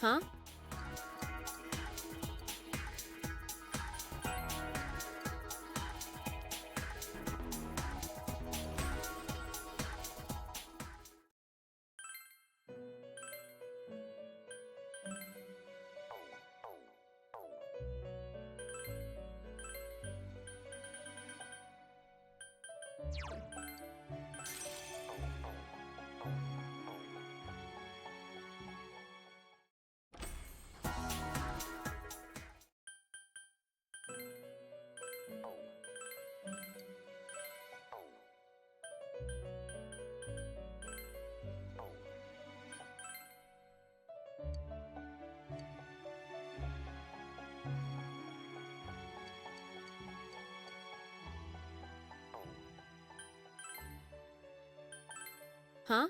Huh? Huh?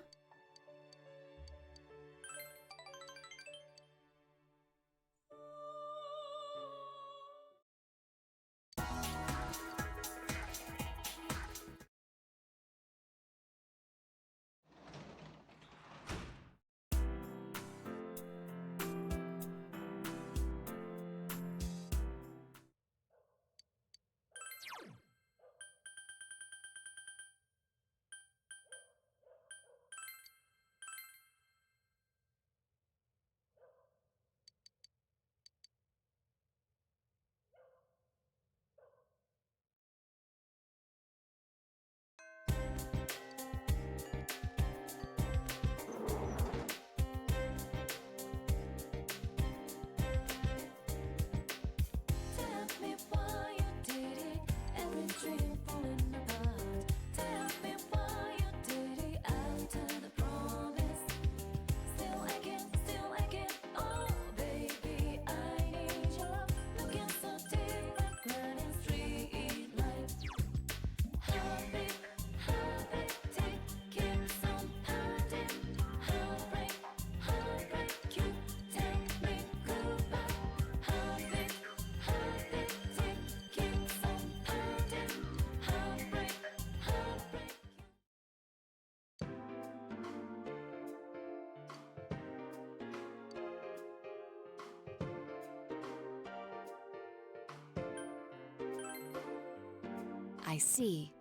I see.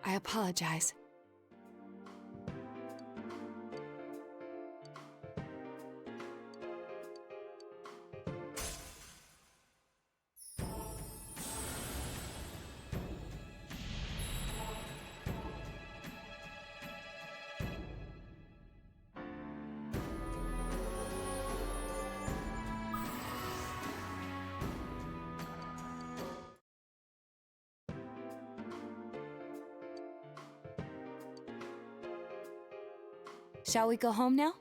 I apologize. Shall we go home now?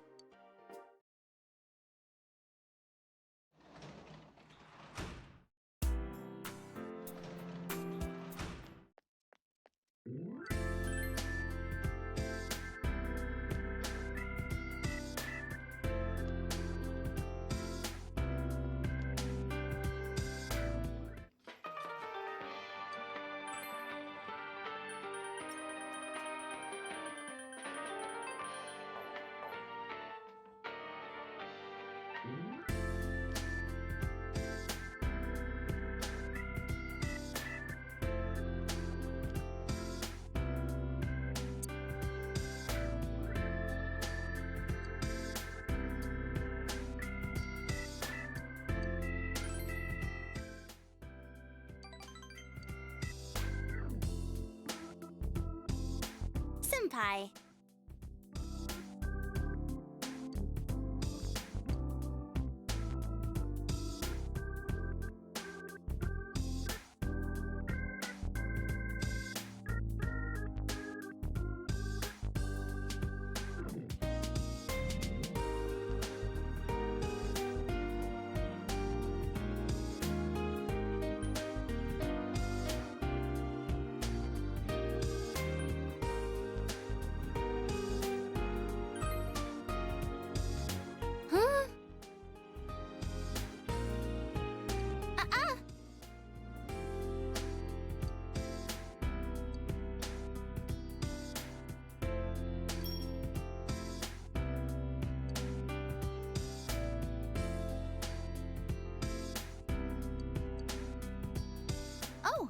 Senpai. Huh? Oh.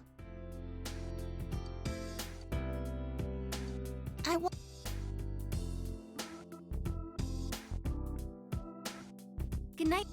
I want. Good night.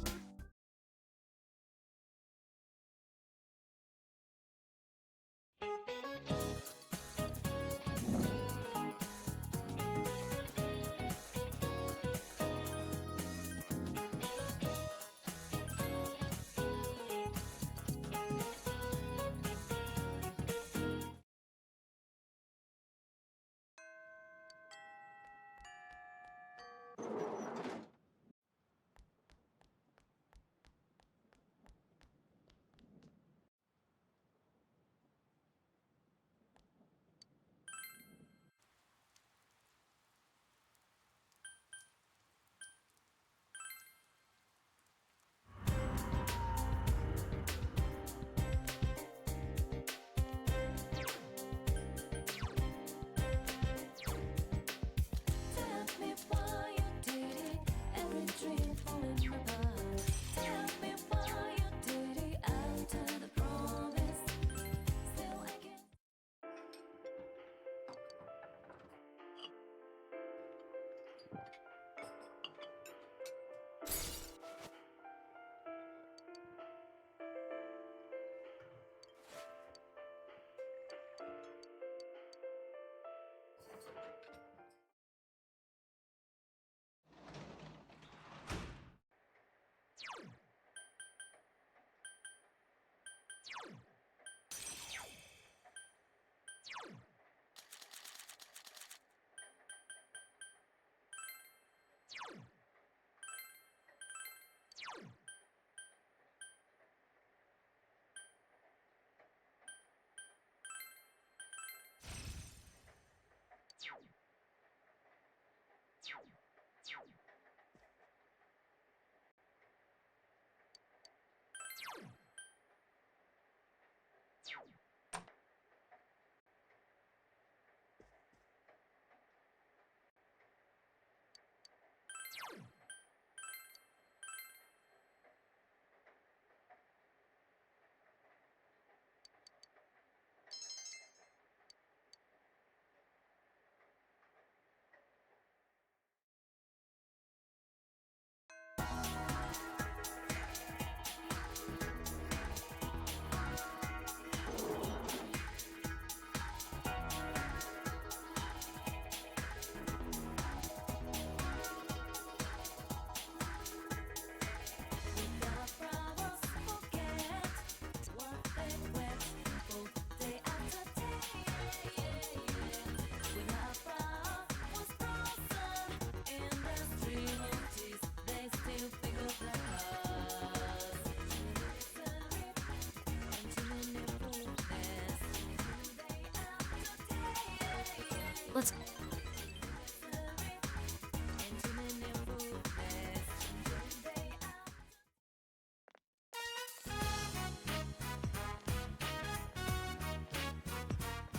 Let's.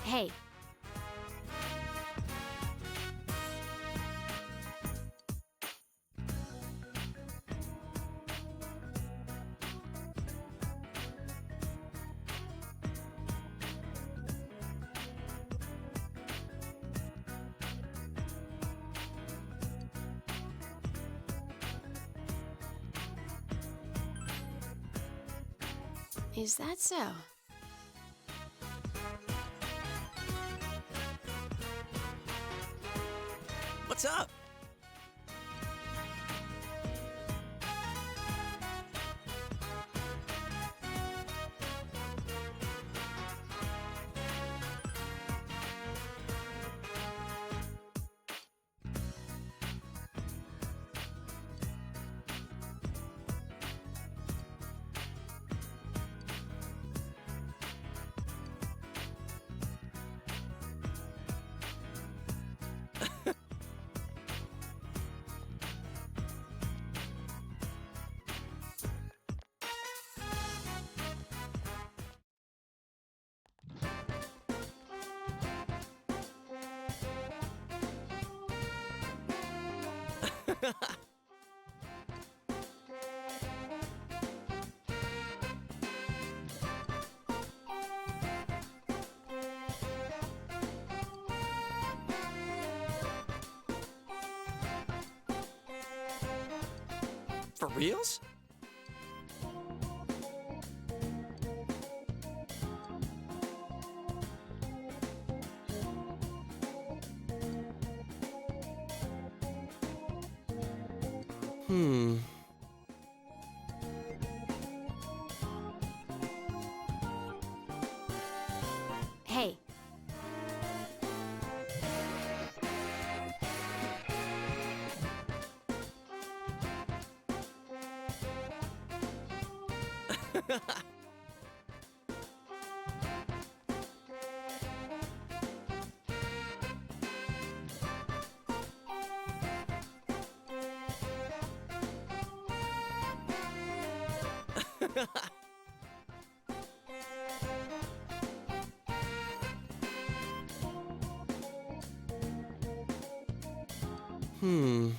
Hey. Is that so? What's up? For reals? Hmm. Hey. Hmm.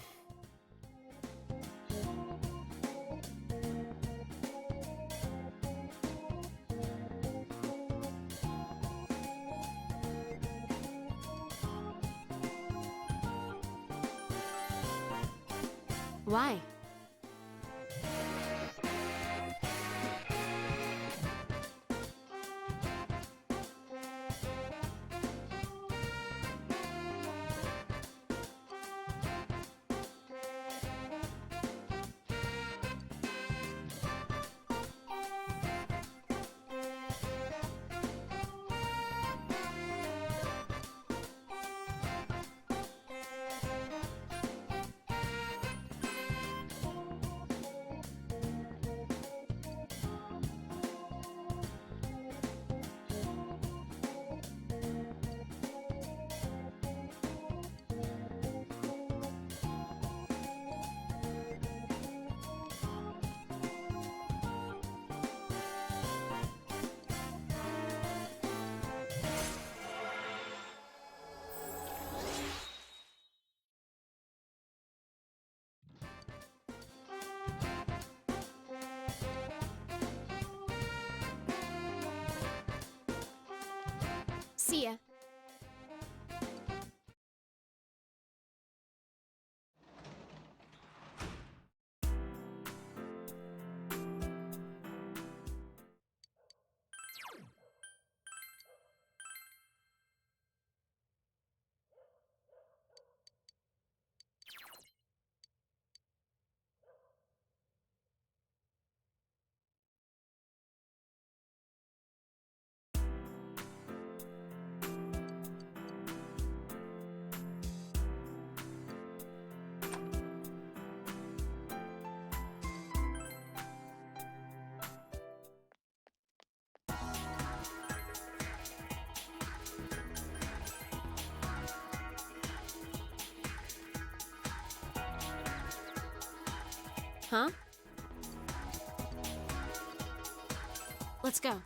Why? Huh? Let's go.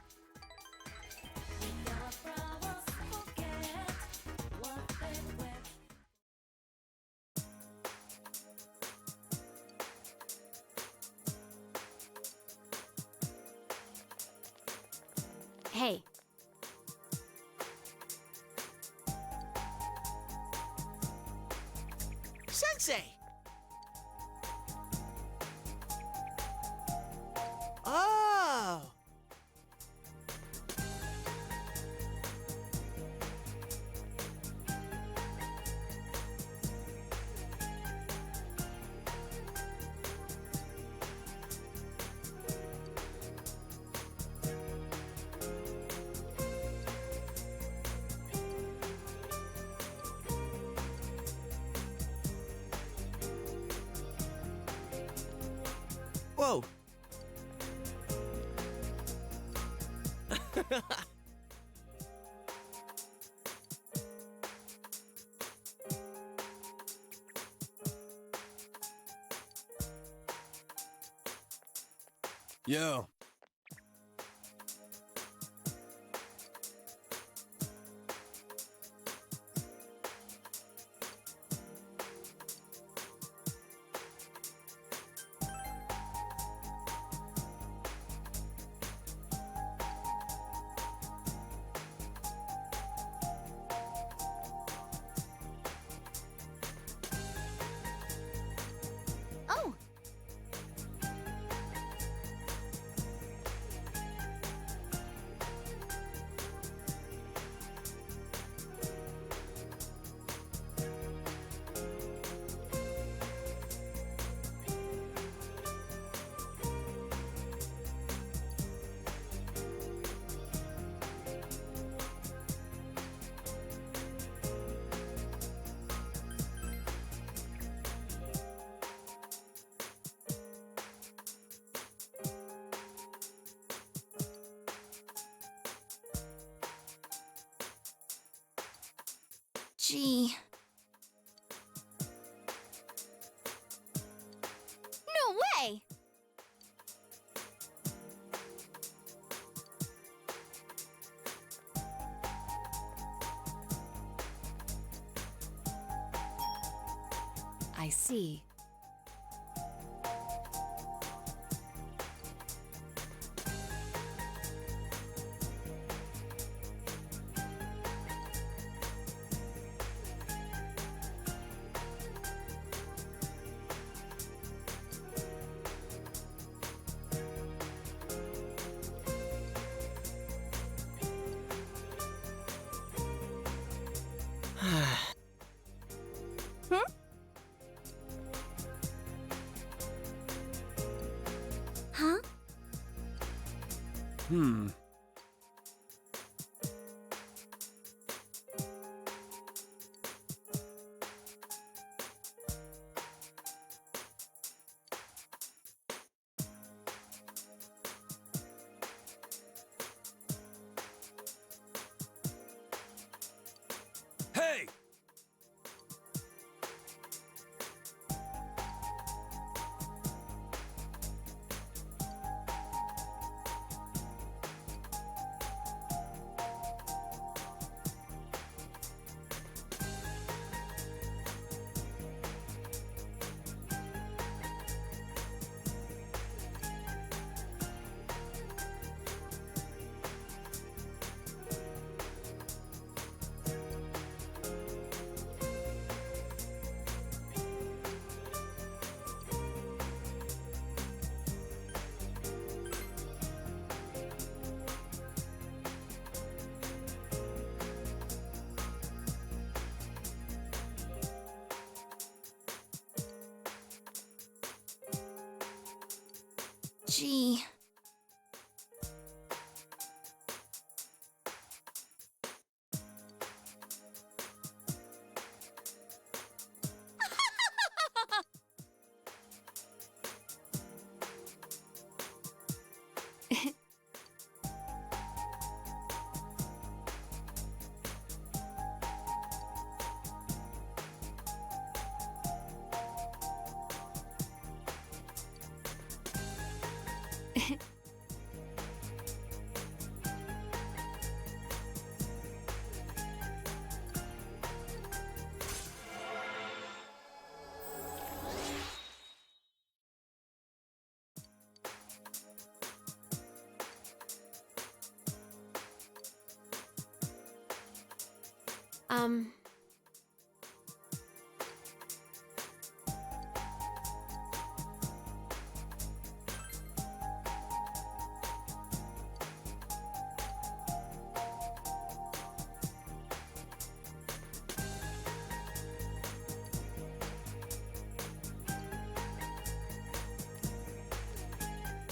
Hey. Sensei! Oh! Whoa! Yo. Oh! Gee. No way! I see. Huh? Hmm. Hey! Gee.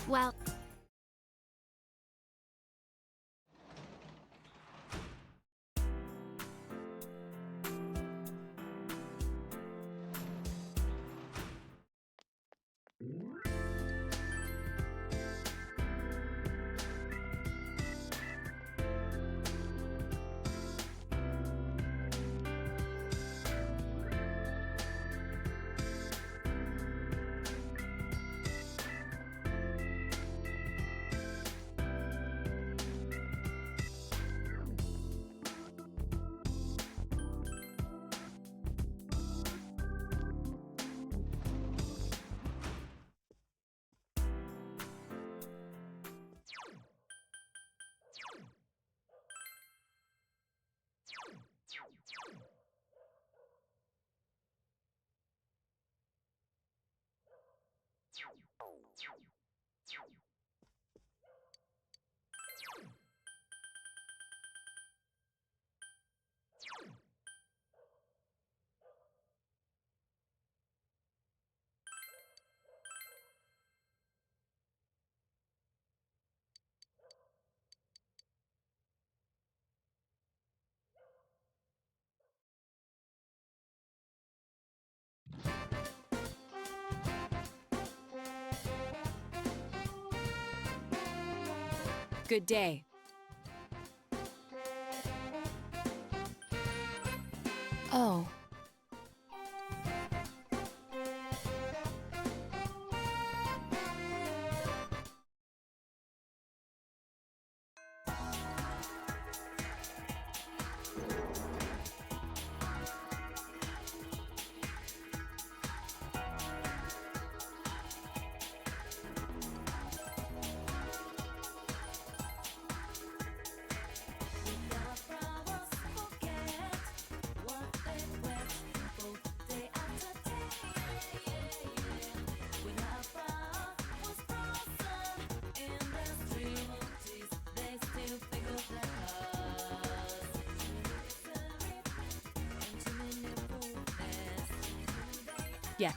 Well... Good day. Oh. Yeah.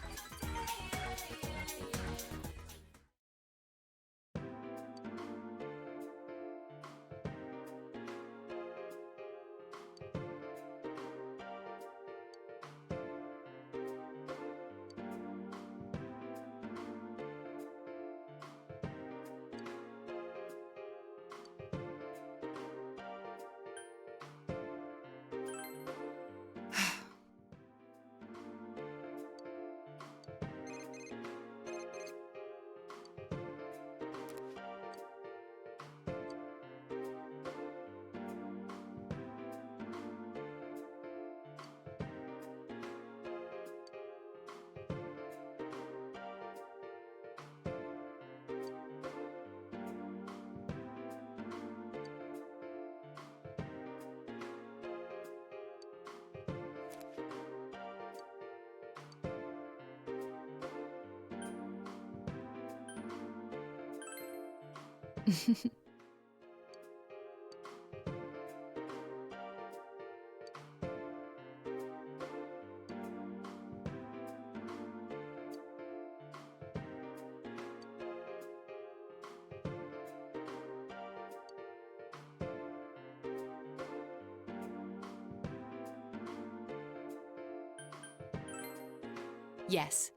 Yes.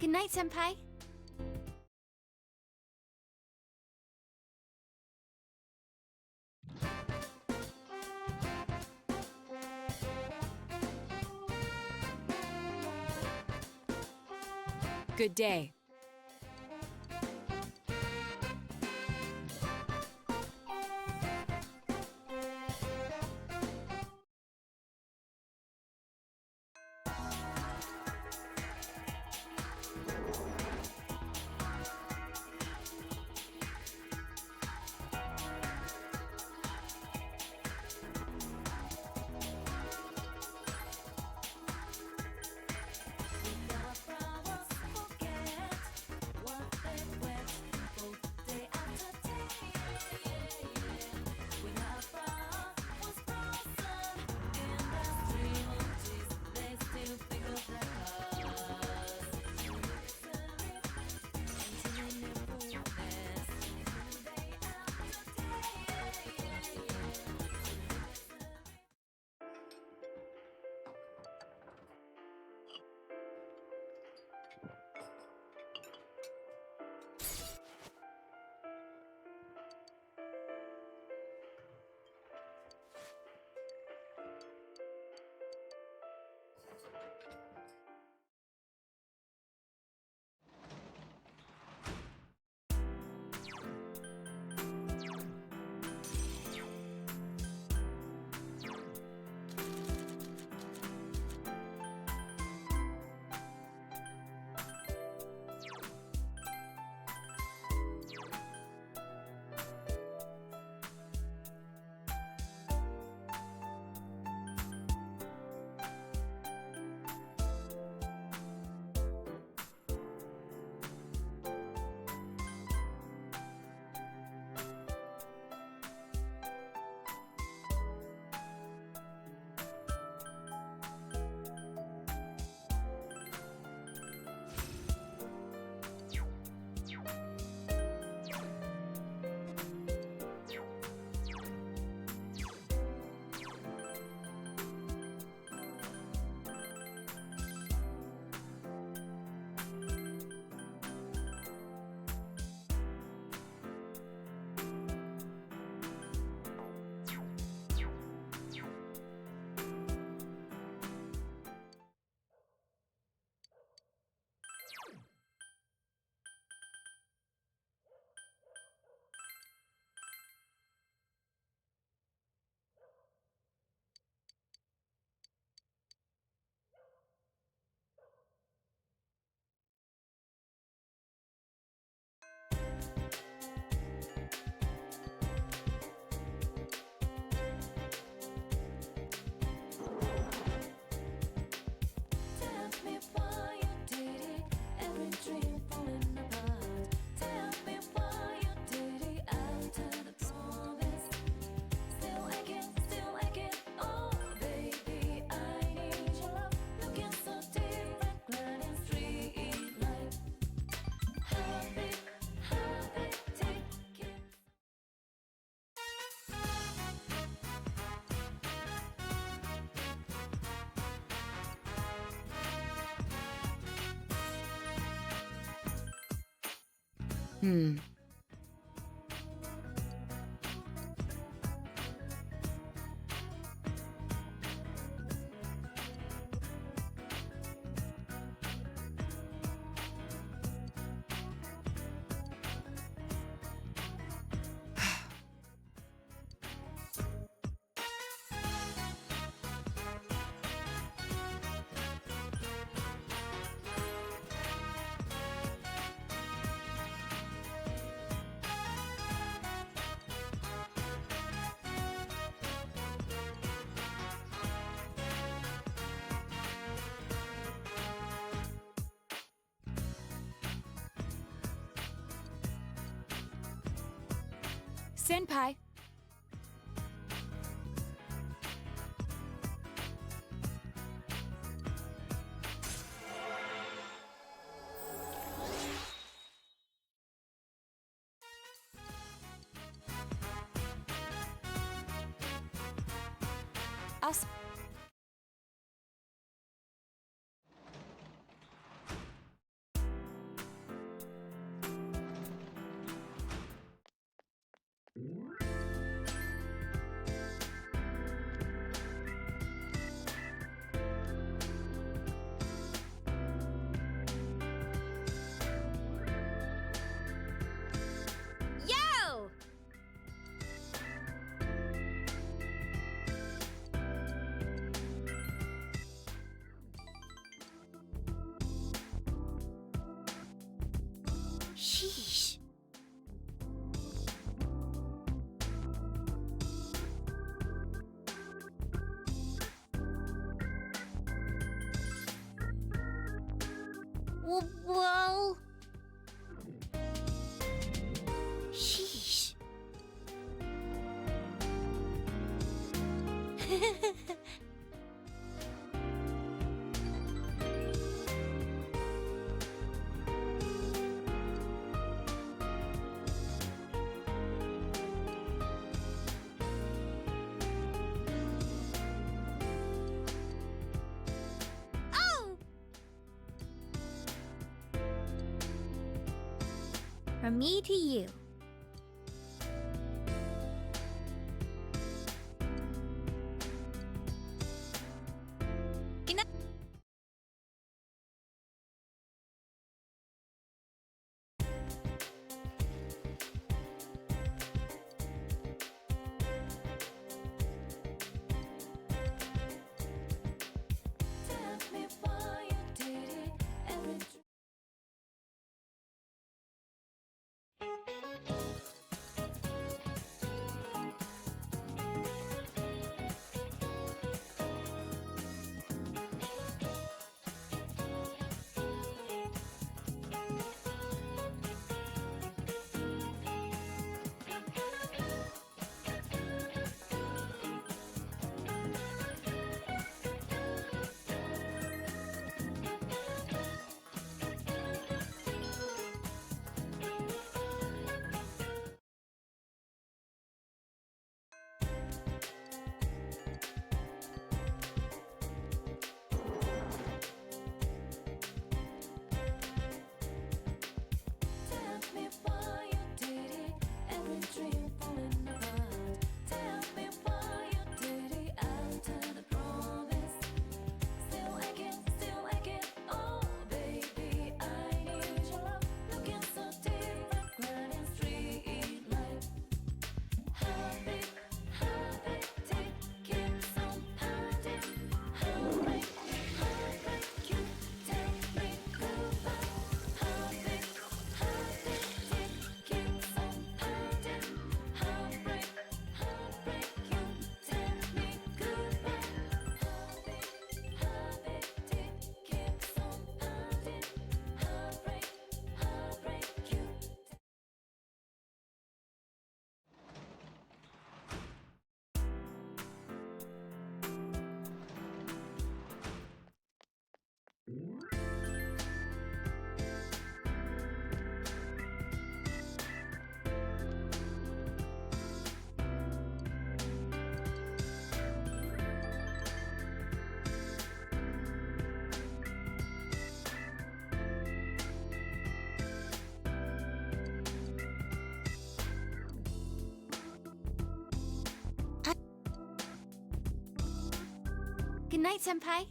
Good night, Senpai. Good day. Hmm. Senpai. Us. Sheesh. Well. Sheesh. Oh! From me to you. Good night, Senpai.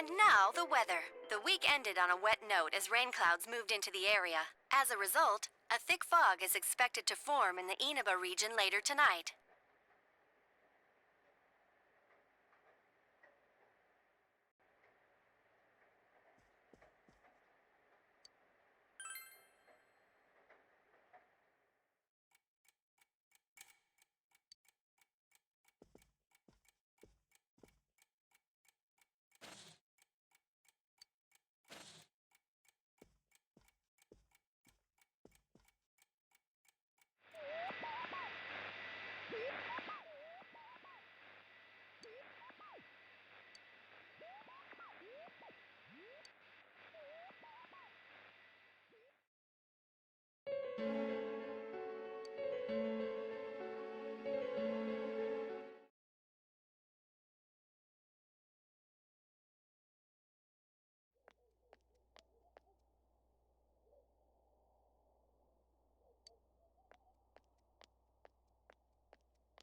And now, the weather. The week ended on a wet note as rain clouds moved into the area. As a result, a thick fog is expected to form in the Inaba region later tonight.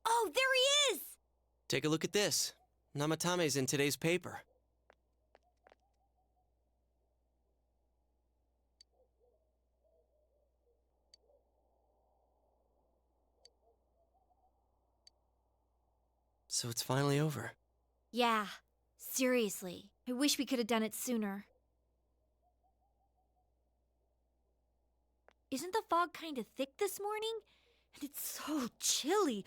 Oh, there he is! Take a look at this. Namatame's in today's paper. So it's finally over. Yeah, seriously. I wish we could have done it sooner. Isn't the fog kind of thick this morning? And it's so chilly.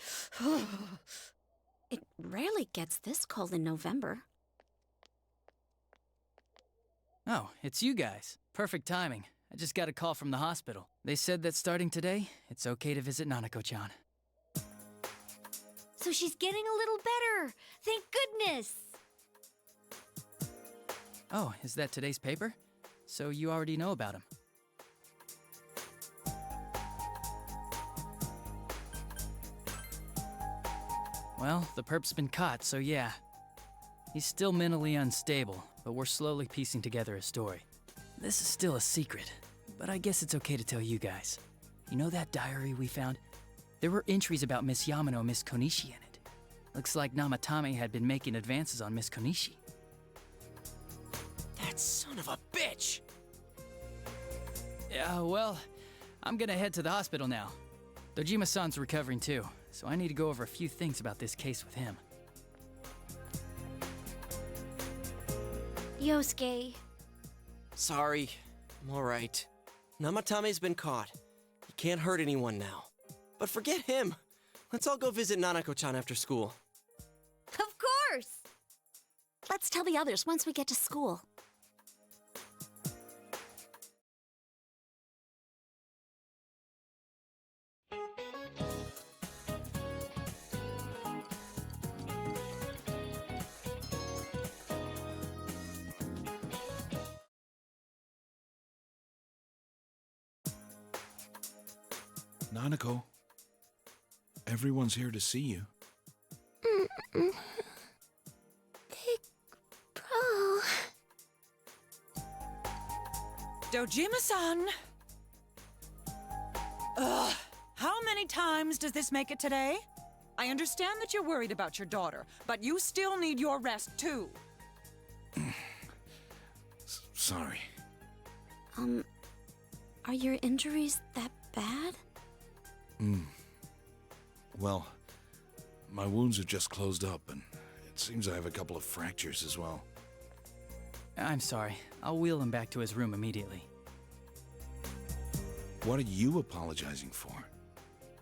It rarely gets this cold in November. Oh, it's you guys. Perfect timing. I just got a call from the hospital. They said that starting today, it's okay to visit Nanako-chan. So she's getting a little better. Thank goodness. Oh, is that today's paper? So you already know about him. Well, the perp's been caught, so yeah. He's still mentally unstable, but we're slowly piecing together a story. This is still a secret, but I guess it's okay to tell you guys. You know that diary we found? There were entries about Miss Yamano and Miss Konishi in it. Looks like Namatame had been making advances on Miss Konishi. That son of a bitch! Yeah, well, I'm gonna head to the hospital now. Dojima-san's recovering too, so I need to go over a few things about this case with him. Yosuke. Sorry, I'm alright. Namatame's been caught. He can't hurt anyone now. But forget him. Let's all go visit Nanako-chan after school. Of course! Let's tell the others once we get to school. Nanako, everyone's here to see you. Big bro. Dojima-san! Ugh, how many times does this make it today? I understand that you're worried about your daughter, but you still need your rest too. Sorry. Are your injuries that bad? Well, my wounds have just closed up, and it seems I have a couple of fractures as well. I'm sorry. I'll wheel him back to his room immediately. What are you apologizing for?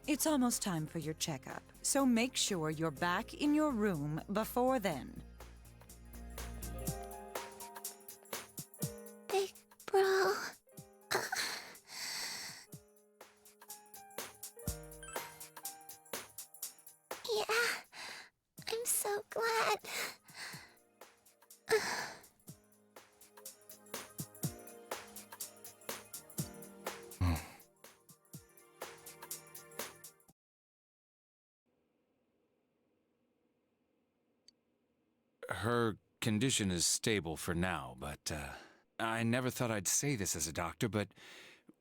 It's almost time for your checkup, so make sure you're back in your room before then. Big bro. Yeah, I'm so glad. Her condition is stable for now, but I never thought I'd say this as a doctor, but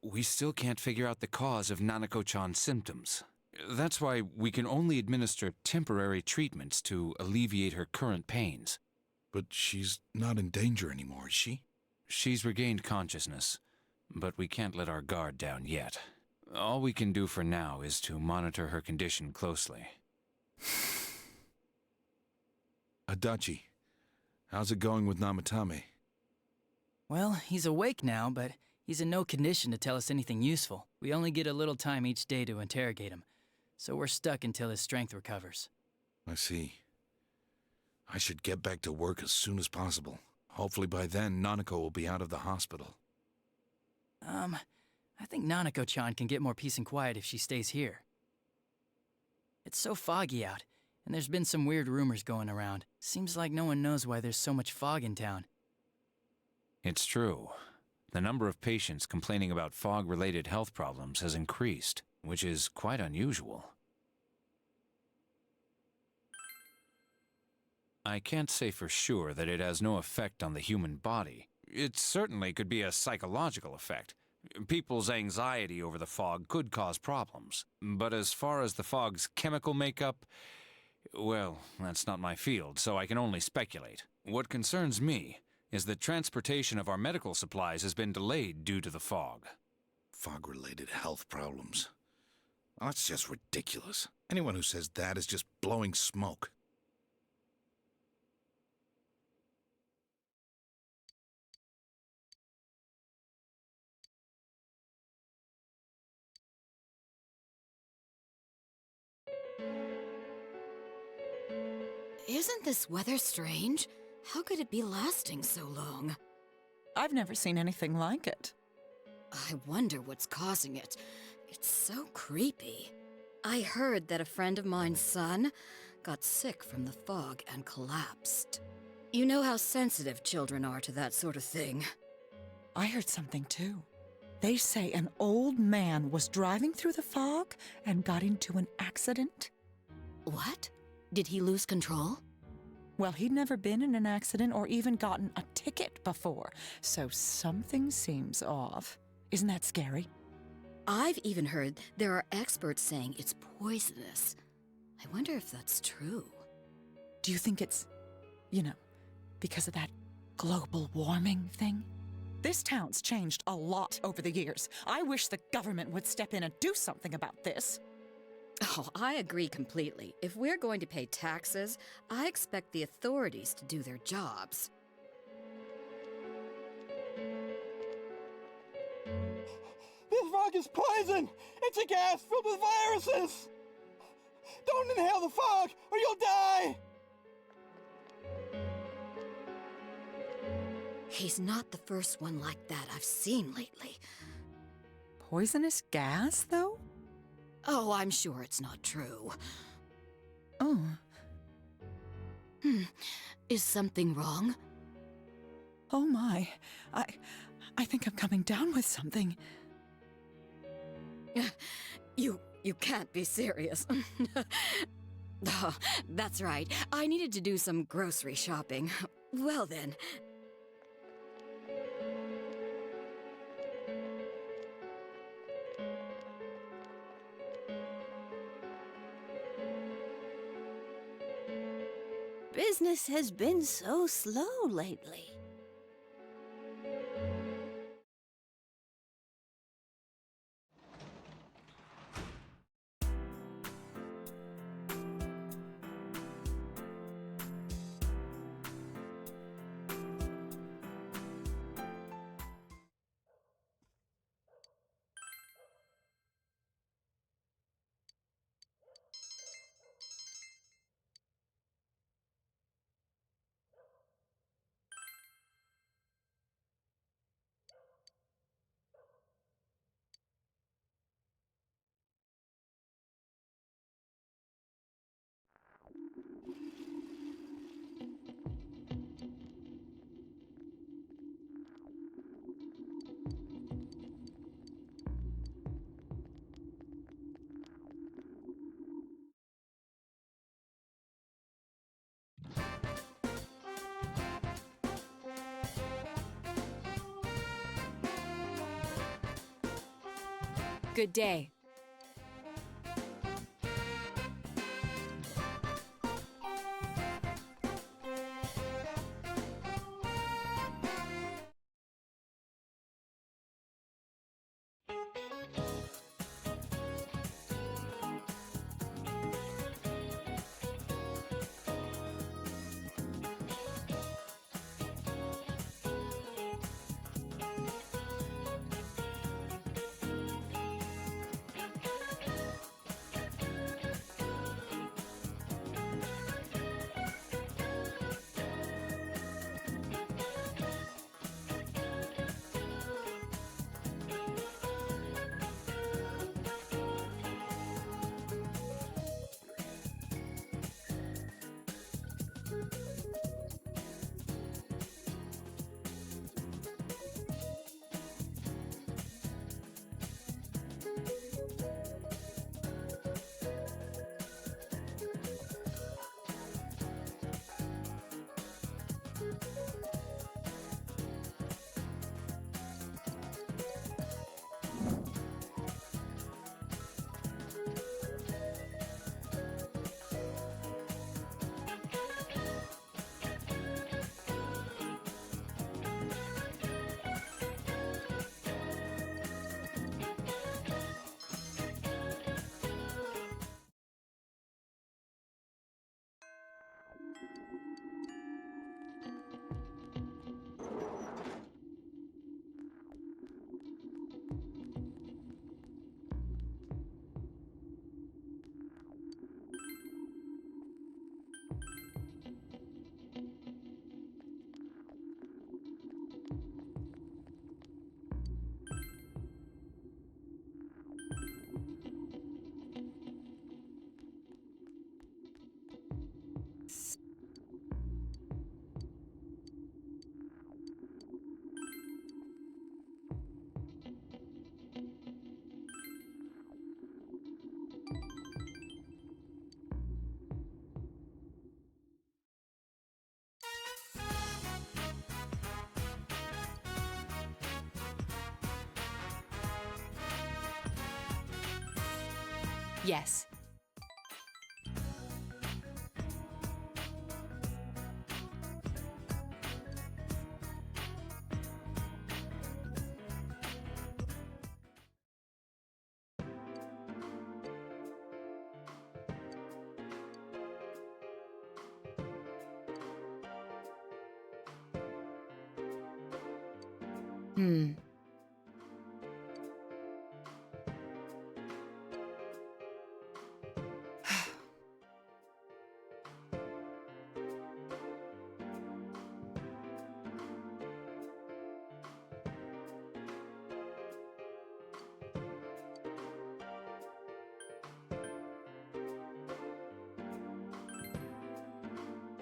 we still can't figure out the cause of Nanako-chan's symptoms. That's why we can only administer temporary treatments to alleviate her current pains. but she's not in danger anymore, is she? She's regained consciousness, but we can't let our guard down yet. All we can do for now is to monitor her condition closely. Adachi, how's it going with Namatame? Well, he's awake now, but he's in no condition to tell us anything useful. We only get a little time each day to interrogate him, so we're stuck until his strength recovers. I see. I should get back to work as soon as possible. Hopefully by then, Nanako will be out of the hospital. I think Nanako-chan can get more peace and quiet if she stays here. It's so foggy out, and there's been some weird rumors going around. Seems like no one knows why there's so much fog in town. It's true. The number of patients complaining about fog-related health problems has increased, which is quite unusual. I can't say for sure that it has no effect on the human body. It certainly could be a psychological effect. People's anxiety over the fog could cause problems. But as far as the fog's chemical makeup, well, that's not my field, so I can only speculate. What concerns me is that transportation of our medical supplies has been delayed due to the fog. Fog-related health problems. Well, that's just ridiculous. Anyone who says that is just blowing smoke. Isn't this weather strange? How could it be lasting so long? I've never seen anything like it. I wonder what's causing it. It's so creepy. I heard that a friend of mine's son got sick from the fog and collapsed. You know how sensitive children are to that sort of thing. I heard something too. They say an old man was driving through the fog and got into an accident. What? Did he lose control? Well, he'd never been in an accident or even gotten a ticket before, so something seems off. Isn't that scary? I've even heard there are experts saying it's poisonous. I wonder if that's true. Do you think it's, because of that global warming thing? This town's changed a lot over the years. I wish the government would step in and do something about this. Oh, I agree completely. If we're going to pay taxes, I expect the authorities to do their jobs. This fog is poison! It's a gas filled with viruses! Don't inhale the fog, or you'll die! He's not the first one like that I've seen lately. Poisonous gas, though? Oh, I'm sure it's not true. Oh. Is something wrong? Oh my. I think I'm coming down with something. You can't be serious. Oh, that's right. I needed to do some grocery shopping. Well then. Business has been so slow lately. Good day. Yes. Hmm.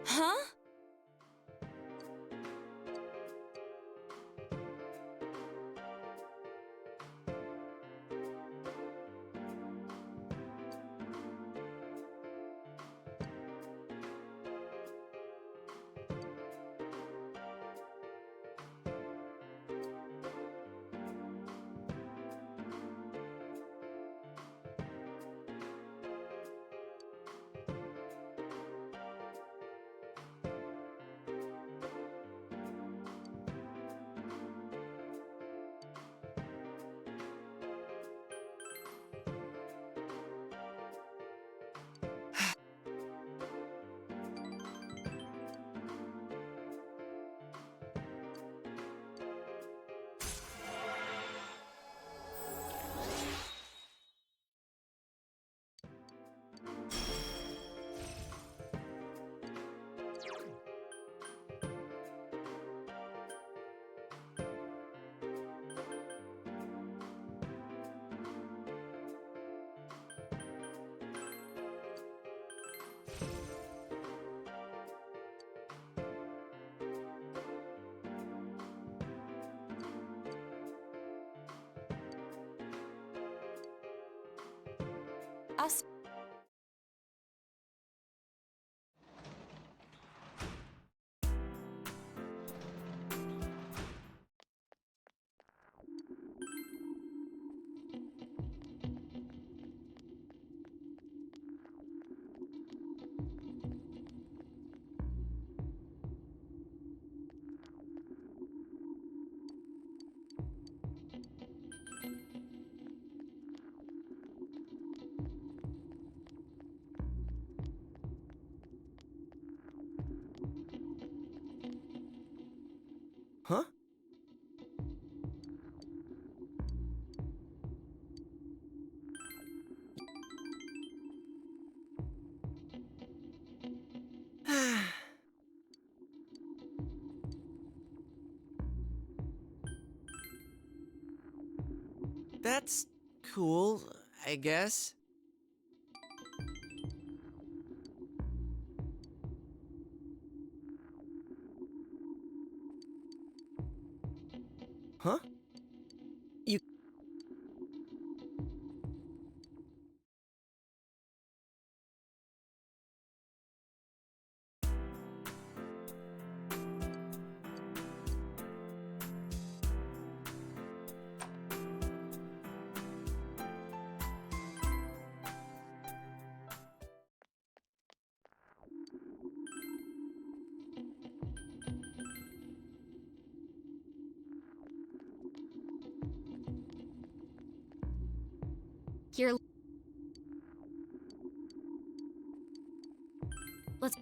Huh? Us. That's cool, I guess. Huh? You... Here. Let's.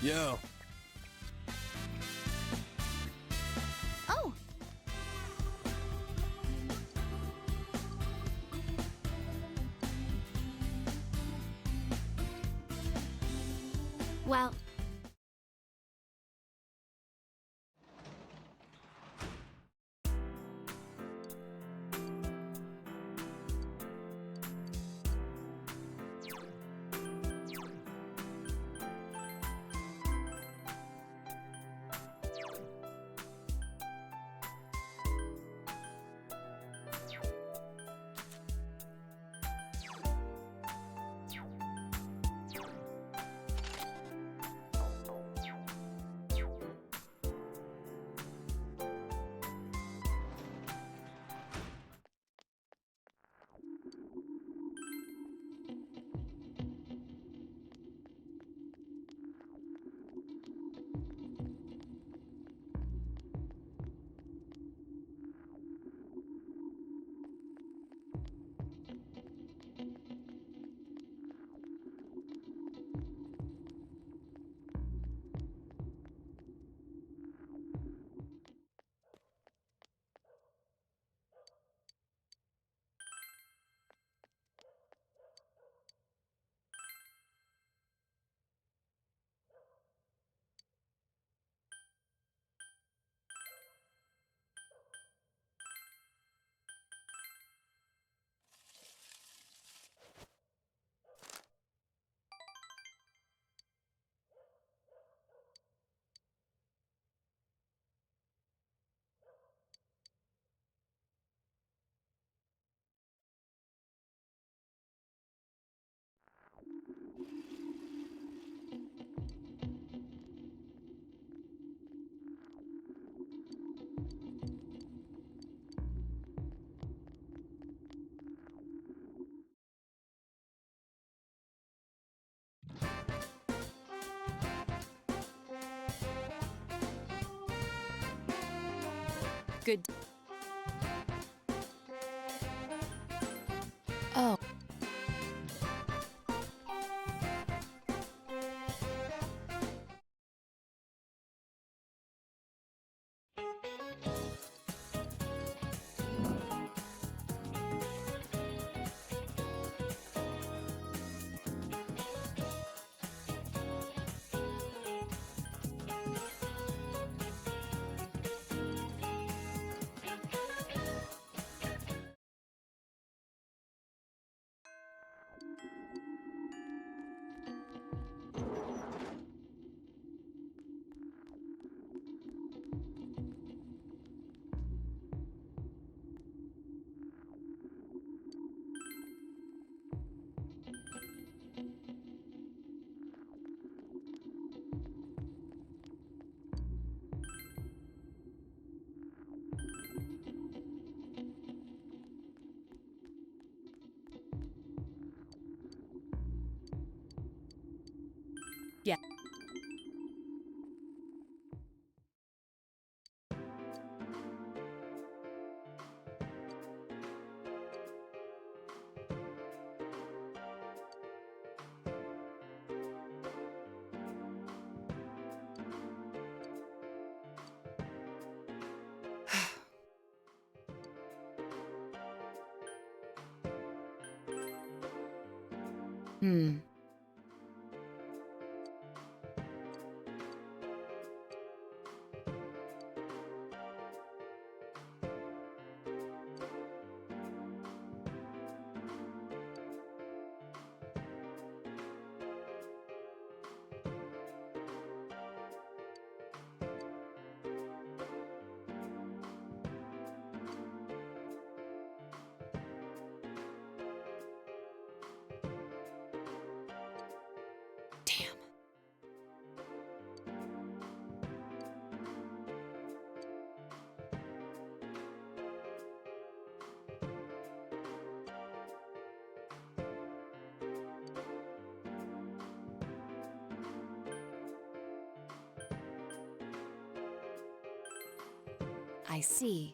Yo. Oh, well, Good. Oh. Yeah. Hmm. Damn. I see.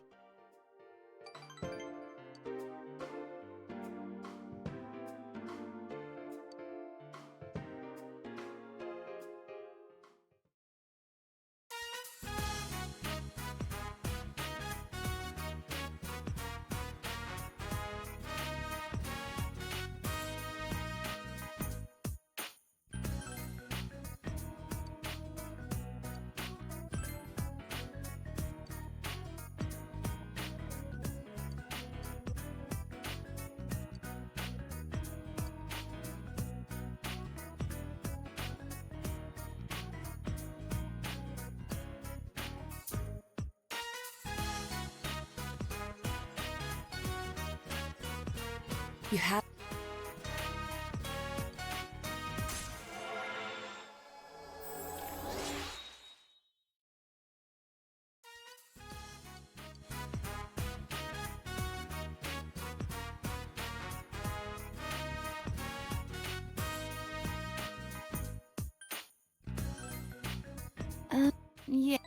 You have. Yeah.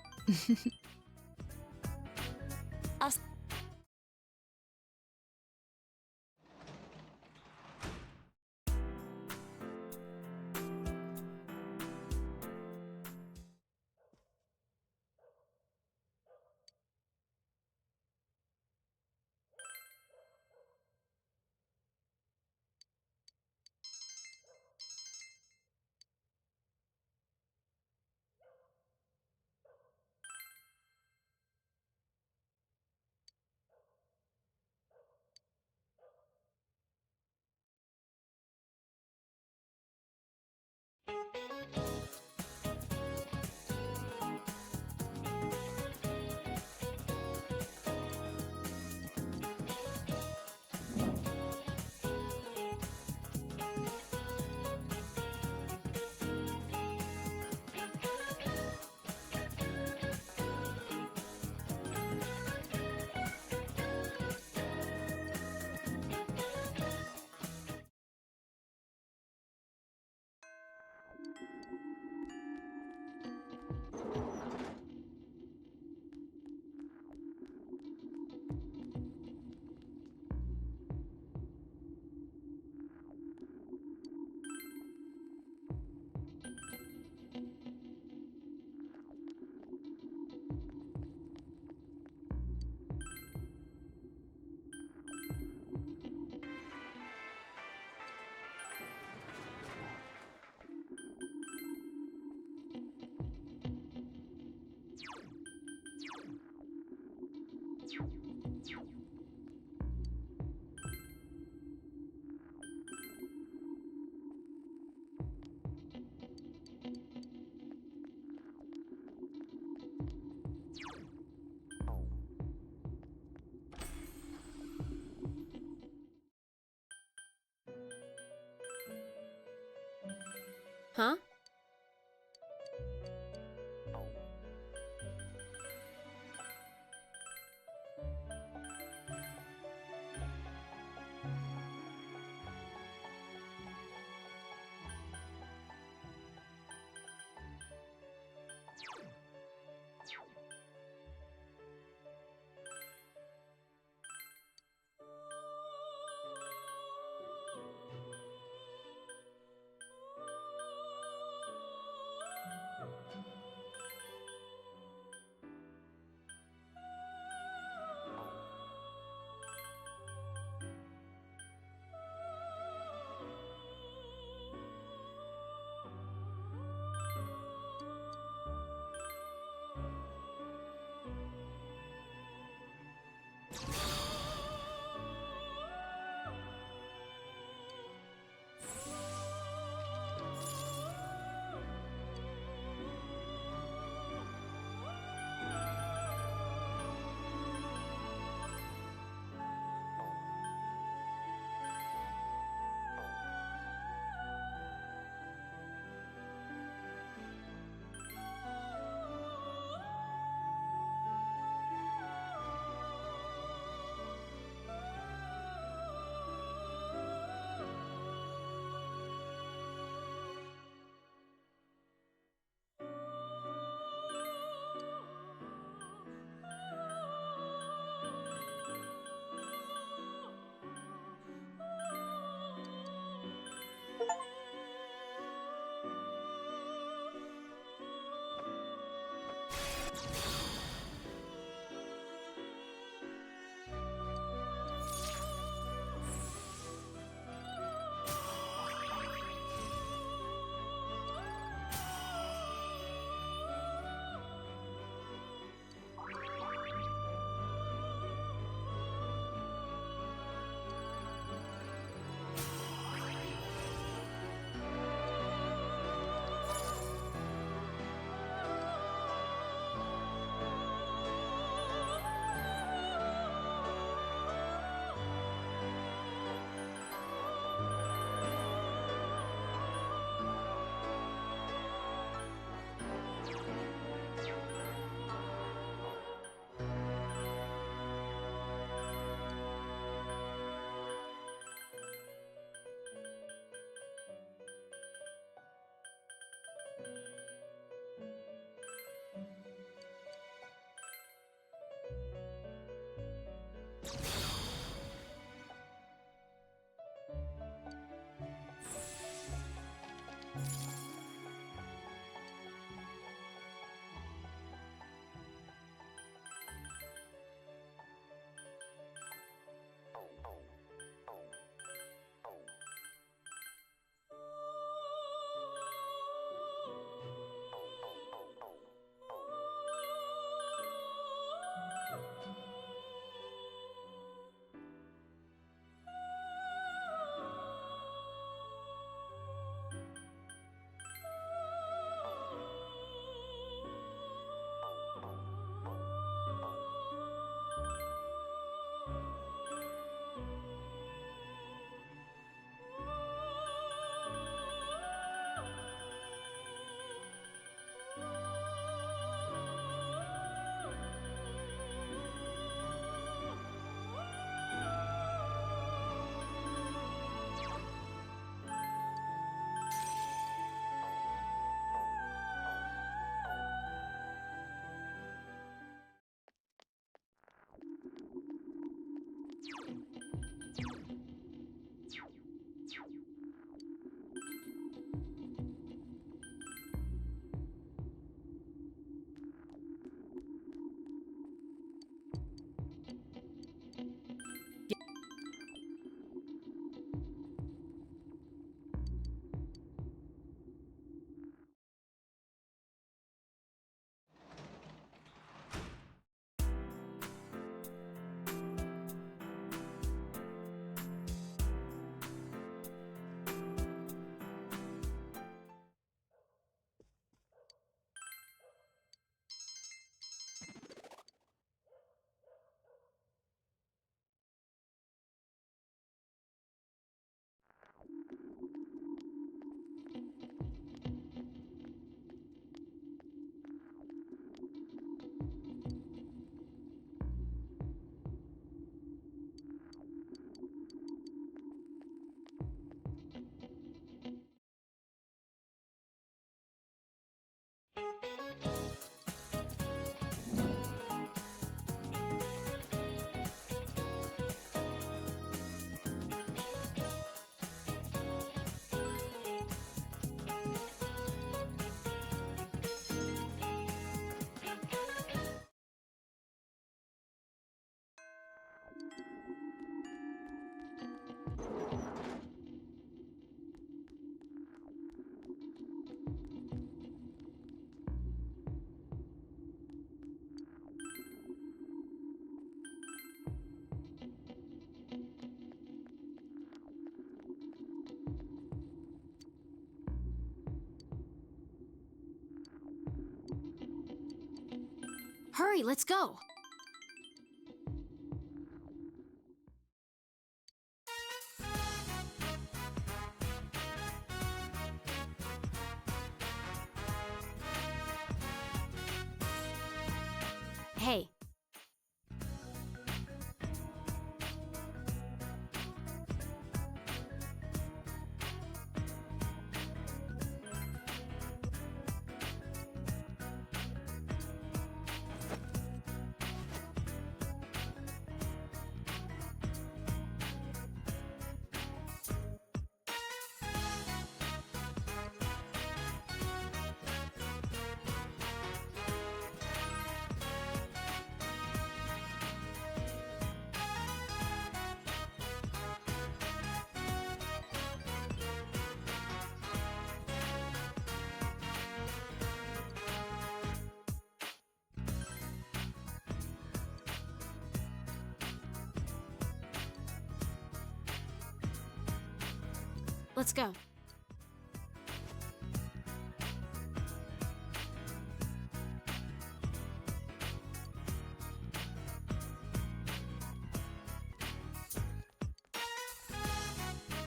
Huh? Hurry, let's go. Hey. Let's go.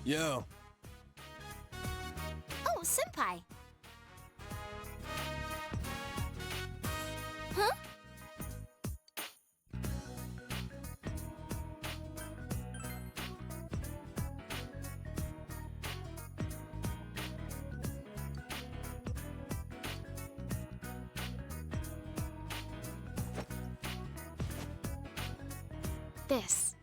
Yo. Oh, senpai. Huh? This.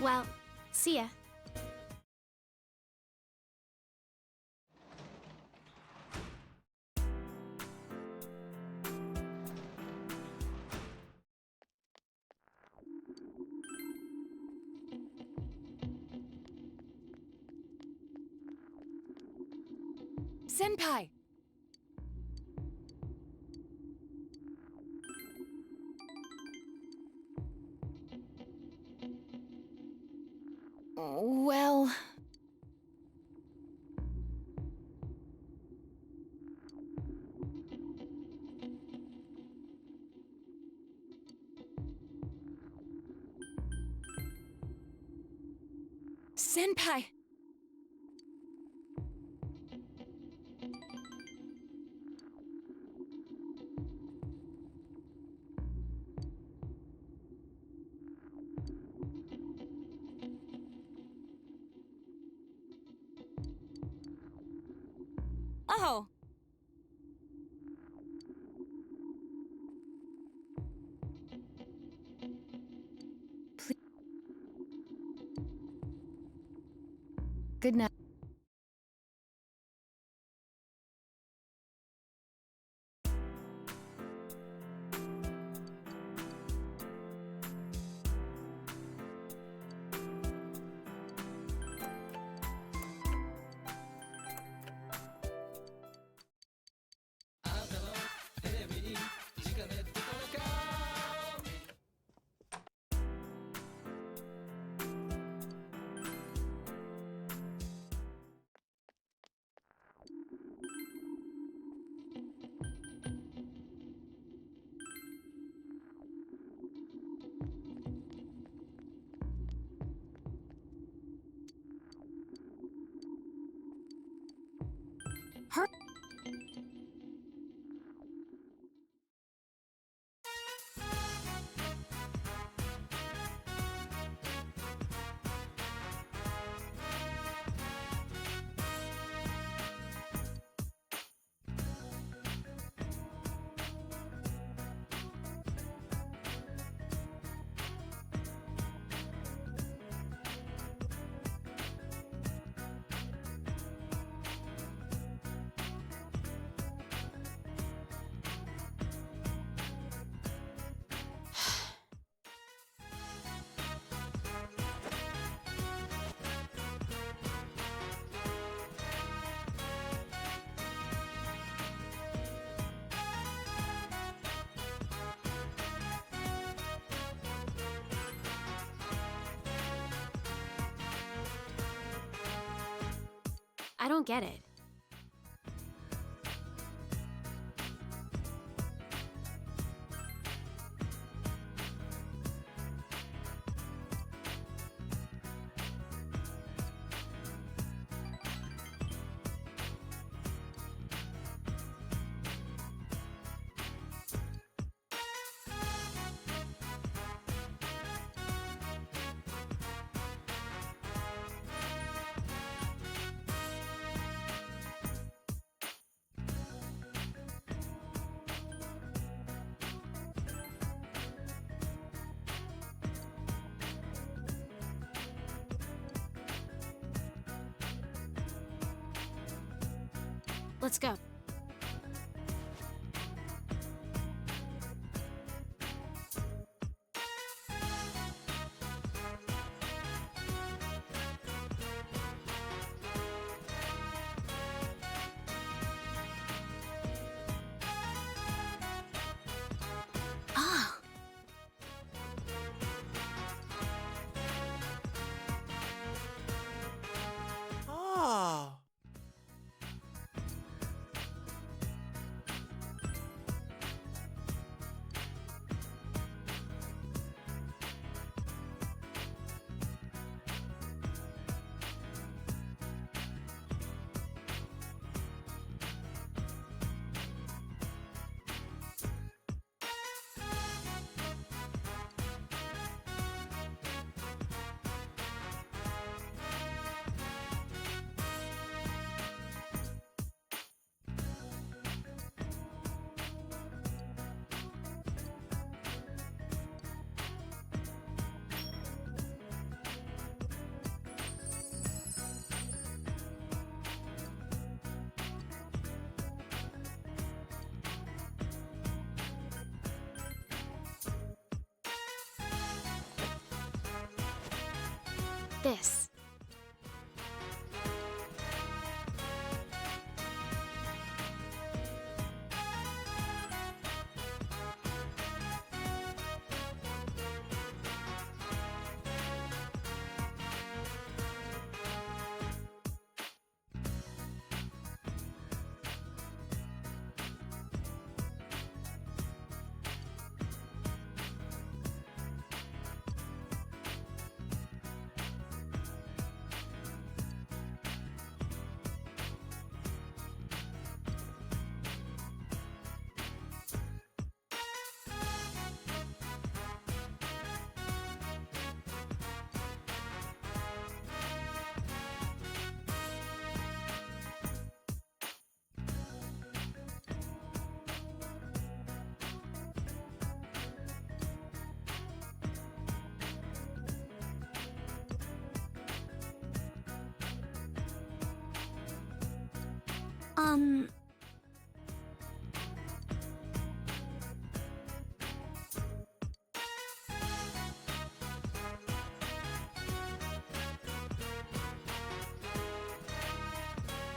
Well, see ya. Senpai! Well... Senpai! Oh! Please. Good night. I don't get it. Let's go. Ah. Oh. this.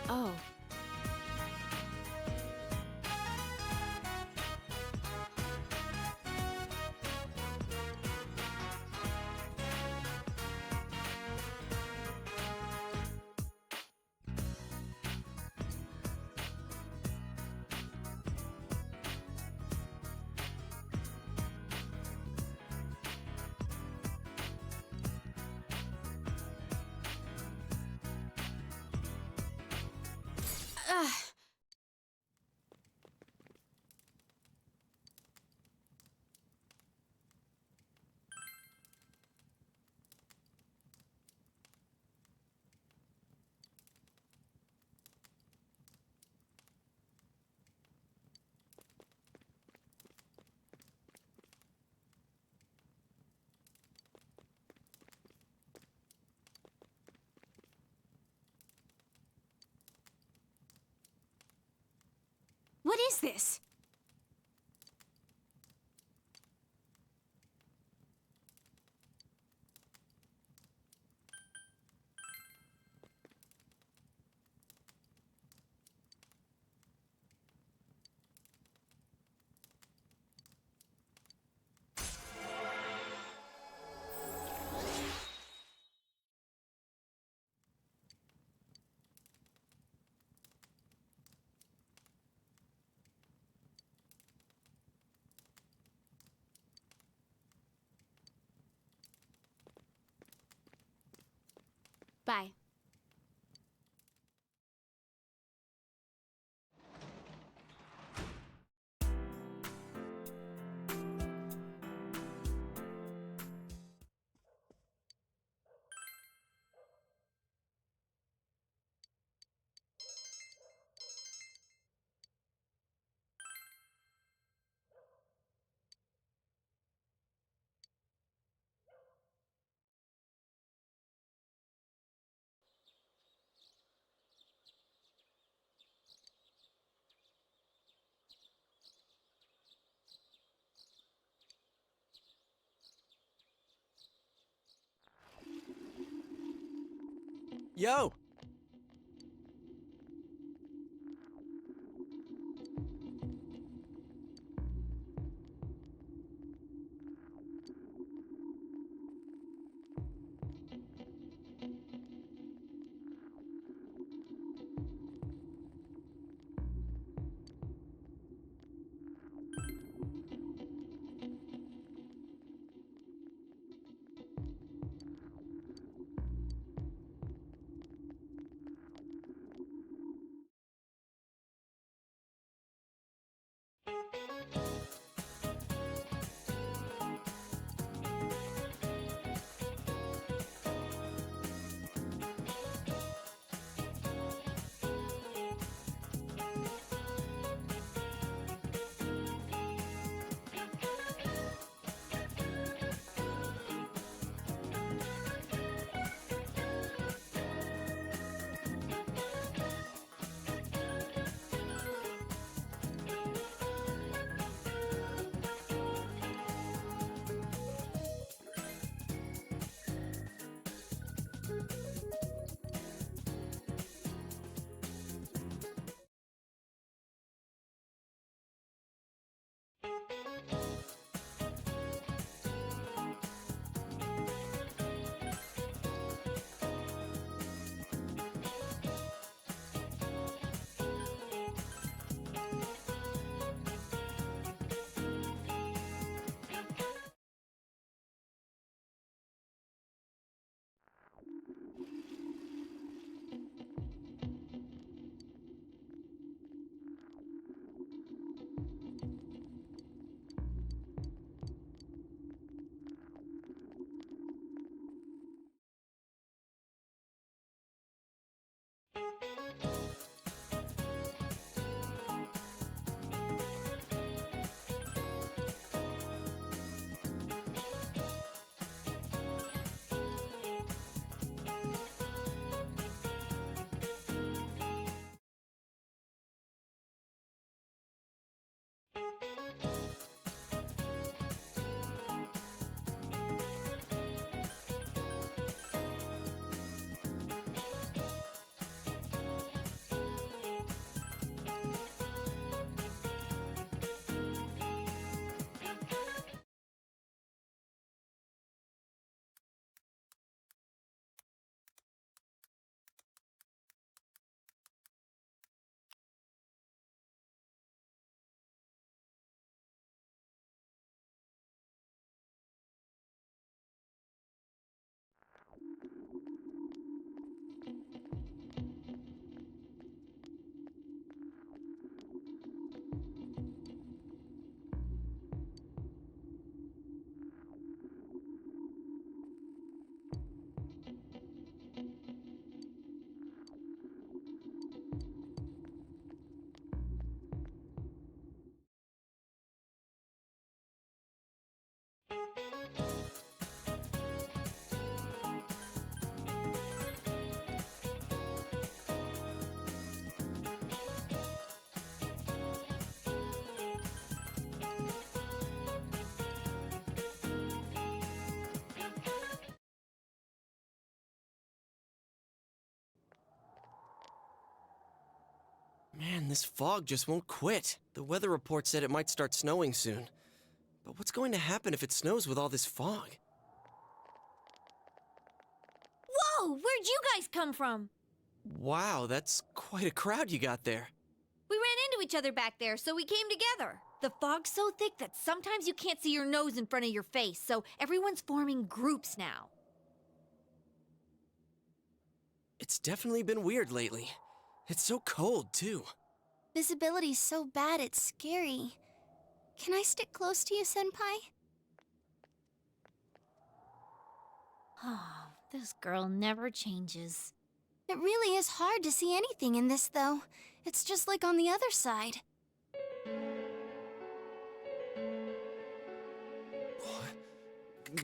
Oh. What is this? Bye. Yo! Man, this fog just won't quit. The weather report said it might start snowing soon. But what's going to happen if it snows with all this fog? Whoa! Where'd you guys come from? Wow, that's quite a crowd you got there. We ran into each other back there, so we came together. The fog's so thick that sometimes you can't see your nose in front of your face, so everyone's forming groups now. It's definitely been weird lately. It's so cold, too. Visibility's so bad it's scary. Can I stick close to you, Senpai? Oh, this girl never changes. It really is hard to see anything in this, though. It's just like on the other side.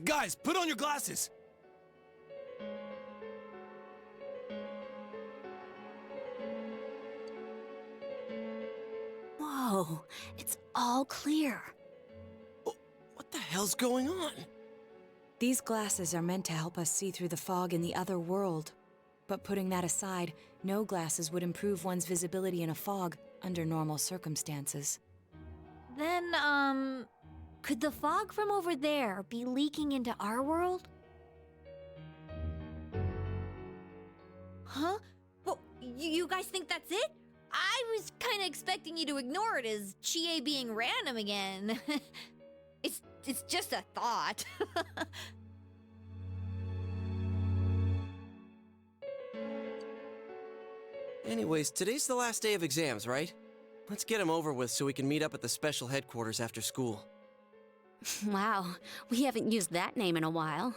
Guys, put on your glasses! Whoa, it's all clear. What the hell's going on? These glasses are meant to help us see through the fog in the other world. But putting that aside, no glasses would improve one's visibility in a fog under normal circumstances. Then, could the fog from over there be leaking into our world? Huh? Well, you guys think that's it? I was kind of expecting you to ignore it as Chie being random again. It's just a thought. Anyways, today's the last day of exams, right? Let's get them over with so we can meet up at the special headquarters after school. Wow, we haven't used that name in a while.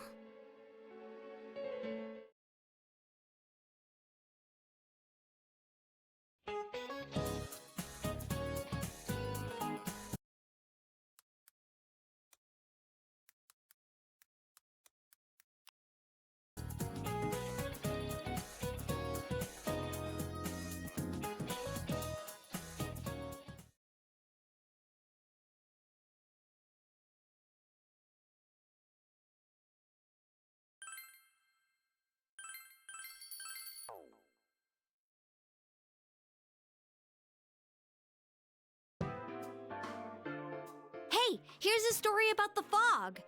Hey, here's a story about the fog.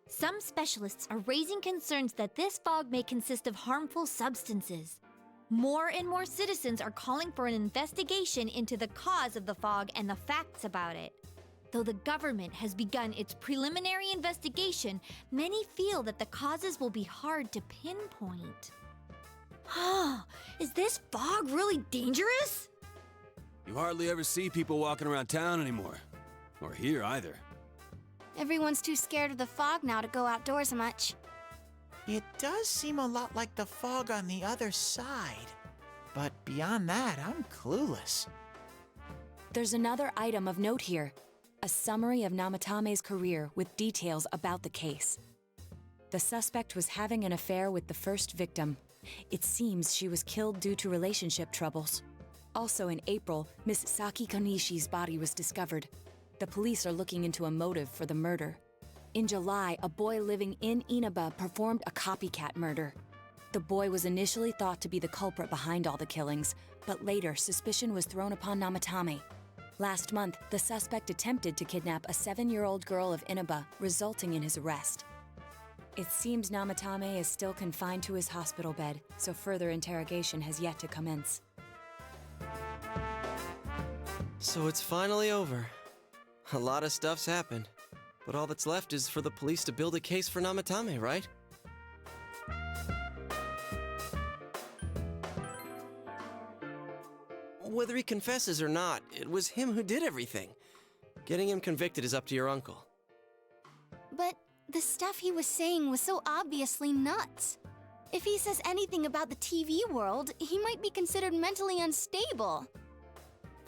Some specialists are raising concerns that this fog may consist of harmful substances. More and more citizens are calling for an investigation into the cause of the fog and the facts about it. Though the government has begun its preliminary investigation, many feel that the causes will be hard to pinpoint. Is this fog really dangerous? You hardly ever see people walking around town anymore. Or here either. Everyone's too scared of the fog now to go outdoors much. It does seem a lot like the fog on the other side. But beyond that, I'm clueless. There's another item of note here. A summary of Namatame's career with details about the case. The suspect was having an affair with the first victim. It seems she was killed due to relationship troubles. Also in April, Miss Saki Konishi's body was discovered. The police are looking into a motive for the murder. In July, a boy living in Inaba performed a copycat murder. The boy was initially thought to be the culprit behind all the killings, but later suspicion was thrown upon Namatame. Last month, the suspect attempted to kidnap a 7-year-old girl of Inaba, resulting in his arrest. It seems Namatame is still confined to his hospital bed, so further interrogation has yet to commence. So it's finally over. A lot of stuff's happened, but all that's left is for the police to build a case for Namatame, right? Whether he confesses or not, it was him who did everything. Getting him convicted is up to your uncle. But the stuff he was saying was so obviously nuts. If he says anything about the TV world, he might be considered mentally unstable.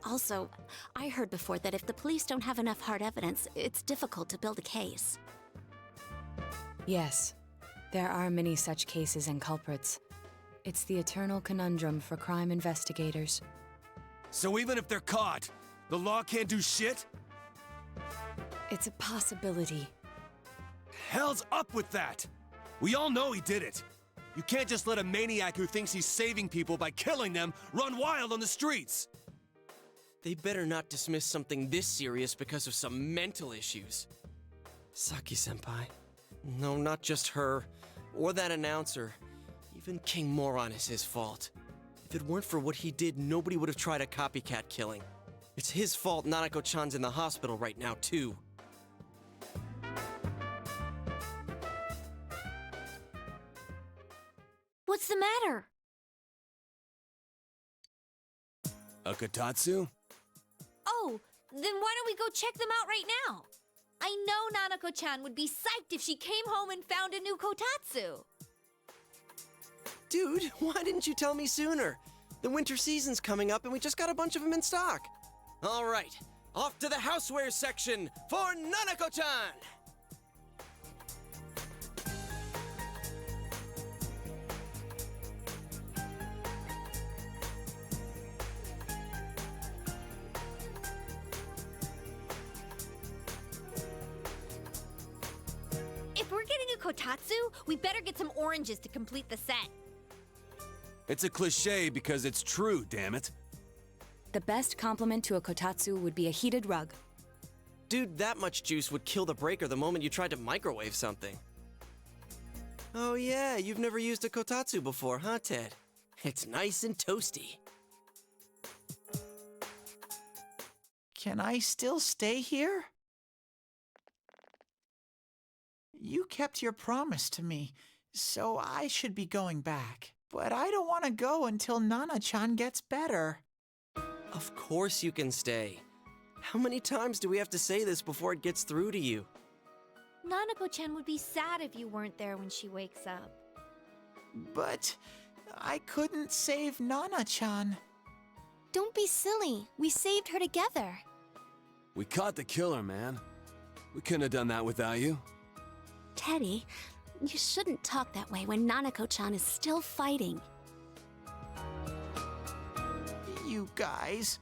Also, I heard before that if the police don't have enough hard evidence, it's difficult to build a case. Yes, there are many such cases and culprits. It's the eternal conundrum for crime investigators. So even if they're caught, the law can't do shit? It's a possibility. Hell's up with that! We all know he did it. You can't just let a maniac who thinks he's saving people by killing them run wild on the streets! They better not dismiss something this serious because of some mental issues. Saki-senpai. No, not just her. Or that announcer. Even King Moron is his fault. If it weren't for what he did, nobody would have tried a copycat killing. It's his fault Nanako-chan's in the hospital right now, too. What's the matter? A Kotatsu? Oh, then why don't we go check them out right now? I know Nanako-chan would be psyched if she came home and found a new kotatsu. Dude, why didn't you tell me sooner? The winter season's coming up and we just got a bunch of them in stock. All right, off to the houseware section for Nanako-chan! If we're getting a kotatsu, we better get some oranges to complete the set. It's a cliche because it's true, damn it. The best compliment to a kotatsu would be a heated rug. Dude, that much juice would kill the breaker the moment you tried to microwave something. Oh yeah, you've never used a kotatsu before, huh, Ted? It's nice and toasty. Can I still stay here? You kept your promise to me, so I should be going back. But I don't want to go until Nana-chan gets better. Of course you can stay. How many times do we have to say this before it gets through to you? Nanako-chan would be sad if you weren't there when she wakes up. But I couldn't save Nana-chan. Don't be silly. We saved her together. We caught the killer, man. We couldn't have done that without you. Teddy, you shouldn't talk that way when Nanako-chan is still fighting. You guys.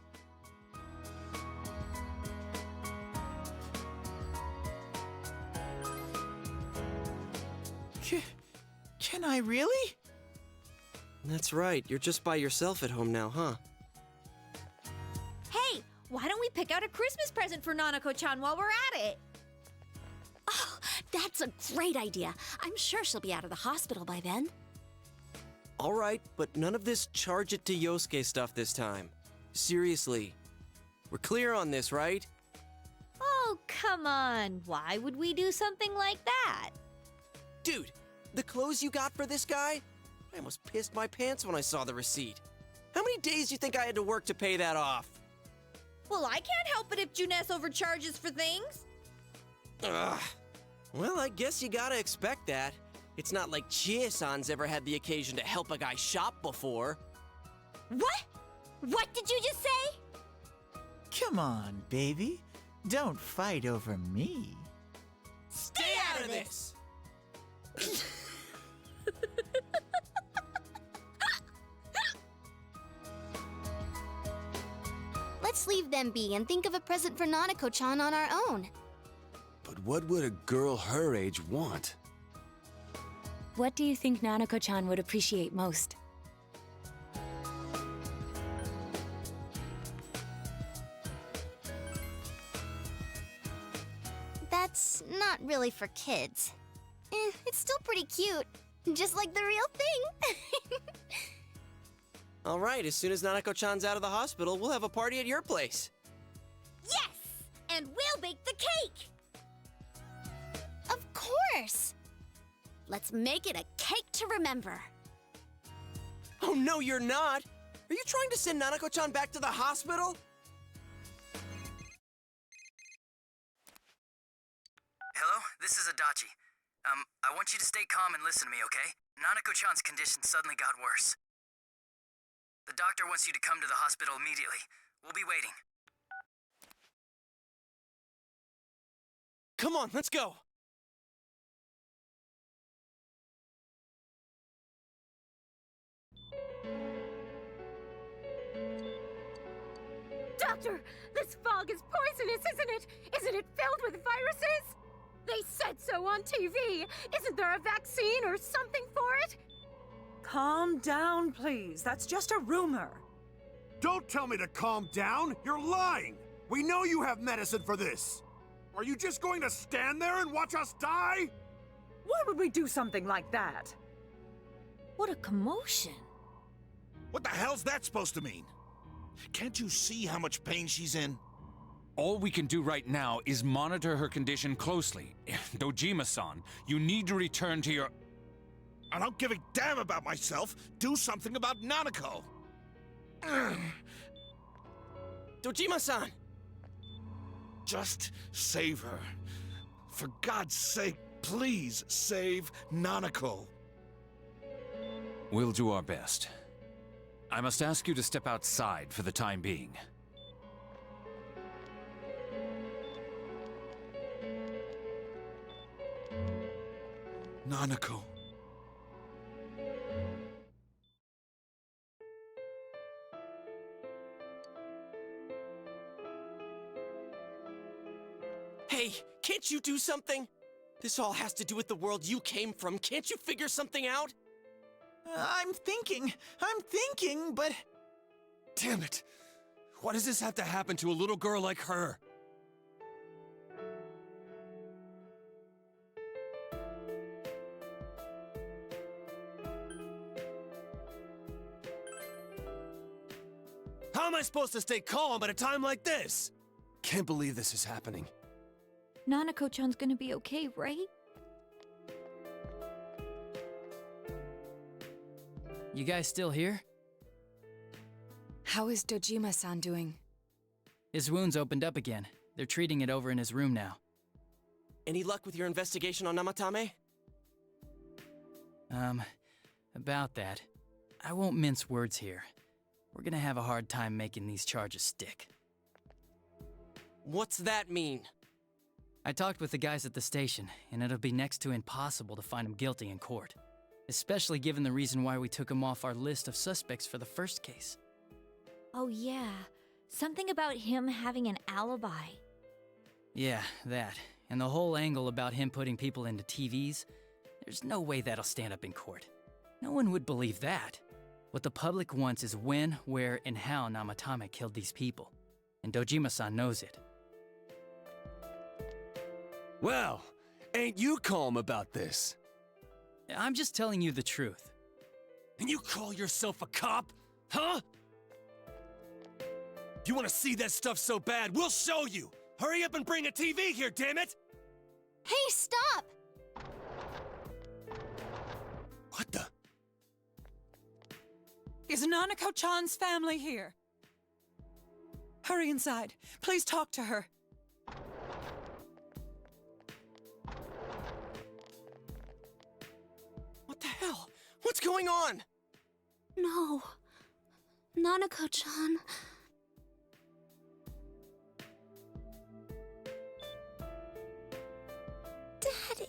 Can I really? That's right, you're just by yourself at home now, huh? Hey, why don't we pick out a Christmas present for Nanako-chan while we're at it? Oh, that's a great idea. I'm sure she'll be out of the hospital by then. All right, but none of this charge it to Yosuke stuff this time. Seriously. We're clear on this, right? Oh, come on. Why would we do something like that? Dude, the clothes you got for this guy? I almost pissed my pants when I saw the receipt. How many days do you think I had to work to pay that off? Well, I can't help it if Juness overcharges for things. Ugh. Well, I guess you gotta expect that. It's not like Chie-san's ever had the occasion to help a guy shop before. What? What did you just say? Come on, baby. Don't fight over me. Stay out of this! Let's leave them be and think of a present for Nanako-chan on our own. But what would a girl her age want? What do you think Nanako-chan would appreciate most? That's not really for kids. It's still pretty cute. Just like the real thing. All right, as soon as Nanako-chan's out of the hospital, we'll have a party at your place. Yes! And we'll bake the cake! Of course! Let's make it a cake to remember. Oh, no, you're not! Are you trying to send Nanako-chan back to the hospital? Hello, this is Adachi. I want you to stay calm and listen to me, okay? Nanako-chan's condition suddenly got worse. The doctor wants you to come to the hospital immediately. We'll be waiting. Come on, let's go! Doctor, this fog is poisonous, isn't it? Isn't it filled with viruses? They said so on TV. Isn't there a vaccine or something for it? Calm down, please. That's just a rumor. Don't tell me to calm down! You're lying! We know you have medicine for this! Are you just going to stand there and watch us die? Why would we do something like that? What a commotion. What the hell's that supposed to mean? Can't you see how much pain she's in? All we can do right now is monitor her condition closely. Dojima-san, you need to return to your... I don't give a damn about myself. Do something about Nanako. Dojima-san! Just save her. For God's sake, please save Nanako. We'll do our best. I must ask you to step outside for the time being. Nanako. Hey, can't you do something? This all has to do with the world you came from. Can't you figure something out? I'm thinking, but... Damn it! Why does this have to happen to a little girl like her? How am I supposed to stay calm at a time like this? Can't believe this is happening. Nanako-chan's gonna be okay, right? You guys still here? How is Dojima-san doing? His wounds opened up again. They're treating it over in his room now. Any luck with your investigation on Namatame? About that. I won't mince words here. We're gonna have a hard time making these charges stick. What's that mean? I talked with the guys at the station, and it'll be next to impossible to find him guilty in court. Especially given the reason why we took him off our list of suspects for the first case. Oh yeah, something about him having an alibi. Yeah, that. And the whole angle about him putting people into TVs, there's no way that'll stand up in court. No one would believe that. What the public wants is when, where, and how Namatame killed these people. And Dojima-san knows it. Well, ain't you calm about this? I'm just telling you the truth. And you call yourself a cop? Huh? If you want to see that stuff so bad, we'll show you! Hurry up and bring a TV here, damn it! Hey, stop! What the? Is Nanako-chan's family here? Hurry inside. Please talk to her. What the hell? What's going on? No. Nanako-chan. Daddy.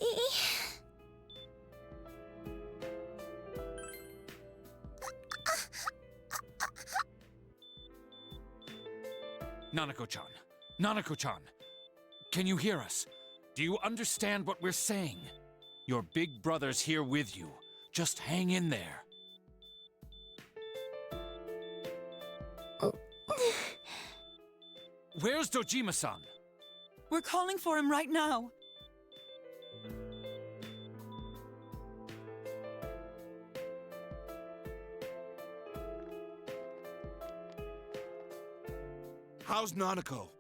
Nanako-chan. Nanako-chan. Can you hear us? Do you understand what we're saying? Your big brother's here with you. Just hang in there. Where's Dojima-san? We're calling for him right now. How's Nanako?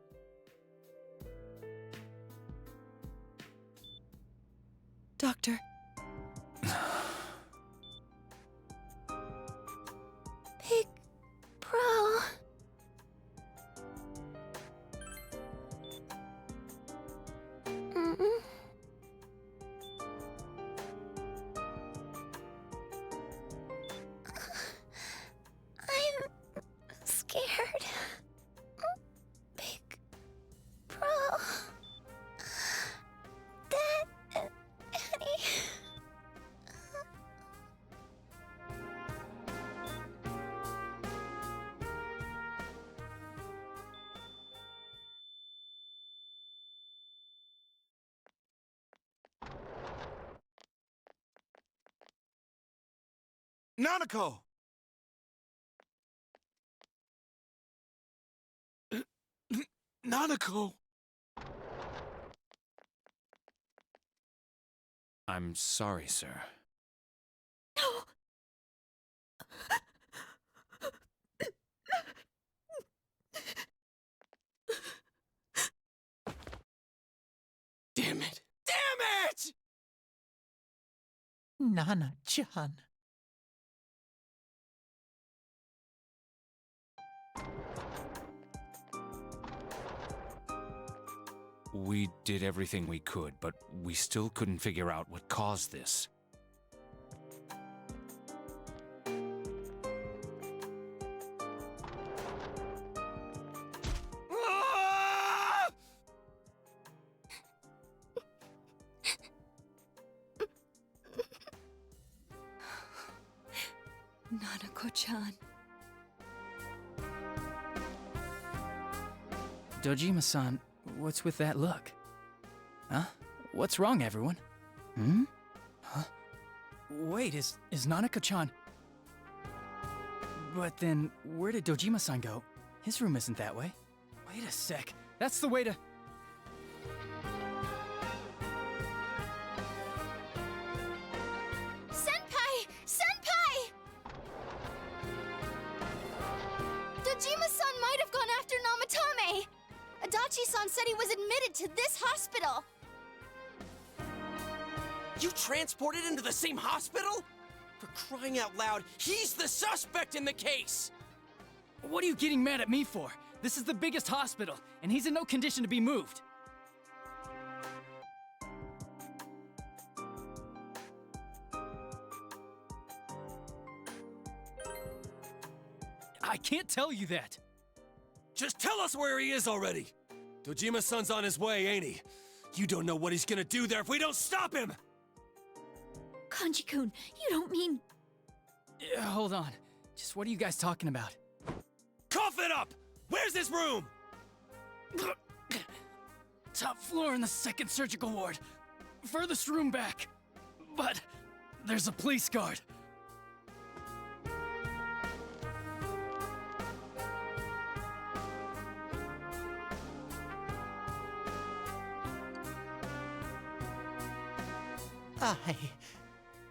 Doctor. Big Bro. I'm scared. Big Bro. Daddy. Nanako! Nanako! I'm sorry, sir. Damn it! Damn it! Nana-chan. We did everything we could, but we still couldn't figure out what caused this. Ah! Nanako-chan. Dojima-san, what's with that look? Huh? What's wrong, everyone? Hmm? Huh? Wait, is Nanako-chan... But then, where did Dojima-san go? His room isn't that way. Wait a sec. That's the way to... Senpai! Senpai! Dojima-san might have gone after Namatame! Adachi-san said he was admitted to this hospital! You transported him to the same hospital? For crying out loud, he's the suspect in the case! What are you getting mad at me for? This is the biggest hospital, and he's in no condition to be moved. I can't tell you that. Just tell us where he is already! Dojima-san's on his way, ain't he? You don't know what he's gonna do there if we don't stop him! Kanji-kun, you don't mean... Hold on. Just what are you guys talking about? Cough it up! Where's this room? Top floor in the second surgical ward. Furthest room back. But there's a police guard.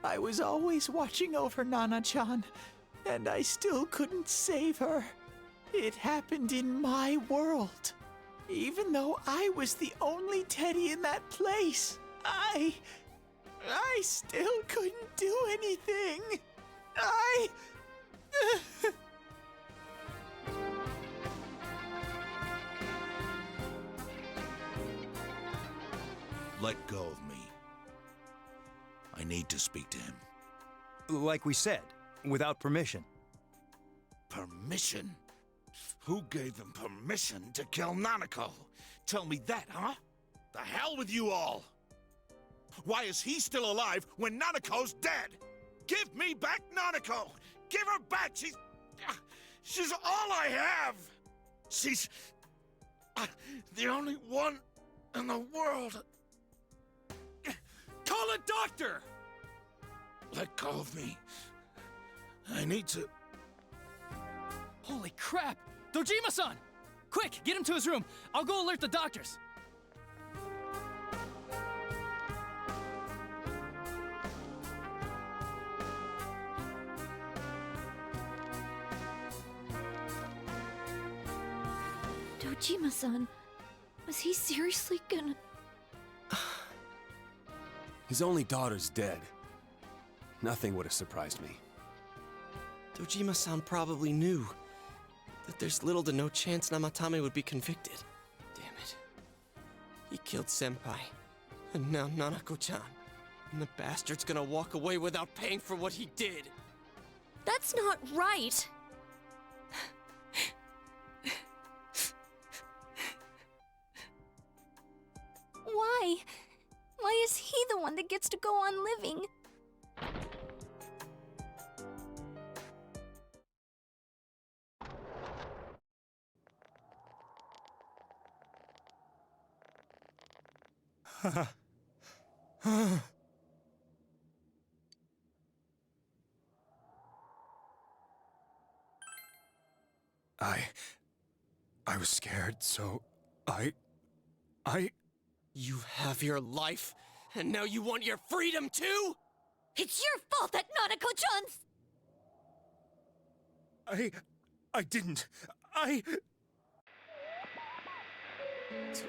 I was always watching over Nana-chan, and I still couldn't save her. It happened in my world. Even though I was the only teddy in that place, I still couldn't do anything. Let go of me. I need to speak to him. Like we said, without permission. Permission? Who gave them permission to kill Nanako? Tell me that, huh? The hell with you all! Why is he still alive when Nanako's dead? Give me back Nanako! Give her back! She's all I have! She's... the only one in the world. Call a doctor! Let go of me. I need to... Holy crap! Dojima-san! Quick, get him to his room. I'll go alert the doctors. Dojima-san, was he seriously gonna... His only daughter's dead. Nothing would have surprised me. Dojima-san probably knew that there's little to no chance Namatame would be convicted. Damn it. He killed Senpai. And now Nanako-chan. And the bastard's gonna walk away without paying for what he did. That's not right! Why? Why is he the one that gets to go on living? I was scared, so I... You have your life, and now you want your freedom too? It's your fault that Nanako-chan's... I didn't.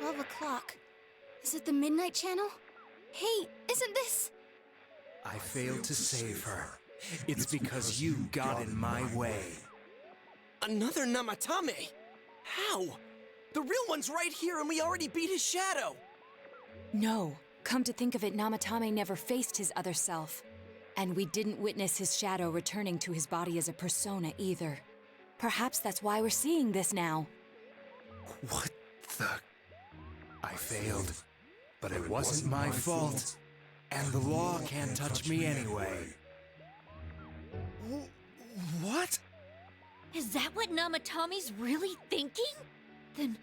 12 o'clock. Is it the Midnight Channel? Hey, isn't this... I failed to save her. It's because you got in my way. Another Namatame? How? The real one's right here and we already beat his shadow! No. Come to think of it, Namatame never faced his other self. And we didn't witness his shadow returning to his body as a persona either. Perhaps that's why we're seeing this now. What the... I failed. But it wasn't my fault. And the law can't touch me anyway. What? Is that what Namatame's really thinking? Then...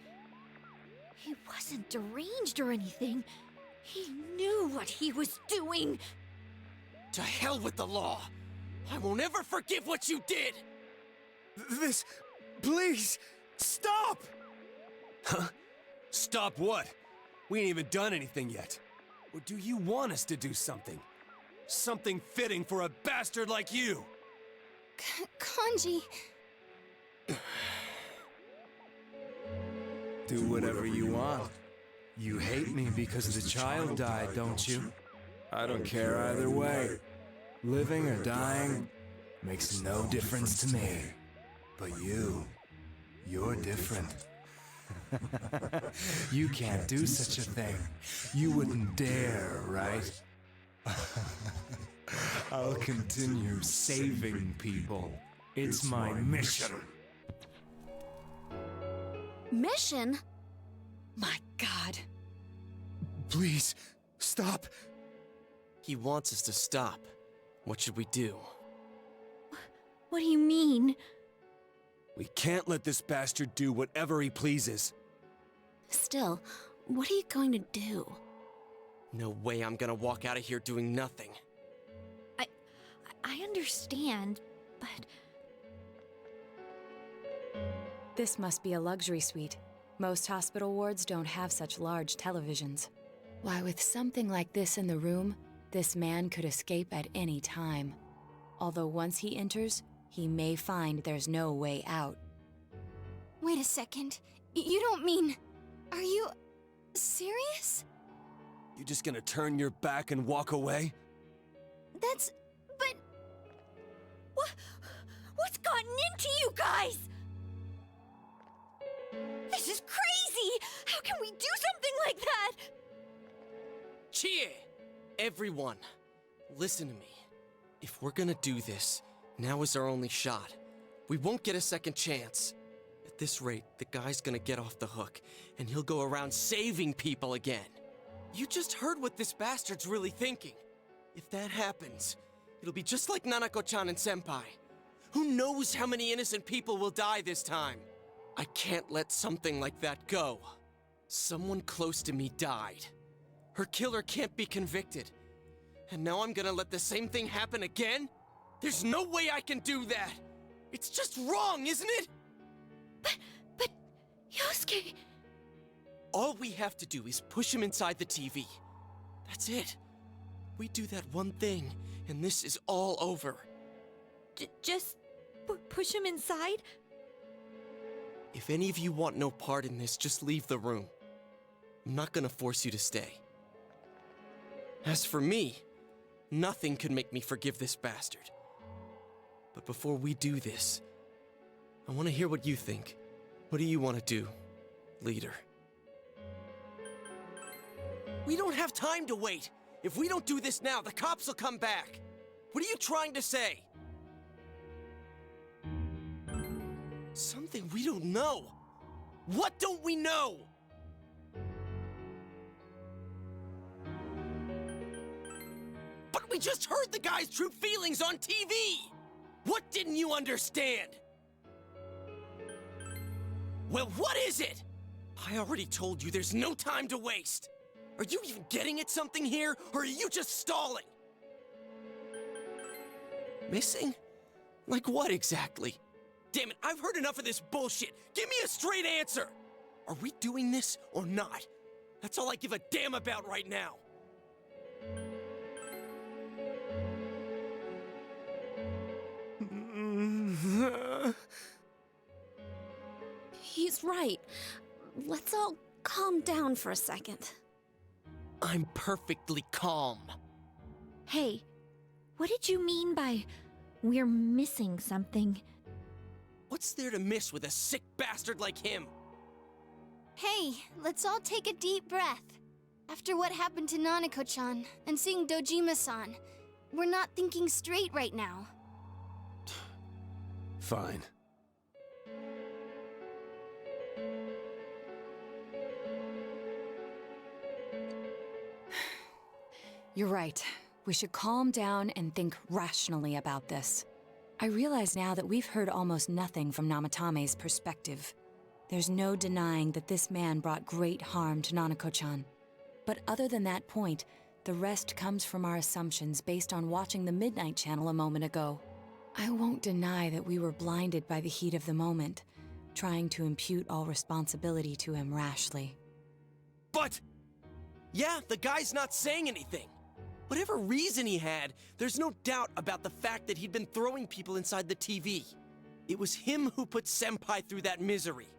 he wasn't deranged or anything. He knew what he was doing. To hell with the law! I won't ever forgive what you did! This... please, stop! Huh? Stop what? We ain't even done anything yet. Or do you want us to do something? Something fitting for a bastard like you! Kanji... Do whatever you want. You hate me because the child died, don't you? I don't care either way. Living or dying makes no difference to me. But you're different. You can't do such a thing. You wouldn't dare, right? I'll continue saving people. It's my mission. Mission? My God. Please, stop. He wants us to stop. What should we do? What do you mean? We can't let this bastard do whatever he pleases. Still, what are you going to do? No way I'm gonna walk out of here doing nothing. I understand, but... This must be a luxury suite. Most hospital wards don't have such large televisions. Why, with something like this in the room, this man could escape at any time. Although once he enters, he may find there's no way out. Wait a second. You don't mean... Are you... serious? You just gonna turn your back and walk away? That's... but... What's gotten into you guys? This is crazy! How can we do something like that? Chie! Everyone, listen to me. If we're gonna do this, now is our only shot. We won't get a second chance. At this rate, the guy's gonna get off the hook, and he'll go around saving people again. You just heard what this bastard's really thinking. If that happens, it'll be just like Nanako-chan and Senpai. Who knows how many innocent people will die this time? I can't let something like that go. Someone close to me died. Her killer can't be convicted. And now I'm gonna let the same thing happen again? There's no way I can do that! It's just wrong, isn't it? But... Yosuke... All we have to do is push him inside the TV. That's it. We do that one thing, and this is all over. Just... push him inside? If any of you want no part in this, just leave the room. I'm not gonna force you to stay. As for me, nothing could make me forgive this bastard. But before we do this, I want to hear what you think. What do you want to do, leader? We don't have time to wait! If we don't do this now, the cops will come back! What are you trying to say? Something we don't know! What don't we know? But we just heard the guy's true feelings on TV! What didn't you understand? Well, what is it? I already told you there's no time to waste! Are you even getting at something here, or are you just stalling? Missing? Like what exactly? damn it, I've heard enough of this bullshit. Give me a straight answer. Are we doing this or not? That's all I give a damn about right now. He's right. Let's all calm down for a second. I'm perfectly calm. Hey, what did you mean by we're missing something? What's there to miss with a sick bastard like him? Hey, let's all take a deep breath. After what happened to Nanako-chan and seeing Dojima-san, we're not thinking straight right now. Fine. You're right. We should calm down and think rationally about this. I realize now that we've heard almost nothing from Namatame's perspective. There's no denying that this man brought great harm to Nanako-chan. But other than that point, the rest comes from our assumptions based on watching the Midnight Channel a moment ago. I won't deny that we were blinded by the heat of the moment, trying to impute all responsibility to him rashly. But, yeah, the guy's not saying anything. Whatever reason he had, there's no doubt about the fact that he'd been throwing people inside the TV. It was him who put Senpai through that misery.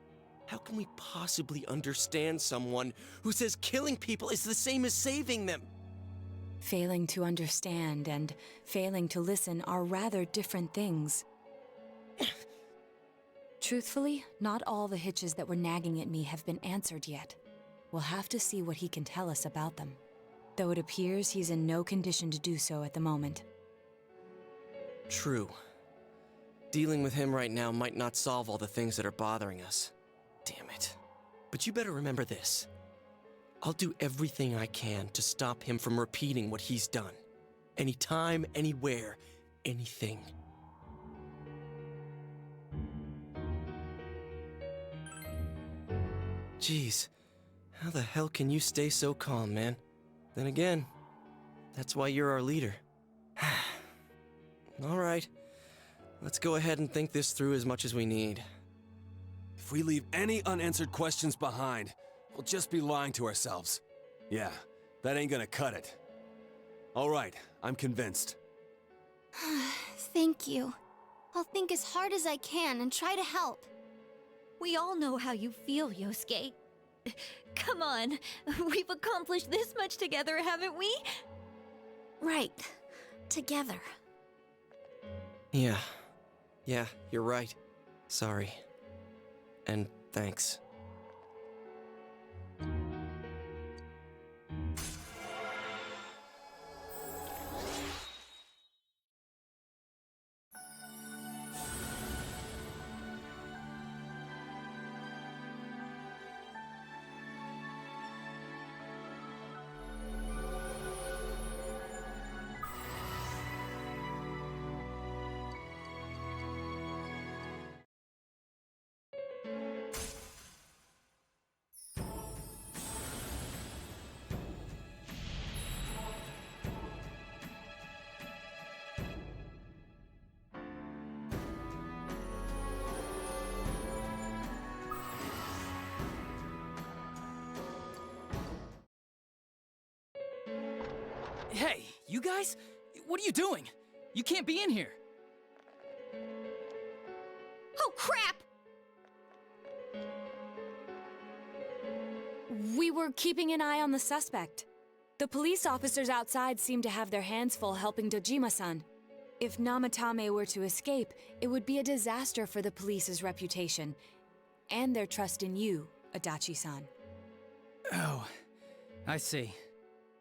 How can we possibly understand someone who says killing people is the same as saving them? Failing to understand and failing to listen are rather different things. Truthfully, not all the hitches that were nagging at me have been answered yet. We'll have to see what he can tell us about them. Though it appears he's in no condition to do so at the moment. True. Dealing with him right now might not solve all the things that are bothering us. Damn it. But you better remember this. I'll do everything I can to stop him from repeating what he's done. Anytime, anywhere, anything. Jeez, how the hell can you stay so calm, man? Then again, that's why you're our leader. All right, let's go ahead and think this through as much as we need. If we leave any unanswered questions behind, we'll just be lying to ourselves. Yeah, that ain't gonna cut it. All right, I'm convinced. Thank you. I'll think as hard as I can and try to help. We all know how you feel, Yosuke. Come on, we've accomplished this much together, haven't we? Right. Together. Yeah, you're right. Sorry. And thanks. Hey, you guys? What are you doing? You can't be in here. Oh, crap! We were keeping an eye on the suspect. The police officers outside seem to have their hands full helping Dojima-san. If Namatame were to escape, it would be a disaster for the police's reputation, and their trust in you, Adachi-san. Oh, I see.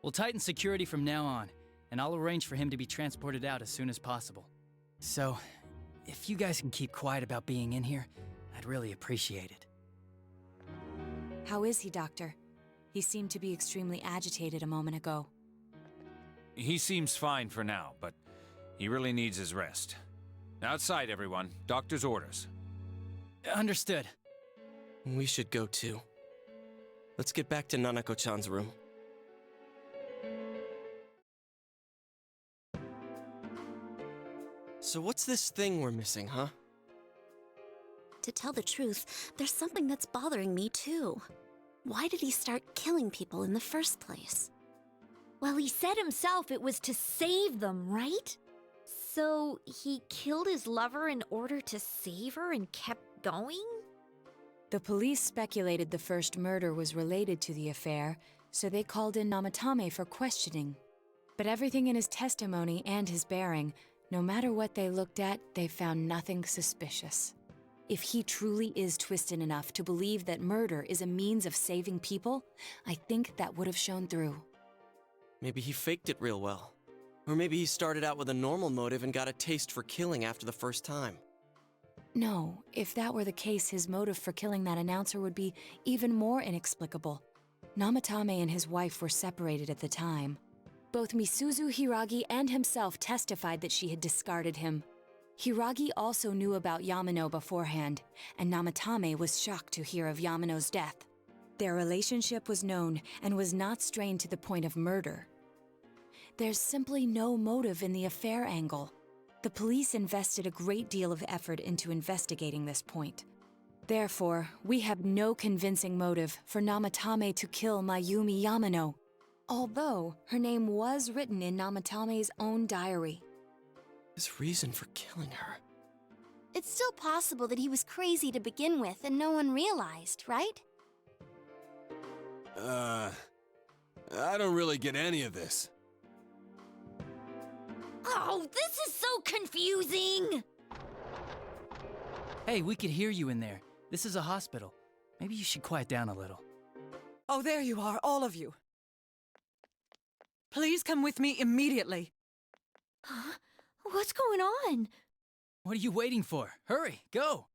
We'll tighten security from now on, and I'll arrange for him to be transported out as soon as possible. So, if you guys can keep quiet about being in here, I'd really appreciate it. How is he, Doctor? He seemed to be extremely agitated a moment ago. He seems fine for now, but he really needs his rest. Outside, everyone. Doctor's orders. Understood. We should go too. Let's get back to Nanako-chan's room. So what's this thing we're missing, huh? To tell the truth, there's something that's bothering me too. Why did he start killing people in the first place? Well, he said himself it was to save them, right? So he killed his lover in order to save her and kept going? The police speculated the first murder was related to the affair, so they called in Namatame for questioning. But everything in his testimony and his bearing, no matter what they looked at, they found nothing suspicious. If he truly is twisted enough to believe that murder is a means of saving people, I think that would have shown through. Maybe he faked it real well. Or maybe he started out with a normal motive and got a taste for killing after the first time. No, if that were the case, his motive for killing that announcer would be even more inexplicable. Namatame and his wife were separated at the time. Both Misuzu Hiragi and himself testified that she had discarded him. Hiragi also knew about Yamano beforehand, and Namatame was shocked to hear of Yamano's death. Their relationship was known and was not strained to the point of murder. There's simply no motive in the affair angle. The police invested a great deal of effort into investigating this point. Therefore, we have no convincing motive for Namatame to kill Mayumi Yamano, although her name was written in Namatame's own diary. His reason for killing her. It's still possible that he was crazy to begin with and no one realized, right? I don't really get any of this. Oh, this is so confusing! Hey, we could hear you in there. This is a hospital. Maybe you should quiet down a little. Oh, there you are, all of you. Please come with me immediately. Huh? What's going on? What are you waiting for? Hurry, go!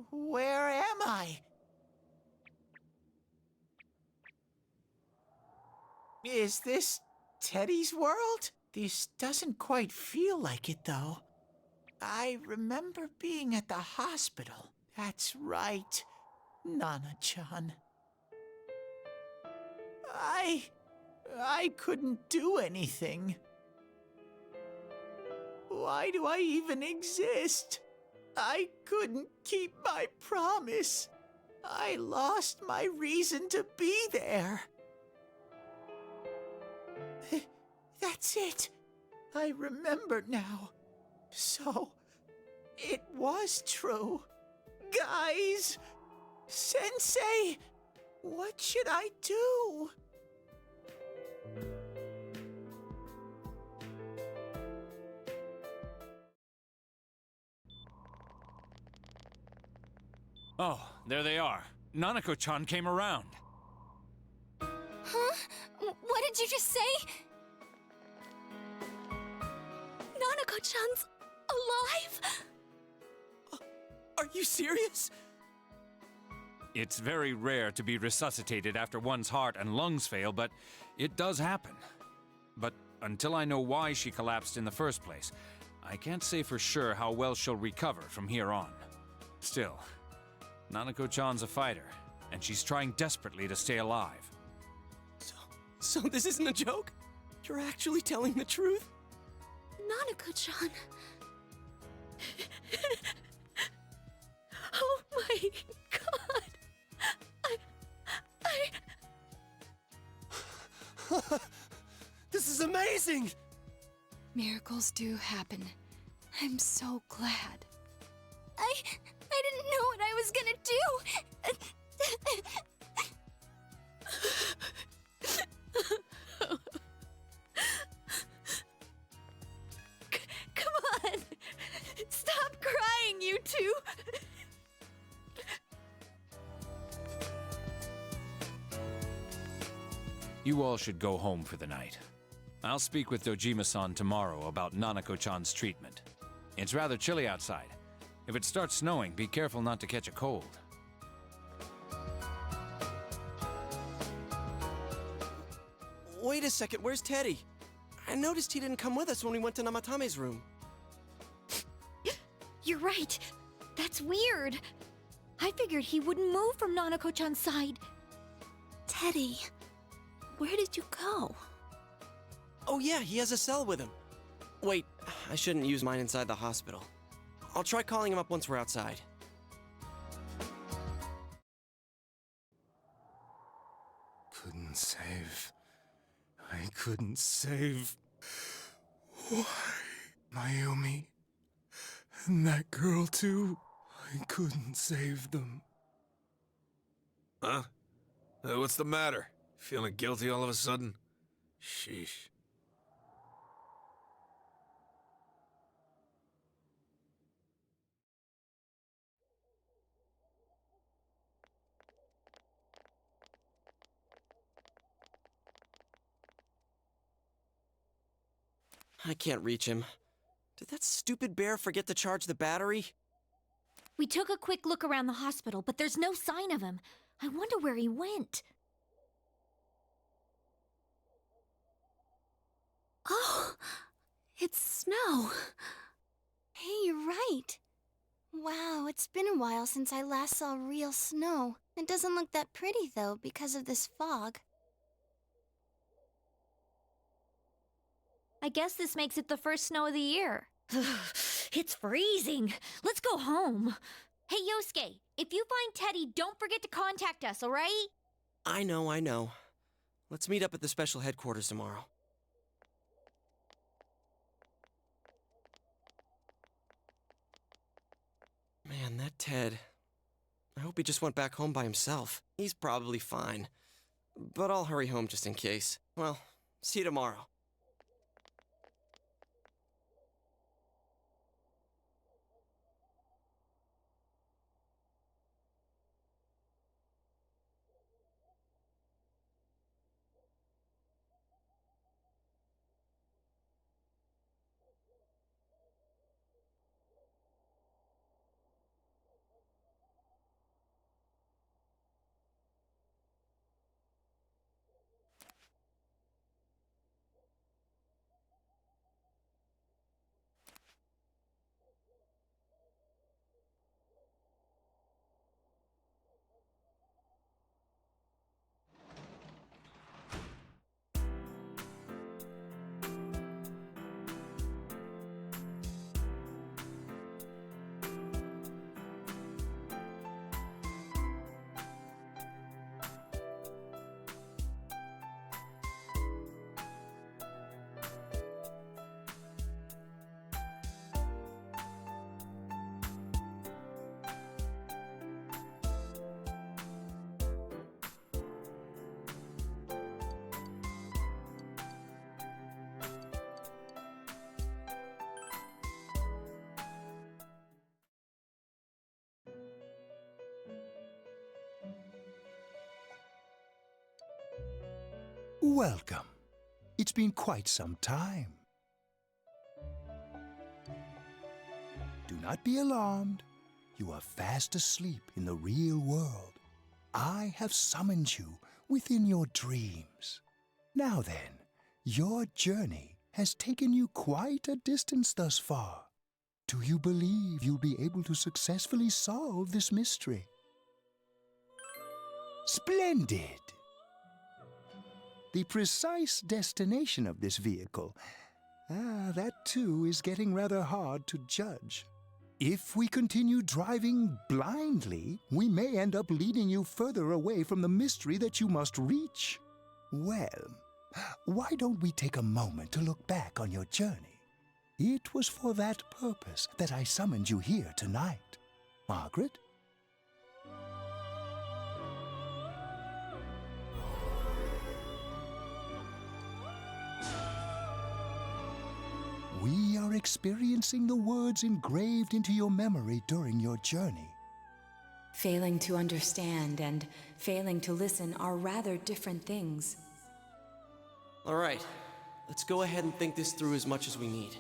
Where am I? Is this Teddy's world? This doesn't quite feel like it, though. I remember being at the hospital. That's right, Nana-chan. I couldn't do anything. Why do I even exist? I couldn't keep my promise. I lost my reason to be there. That's it. I remember now. So, it was true. Guys! Sensei! What should I do? Oh, there they are. Nanako-chan came around. Huh? What did you just say? Nanako-chan's alive? Are you serious? It's very rare to be resuscitated after one's heart and lungs fail, but it does happen. But until I know why she collapsed in the first place, I can't say for sure how well she'll recover from here on. Still, Nanako-chan's a fighter, and she's trying desperately to stay alive. So this isn't a joke? You're actually telling the truth? Nanako-chan. Oh my god. This is amazing! Miracles do happen. I'm so glad. I didn't know what I was gonna do. Come on! Stop crying, you two! You all should go home for the night. I'll speak with Dojima-san tomorrow about Nanako-chan's treatment. It's rather chilly outside. If it starts snowing, be careful not to catch a cold. Wait a second, where's Teddy? I noticed he didn't come with us when we went to Namatame's room. You're right. That's weird. I figured he wouldn't move from Nanako-chan's side. Teddy, where did you go? Oh yeah, he has a cell with him. Wait, I shouldn't use mine inside the hospital. I'll try calling him up once we're outside. Couldn't save. I couldn't save. Why? Mayumi. And that girl, too. I couldn't save them. Huh? What's the matter? Feeling guilty all of a sudden? Sheesh. I can't reach him. Did that stupid bear forget to charge the battery? We took a quick look around the hospital, but there's no sign of him. I wonder where he went. Oh, it's snow. Hey, you're right. Wow, it's been a while since I last saw real snow. It doesn't look that pretty, though, because of this fog. I guess this makes it the first snow of the year. It's freezing. Let's go home. Hey, Yosuke, if you find Teddy, don't forget to contact us, all right? I know. Let's meet up at the special headquarters tomorrow. Man, that Ted. I hope he just went back home by himself. He's probably fine. But I'll hurry home just in case. Well, see you tomorrow. Welcome. It's been quite some time. Do not be alarmed. You are fast asleep in the real world. I have summoned you within your dreams. Now then, your journey has taken you quite a distance thus far. Do you believe you'll be able to successfully solve this mystery? Splendid! The precise destination of this vehicle, that too is getting rather hard to judge. If we continue driving blindly, we may end up leading you further away from the mystery that you must reach. Well, why don't we take a moment to look back on your journey? It was for that purpose that I summoned you here tonight. Margaret? We are experiencing the words engraved into your memory during your journey. Failing to understand and failing to listen are rather different things. All right, let's go ahead and think this through as much as we need.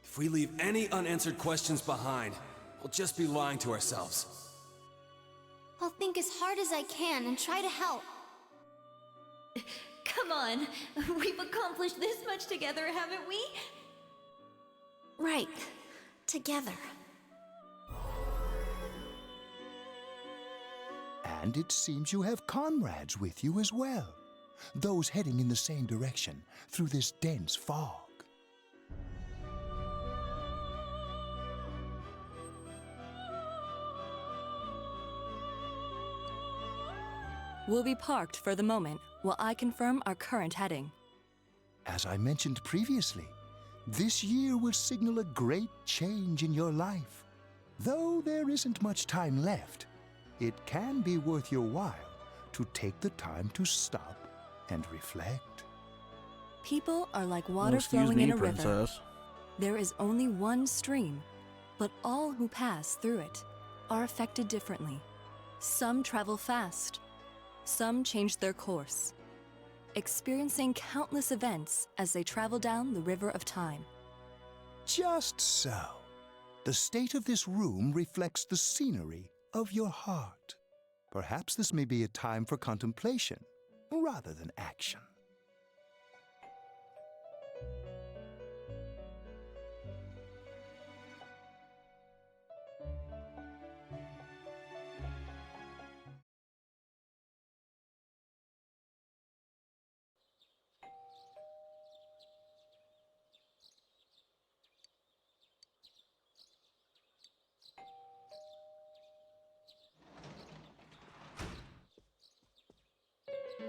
If we leave any unanswered questions behind, we'll just be lying to ourselves. I'll think as hard as I can and try to help. Come on, we've accomplished this much together, haven't we? Right. Together. And it seems you have comrades with you as well. Those heading in the same direction through this dense fog. We'll be parked for the moment while I confirm our current heading. As I mentioned previously, this year will signal a great change in your life. Though there isn't much time left, it can be worth your while to take the time to stop and reflect. People are like water flowing in a river. There is only one stream, but all who pass through it are affected differently. Some travel fast. Some change their course, experiencing countless events as they travel down the river of time. Just so. The state of this room reflects the scenery of your heart. Perhaps this may be a time for contemplation rather than action.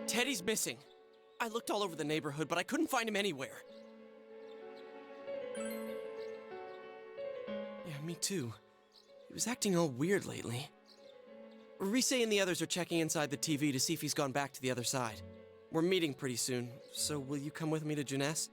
Teddy's missing. I looked all over the neighborhood, but I couldn't find him anywhere. Yeah, me too. He was acting all weird lately. Rise and the others are checking inside the TV to see if he's gone back to the other side. We're meeting pretty soon, so will you come with me to Jeunesse?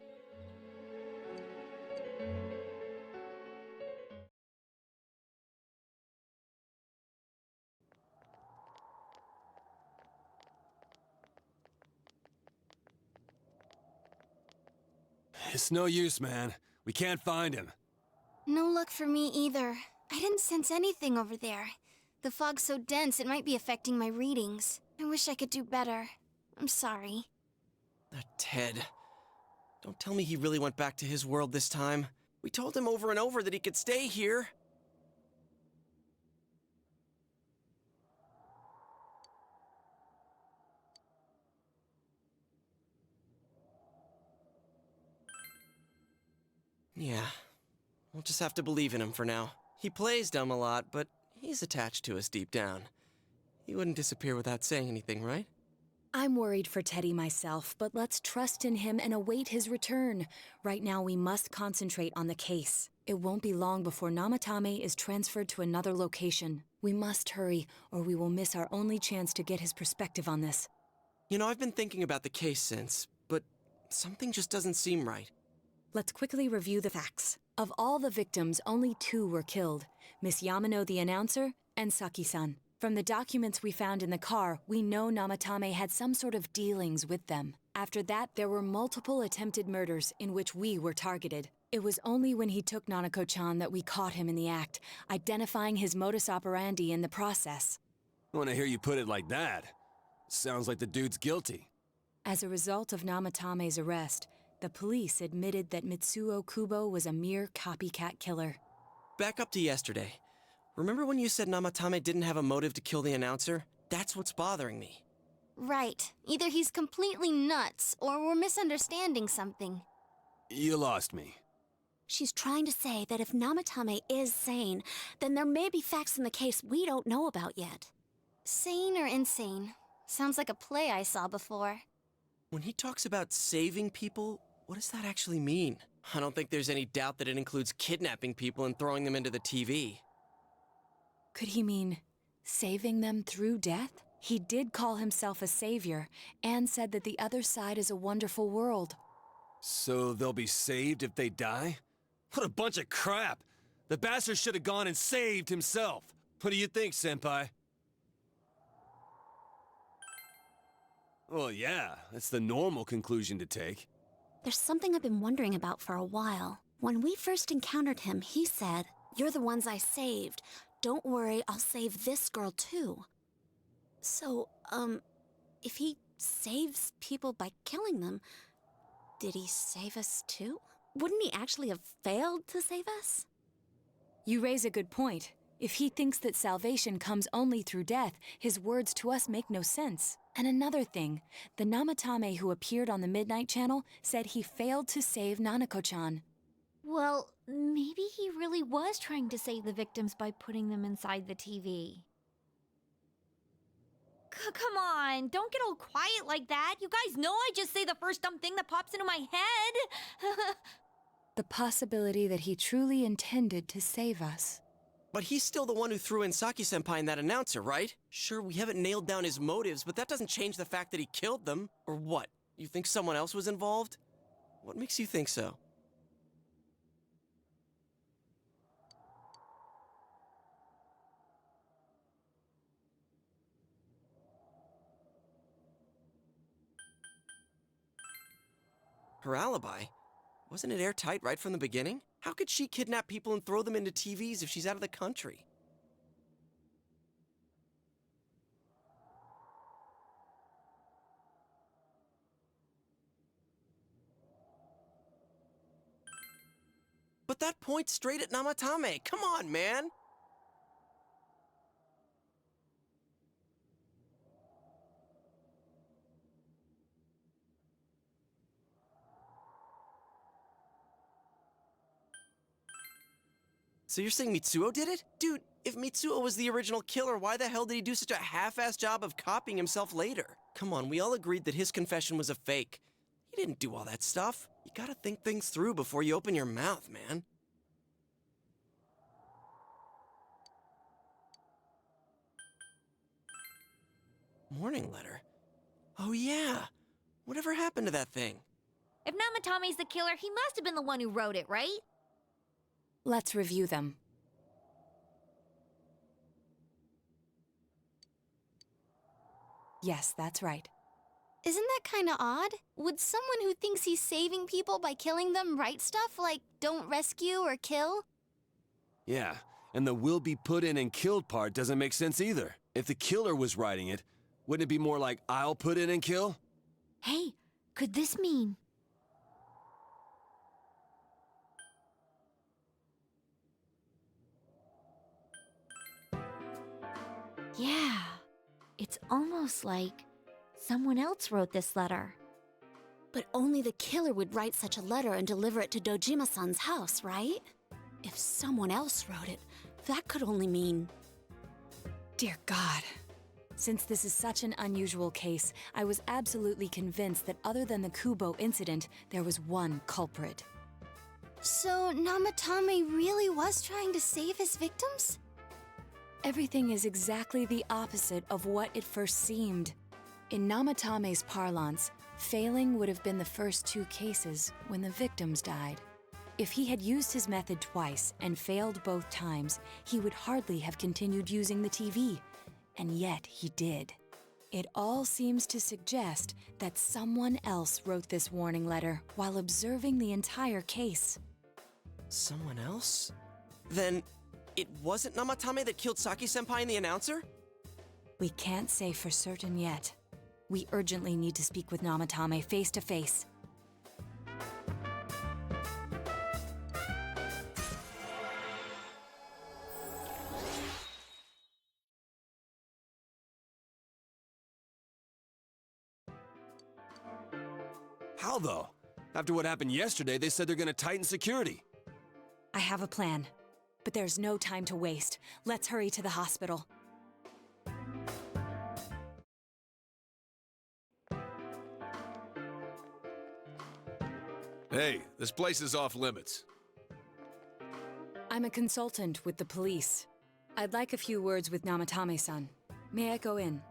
It's no use, man. We can't find him. No luck for me either. I didn't sense anything over there. The fog's so dense it might be affecting my readings. I wish I could do better. I'm sorry. That Ted. Don't tell me he really went back to his world this time. We told him over and over that he could stay here. Yeah, we'll just have to believe in him for now. He plays dumb a lot, but he's attached to us deep down. He wouldn't disappear without saying anything, right? I'm worried for Teddy myself, but let's trust in him and await his return. Right now, we must concentrate on the case. It won't be long before Namatame is transferred to another location. We must hurry, or we will miss our only chance to get his perspective on this. You know, I've been thinking about the case since, but something just doesn't seem right. Let's quickly review the facts. Of all the victims, only 2 were killed. Miss Yamano the announcer, and Saki-san. From the documents we found in the car, we know Namatame had some sort of dealings with them. After that, there were multiple attempted murders in which we were targeted. It was only when he took Nanako-chan that we caught him in the act, identifying his modus operandi in the process. I want to hear you put it like that. Sounds like the dude's guilty. As a result of Namatame's arrest, the police admitted that Mitsuo Kubo was a mere copycat killer. Back up to yesterday. Remember when you said Namatame didn't have a motive to kill the announcer? That's what's bothering me. Right. Either he's completely nuts, or we're misunderstanding something. You lost me. She's trying to say that if Namatame is sane, then there may be facts in the case we don't know about yet. Sane or insane? Sounds like a play I saw before. When he talks about saving people, what does that actually mean? I don't think there's any doubt that it includes kidnapping people and throwing them into the TV. Could he mean saving them through death? He did call himself a savior and said that the other side is a wonderful world. So they'll be saved if they die? What a bunch of crap! The bastard should have gone and saved himself. What do you think, Senpai? Well, yeah, that's the normal conclusion to take. There's something I've been wondering about for a while. When we first encountered him, he said, "You're the ones I saved. Don't worry, I'll save this girl too." So, if he saves people by killing them, did he save us too? Wouldn't he actually have failed to save us? You raise a good point. If he thinks that salvation comes only through death, his words to us make no sense. And another thing, the Namatame who appeared on the Midnight Channel said he failed to save Nanako-chan. Well, maybe he really was trying to save the victims by putting them inside the TV. Come on, don't get all quiet like that. You guys know I just say the first dumb thing that pops into my head. The possibility that he truly intended to save us. But he's still the one who threw in Saki-senpai and that announcer, right? Sure, we haven't nailed down his motives, but that doesn't change the fact that he killed them. Or what? You think someone else was involved? What makes you think so? Her alibi? Wasn't it airtight right from the beginning? How could she kidnap people and throw them into TVs if she's out of the country? But that points straight at Namatame. Come on, man! So you're saying Mitsuo did it? Dude, if Mitsuo was the original killer, why the hell did he do such a half-assed job of copying himself later? Come on, we all agreed that his confession was a fake. He didn't do all that stuff. You gotta think things through before you open your mouth, man. Morning letter? Oh yeah. Whatever happened to that thing? If Namatame's the killer, he must have been the one who wrote it, right? Let's review them. Yes, that's right. Isn't that kinda odd? Would someone who thinks he's saving people by killing them write stuff like, don't rescue or kill? Yeah, and the will be put in and killed part doesn't make sense either. If the killer was writing it, wouldn't it be more like, I'll put in and kill? Hey, could this mean... Yeah, it's almost like someone else wrote this letter. But only the killer would write such a letter and deliver it to Dojima-san's house, right? If someone else wrote it, that could only mean... Dear God. Since this is such an unusual case, I was absolutely convinced that other than the Kubo incident, there was one culprit. So Namatame really was trying to save his victims? Everything is exactly the opposite of what it first seemed. In Namatame's parlance, failing would have been the first two cases when the victims died. If he had used his method twice and failed both times, he would hardly have continued using the TV. And yet he did. It all seems to suggest that someone else wrote this warning letter while observing the entire case. Someone else? Then... it wasn't Namatame that killed Saki-senpai and the announcer? We can't say for certain yet. We urgently need to speak with Namatame face to face. How though? After what happened yesterday, they said they're gonna tighten security. I have a plan, but there's no time to waste. Let's hurry to the hospital. Hey, this place is off limits. I'm a consultant with the police. I'd like a few words with Namatame-san. May I go in?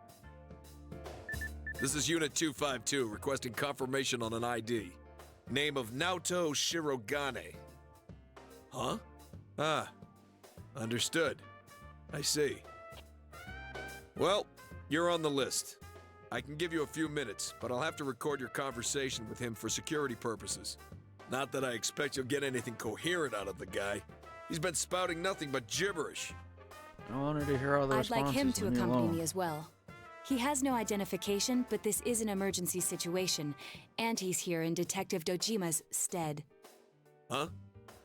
This is Unit 252, requesting confirmation on an ID. Name of Naoto Shirogane. Huh? Ah. Understood. I see. Well, you're on the list. I can give you a few minutes, but I'll have to record your conversation with him for security purposes. Not that I expect you'll get anything coherent out of the guy. He's been spouting nothing but gibberish. I wanted to hear all the I'd like him responses. to Leave me accompany alone. me as well. He has no identification, but this is an emergency situation, and he's here in Detective Dojima's stead. Huh?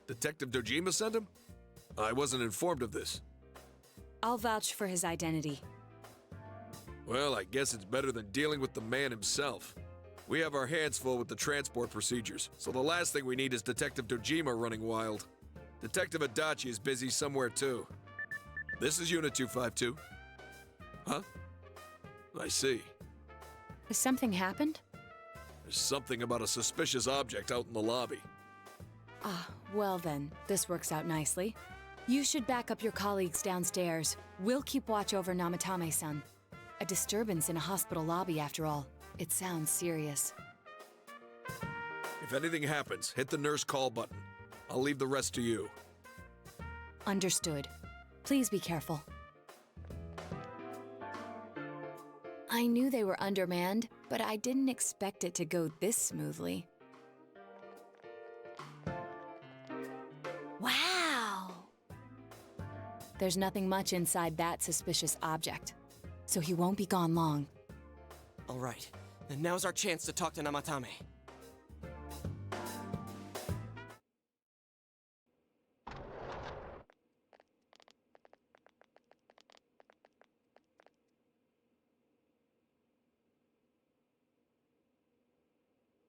Detective Dojima sent him? I wasn't informed of this. I'll vouch for his identity. Well, I guess it's better than dealing with the man himself. We have our hands full with the transport procedures, so the last thing we need is Detective Dojima running wild. Detective Adachi is busy somewhere too. This is Unit 252. Huh? I see. Has something happened? There's something about a suspicious object out in the lobby. Ah, well then, this works out nicely. You should back up your colleagues downstairs. We'll keep watch over Namatame-san. A disturbance in a hospital lobby, after all. It sounds serious. If anything happens, hit the nurse call button. I'll leave the rest to you. Understood. Please be careful. I knew they were undermanned, but I didn't expect it to go this smoothly. Wow! There's nothing much inside that suspicious object, so he won't be gone long. All right, and now's our chance to talk to Namatame.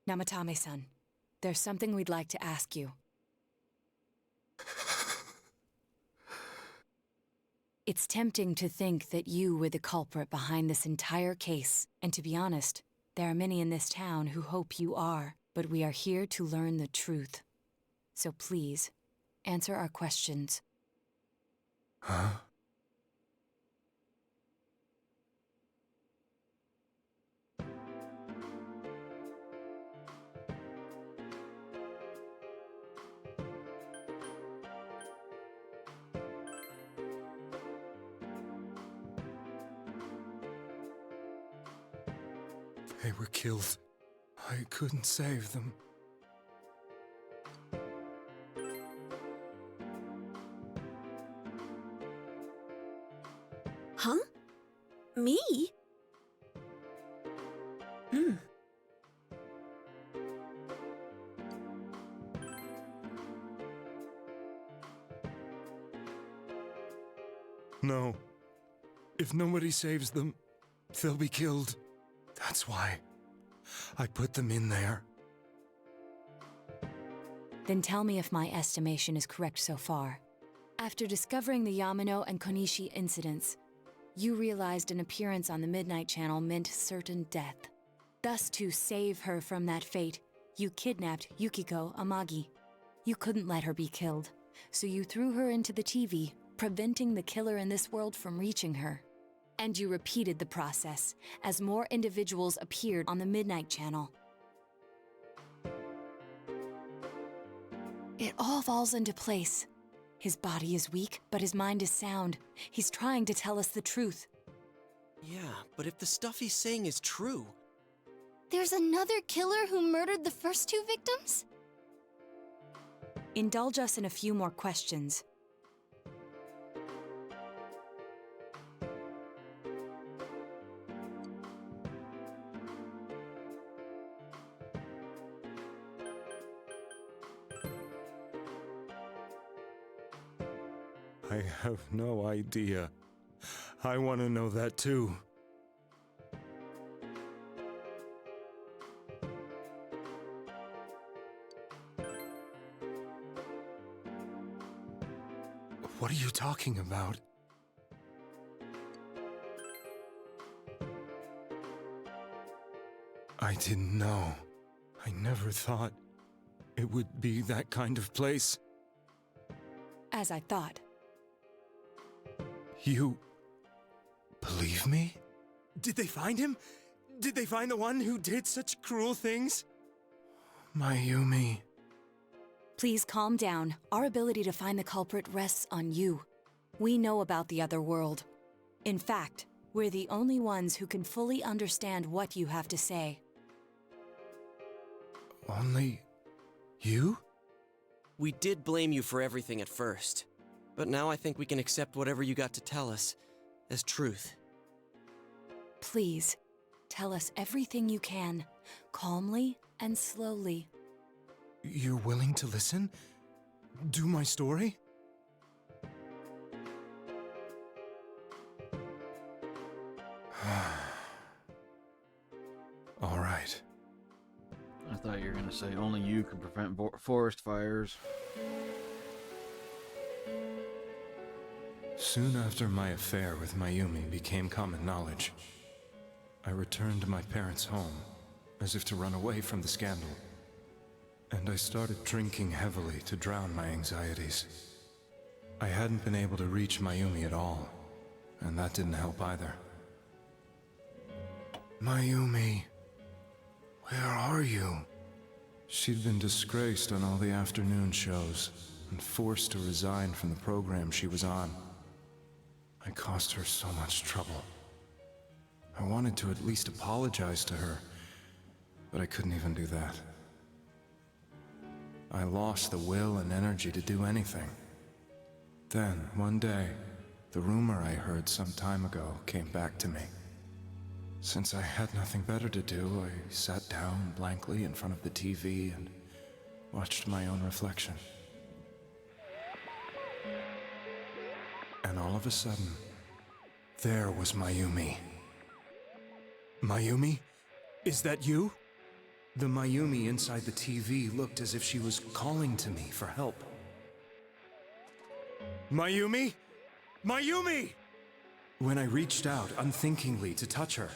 Namatame-san, there's something we'd like to ask you. It's tempting to think that you were the culprit behind this entire case, and to be honest, there are many in this town who hope you are, but we are here to learn the truth. So please, answer our questions. Huh? They were killed. I couldn't save them. Huh? Me? No. If nobody saves them, they'll be killed. That's why I put them in there. Then tell me if my estimation is correct so far. After discovering the Yamano and Konishi incidents, you realized an appearance on the Midnight Channel meant certain death. Thus, to save her from that fate, you kidnapped Yukiko Amagi. You couldn't let her be killed, so you threw her into the TV, preventing the killer in this world from reaching her. And you repeated the process, as more individuals appeared on the Midnight Channel. It all falls into place. His body is weak, but his mind is sound. He's trying to tell us the truth. Yeah, but if the stuff he's saying is true... There's another killer who murdered the first two victims? Indulge us in a few more questions. I have no idea. I want to know that too. What are you talking about? I didn't know. I never thought it would be that kind of place. As I thought. You believe me? Did they find him? Did they find the one who did such cruel things? Mayumi. Please calm down. Our ability to find the culprit rests on you. We know about the other world. In fact, we're the only ones who can fully understand what you have to say. Only you? We did blame you for everything at first, but now I think we can accept whatever you got to tell us as truth. Please, tell us everything you can, calmly and slowly. You're willing to listen? Do my story? say only you can prevent forest fires. Soon after my affair with Mayumi became common knowledge, I returned to my parents' home, as if to run away from the scandal. And I started drinking heavily to drown my anxieties. I hadn't been able to reach Mayumi at all, and that didn't help either. Mayumi, where are you? She'd been disgraced on all the afternoon shows, and forced to resign from the program she was on. I caused her so much trouble. I wanted to at least apologize to her, but I couldn't even do that. I lost the will and energy to do anything. Then, one day, the rumor I heard some time ago came back to me. Since I had nothing better to do, I sat down blankly in front of the TV and watched my own reflection. And all of a sudden, there was Mayumi. Mayumi? Is that you? The Mayumi inside the TV looked as if she was calling to me for help. Mayumi? Mayumi! When I reached out unthinkingly to touch her,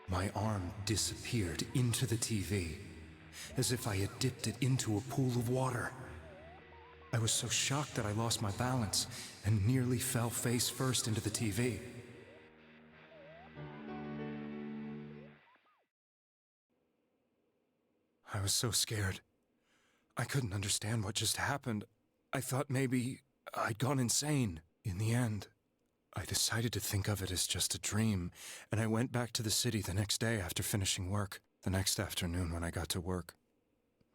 my arm disappeared into the TV, as if I had dipped it into a pool of water. I was so shocked that I lost my balance and nearly fell face first into the TV. I was so scared. I couldn't understand what just happened. I thought maybe I'd gone insane. In the end, I decided to think of it as just a dream, and I went back to the city the next day after finishing work. The next afternoon when I got to work,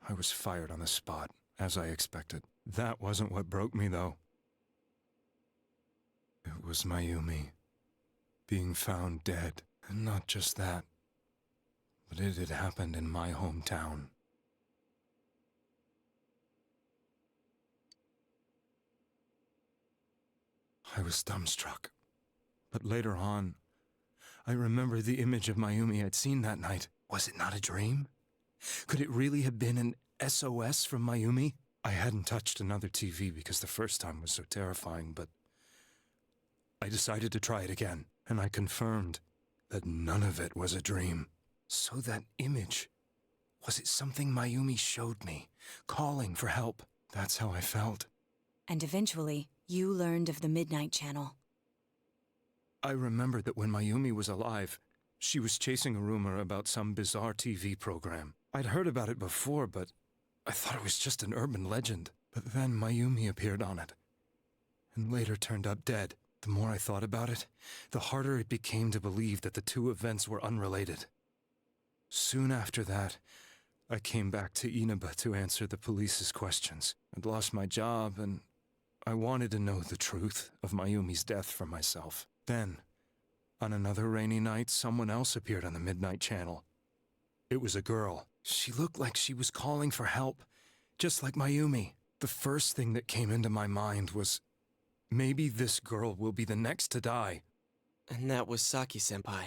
I was fired on the spot, as I expected. That wasn't what broke me, though. It was Mayumi being found dead. And not just that, but it had happened in my hometown. I was dumbstruck. But later on, I remembered the image of Mayumi I'd seen that night. Was it not a dream? Could it really have been an SOS from Mayumi? I hadn't touched another TV because the first time was so terrifying, but I decided to try it again, and I confirmed that none of it was a dream. So that image, was it something Mayumi showed me, calling for help? That's how I felt. And eventually, you learned of the Midnight Channel. I remembered that when Mayumi was alive, she was chasing a rumor about some bizarre TV program. I'd heard about it before, but I thought it was just an urban legend. But then Mayumi appeared on it, and later turned up dead. The more I thought about it, the harder it became to believe that the two events were unrelated. Soon after that, I came back to Inaba to answer the police's questions. I'd lost my job, and I wanted to know the truth of Mayumi's death for myself. Then, on another rainy night, someone else appeared on the Midnight Channel. It was a girl. She looked like she was calling for help, just like Mayumi. The first thing that came into my mind was, maybe this girl will be the next to die. And that was Saki-senpai.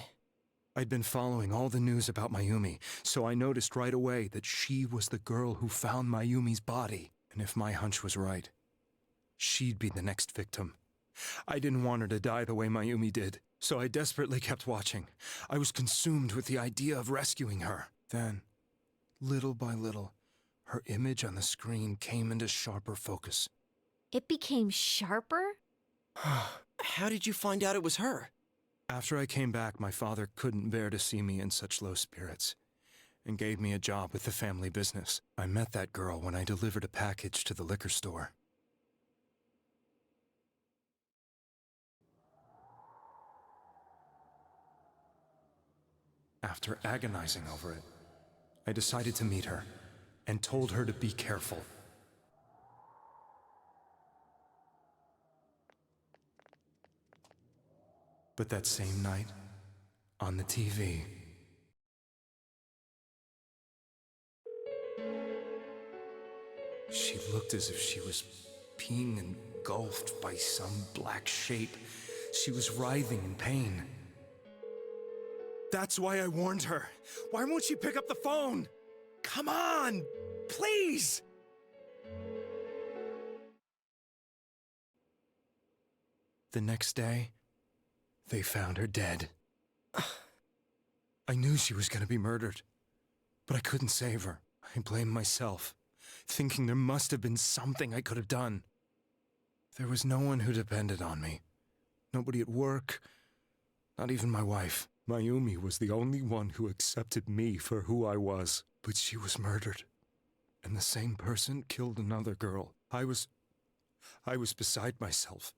I'd been following all the news about Mayumi, so I noticed right away that she was the girl who found Mayumi's body. And if my hunch was right, she'd be the next victim. I didn't want her to die the way Mayumi did, so I desperately kept watching. I was consumed with the idea of rescuing her. Then, little by little, her image on the screen came into sharper focus. It became sharper? How did you find out it was her? After I came back, my father couldn't bear to see me in such low spirits, and gave me a job with the family business. I met that girl when I delivered a package to the liquor store. After agonizing over it, I decided to meet her, and told her to be careful. But that same night, on the TV, she looked as if she was being engulfed by some black shape. She was writhing in pain. That's why I warned her. Why won't she pick up the phone? Come on! Please! The next day, they found her dead. I knew she was gonna be murdered, but I couldn't save her. I blamed myself, thinking there must have been something I could have done. There was no one who depended on me. Nobody at work, not even my wife. Mayumi was the only one who accepted me for who I was. But she was murdered, and the same person killed another girl. I was beside myself.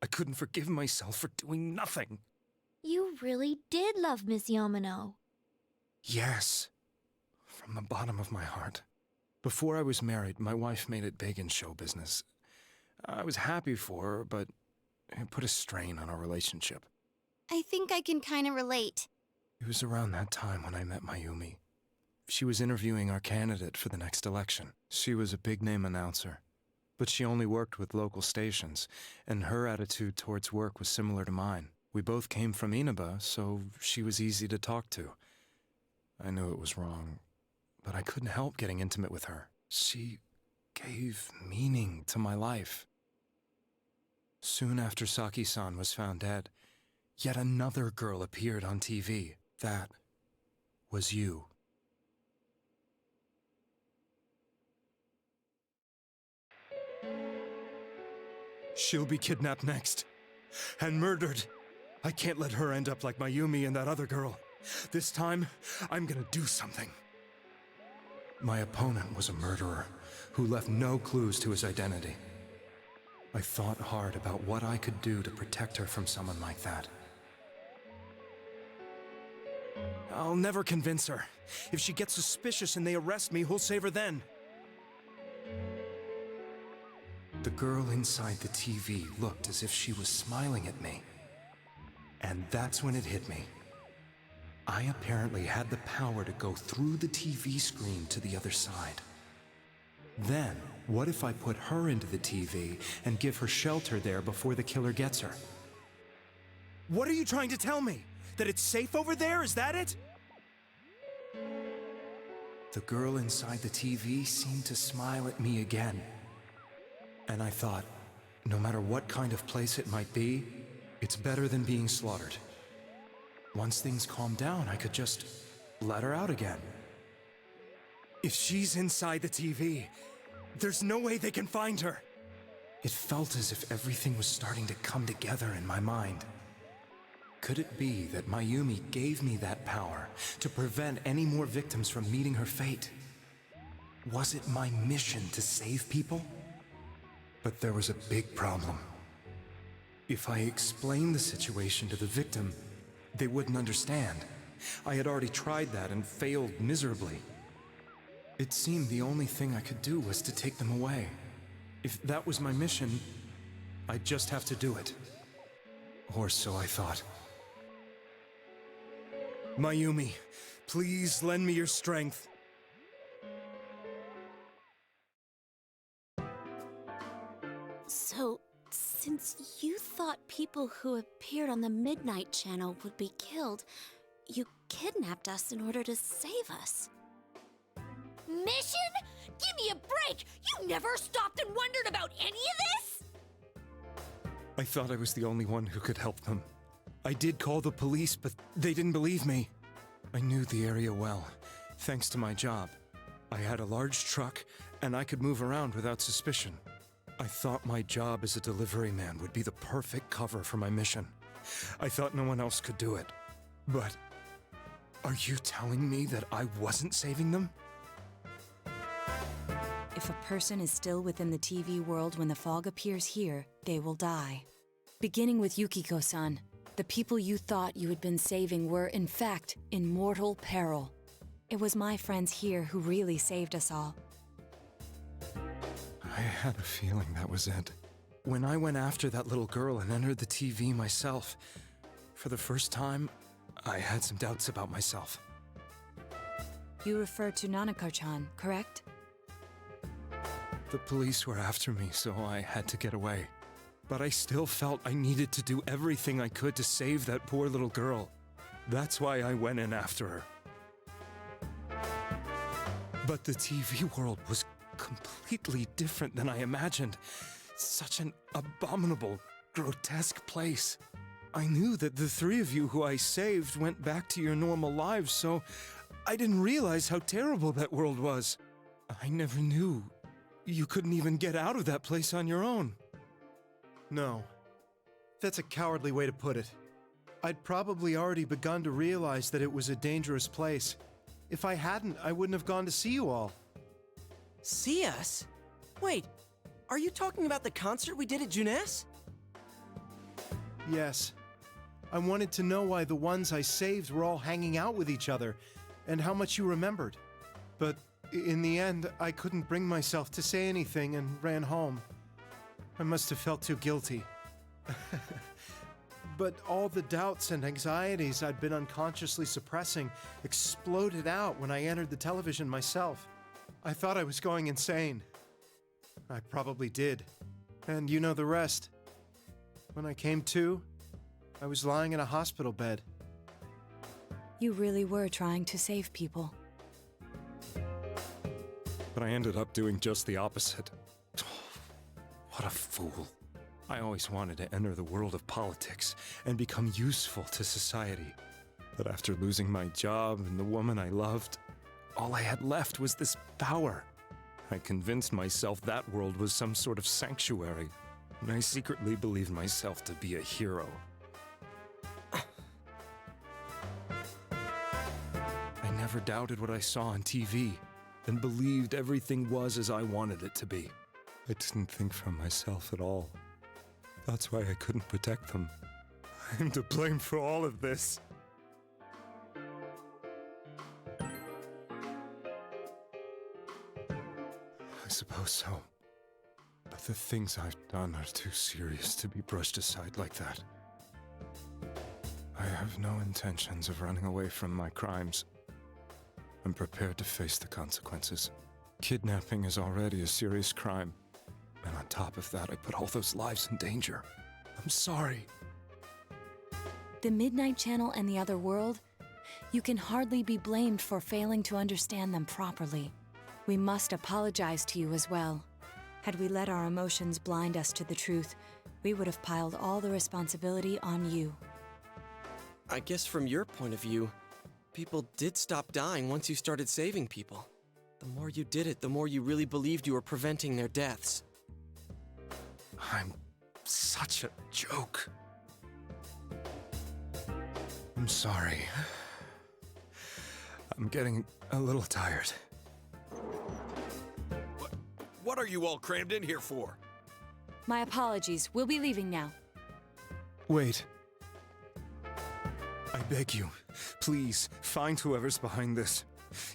I couldn't forgive myself for doing nothing. You really did love Miss Yamano. Yes, from the bottom of my heart. Before I was married, my wife made it big in show business. I was happy for her, but it put a strain on our relationship. I think I can kind of relate. It was around that time when I met Mayumi. She was interviewing our candidate for the next election. She was a big-name announcer, but she only worked with local stations, and her attitude towards work was similar to mine. We both came from Inaba, so she was easy to talk to. I knew it was wrong, but I couldn't help getting intimate with her. She gave meaning to my life. Soon after Saki-san was found dead, yet another girl appeared on TV. That was you. She'll be kidnapped next, and murdered. I can't let her end up like Mayumi and that other girl. This time, I'm gonna do something. My opponent was a murderer who left no clues to his identity. I thought hard about what I could do to protect her from someone like that. I'll never convince her. If she gets suspicious and they arrest me, who'll save her then? The girl inside the TV looked as if she was smiling at me. And that's when it hit me. I apparently had the power to go through the TV screen to the other side. Then, what if I put her into the TV and give her shelter there before the killer gets her? What are you trying to tell me? That it's safe over there? Is that it? The girl inside the TV seemed to smile at me again. And I thought, no matter what kind of place it might be, it's better than being slaughtered. Once things calm down, I could just let her out again. If she's inside the TV, there's no way they can find her. It felt as if everything was starting to come together in my mind. Could it be that Mayumi gave me that power to prevent any more victims from meeting her fate? Was it my mission to save people? But there was a big problem. If I explained the situation to the victim, they wouldn't understand. I had already tried that and failed miserably. It seemed the only thing I could do was to take them away. If that was my mission, I'd just have to do it. Or so I thought. Mayumi, please lend me your strength. So, since you thought people who appeared on the Midnight Channel would be killed, you kidnapped us in order to save us. Mission? Give me a break! You never stopped and wondered about any of this? I thought I was the only one who could help them. I did call the police, but they didn't believe me. I knew the area well, thanks to my job. I had a large truck, and I could move around without suspicion. I thought my job as a delivery man would be the perfect cover for my mission. I thought no one else could do it. But are you telling me that I wasn't saving them? If a person is still within the TV world when the fog appears here, they will die. Beginning with Yukiko-san, the people you thought you had been saving were, in fact, in mortal peril. It was my friends here who really saved us all. I had a feeling that was it. When I went after that little girl and entered the TV myself, for the first time, I had some doubts about myself. You refer to Nanako-chan, correct? The police were after me, so I had to get away. But I still felt I needed to do everything I could to save that poor little girl. That's why I went in after her. But the TV world was completely different than I imagined. Such an abominable, grotesque place. I knew that the three of you who I saved went back to your normal lives, so I didn't realize how terrible that world was. I never knew you couldn't even get out of that place on your own. No. That's a cowardly way to put it. I'd probably already begun to realize that it was a dangerous place. If I hadn't, I wouldn't have gone to see you all. See us? Wait, are you talking about the concert we did at Juness? Yes. I wanted to know why the ones I saved were all hanging out with each other, and how much you remembered. But in the end, I couldn't bring myself to say anything and ran home. I must have felt too guilty. But all the doubts and anxieties I'd been unconsciously suppressing exploded out when I entered the television myself. I thought I was going insane. I probably did. And you know the rest. When I came to, I was lying in a hospital bed. You really were trying to save people. But I ended up doing just the opposite. What a fool. I always wanted to enter the world of politics and become useful to society. But after losing my job and the woman I loved, all I had left was this power. I convinced myself that world was some sort of sanctuary, and I secretly believed myself to be a hero. I never doubted what I saw on TV, and believed everything was as I wanted it to be. I didn't think for myself at all. That's why I couldn't protect them. I'm to blame for all of this. I suppose so. But the things I've done are too serious to be brushed aside like that. I have no intentions of running away from my crimes. I'm prepared to face the consequences. Kidnapping is already a serious crime. And on top of that, I put all those lives in danger. I'm sorry. The Midnight Channel and the other world, you can hardly be blamed for failing to understand them properly. We must apologize to you as well. Had we let our emotions blind us to the truth, we would have piled all the responsibility on you. I guess from your point of view, people did stop dying once you started saving people. The more you did it, the more you really believed you were preventing their deaths. I'm such a joke. I'm sorry. I'm getting a little tired. What are you all crammed in here for? My apologies. We'll be leaving now. Wait. I beg you, please, find whoever's behind this.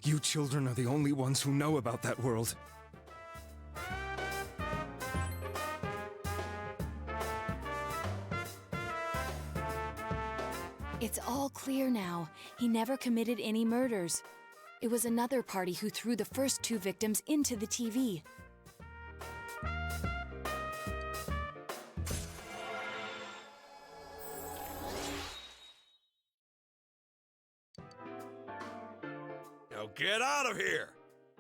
You children are the only ones who know about that world. It's all clear now. He never committed any murders. It was another party who threw the first two victims into the TV. Now get out of here!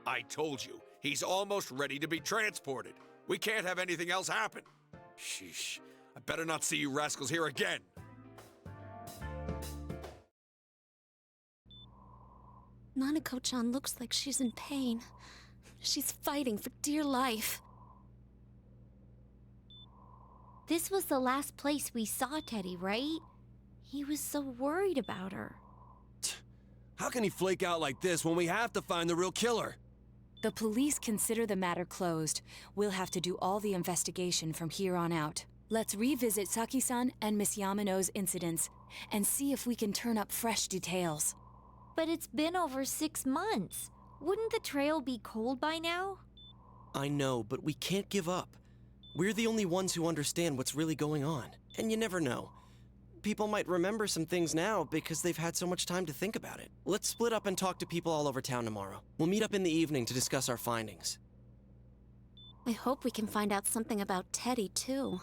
I told you, he's almost ready to be transported. We can't have anything else happen. Sheesh. I better not see you rascals here again. Nanako-chan looks like she's in pain. She's fighting for dear life. This was the last place we saw Teddy, right? He was so worried about her. How can he flake out like this when we have to find the real killer? The police consider the matter closed. We'll have to do all the investigation from here on out. Let's revisit Saki-san and Miss Yamano's incidents and see if we can turn up fresh details. But it's been over 6 months. Wouldn't the trail be cold by now? I know, but we can't give up. We're the only ones who understand what's really going on. And you never know. People might remember some things now because they've had so much time to think about it. Let's split up and talk to people all over town tomorrow. We'll meet up in the evening to discuss our findings. I hope we can find out something about Teddy, too.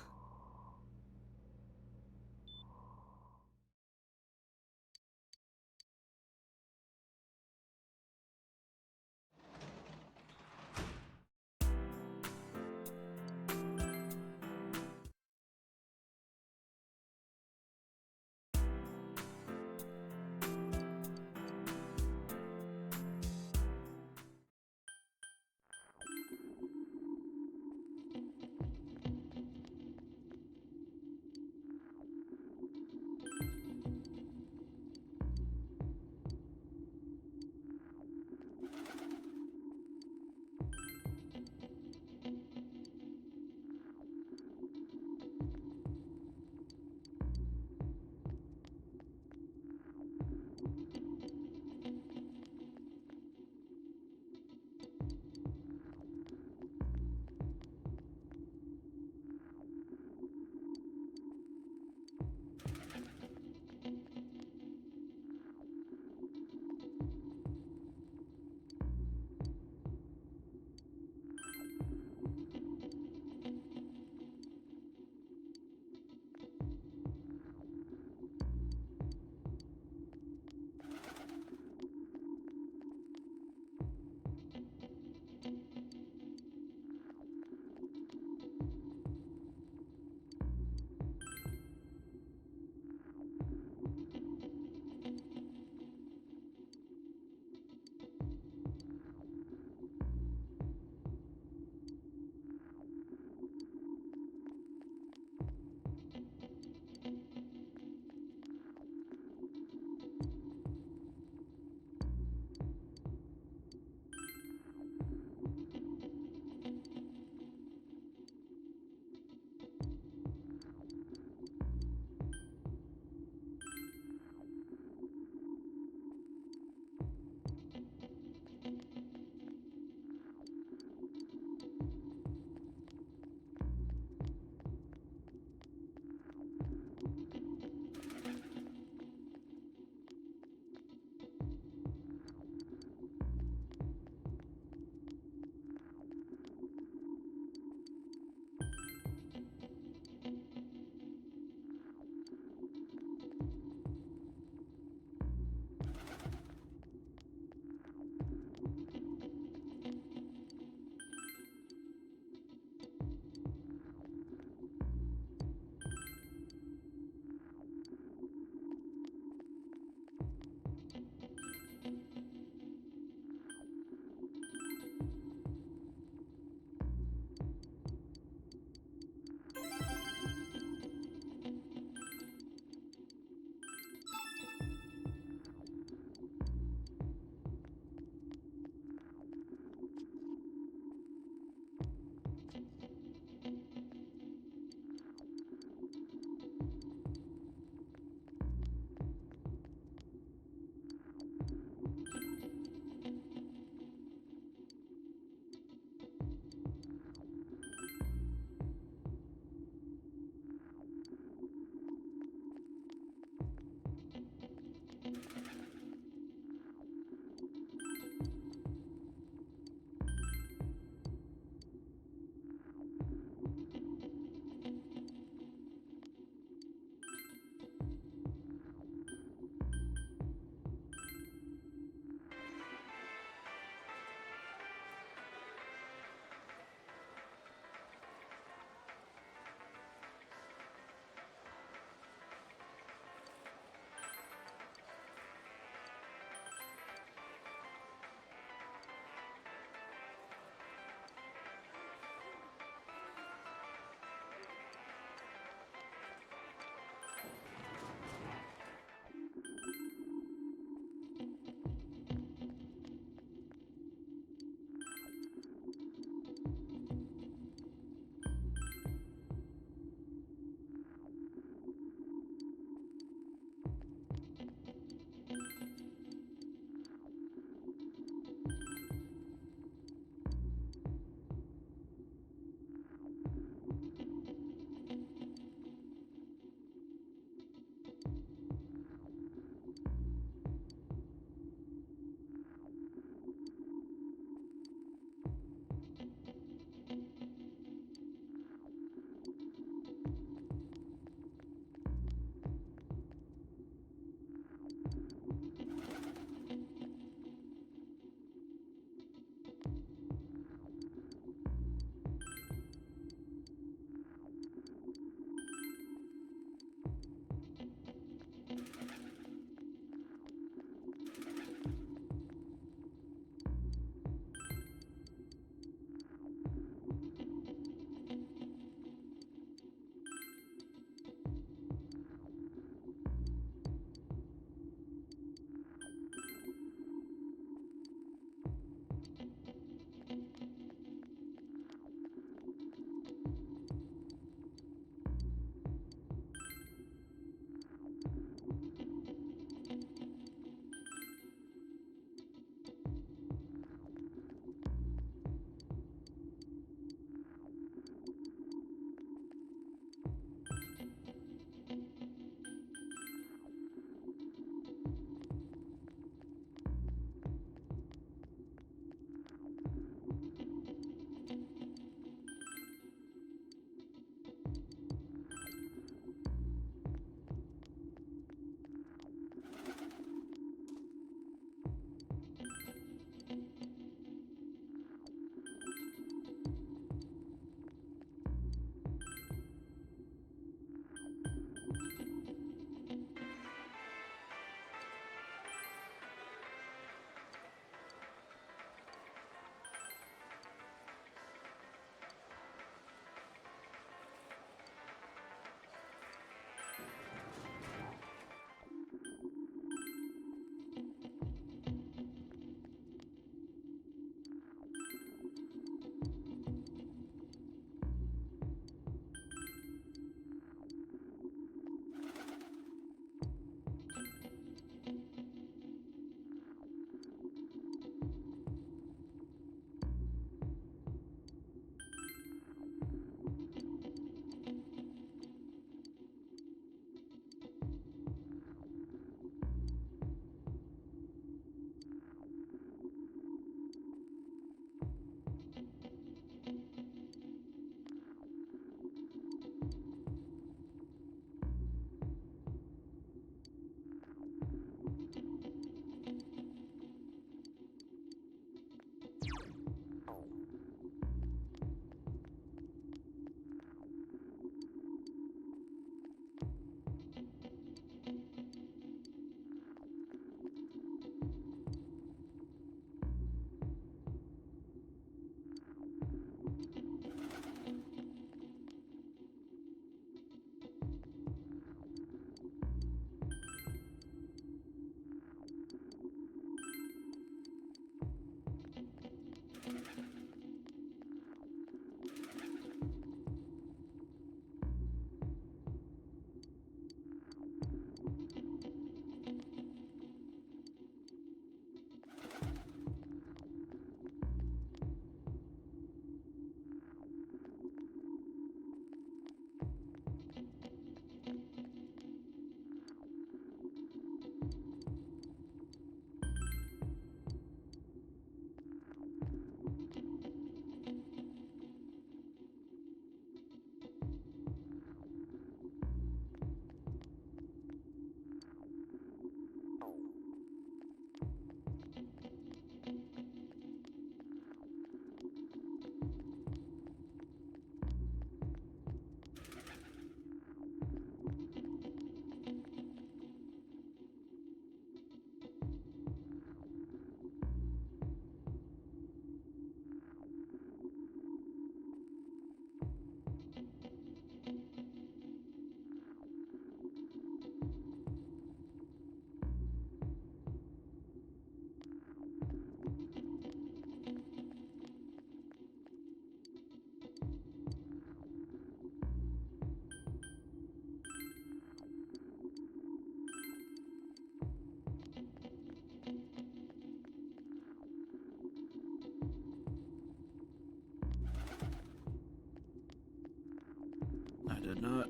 did not.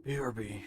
BRB.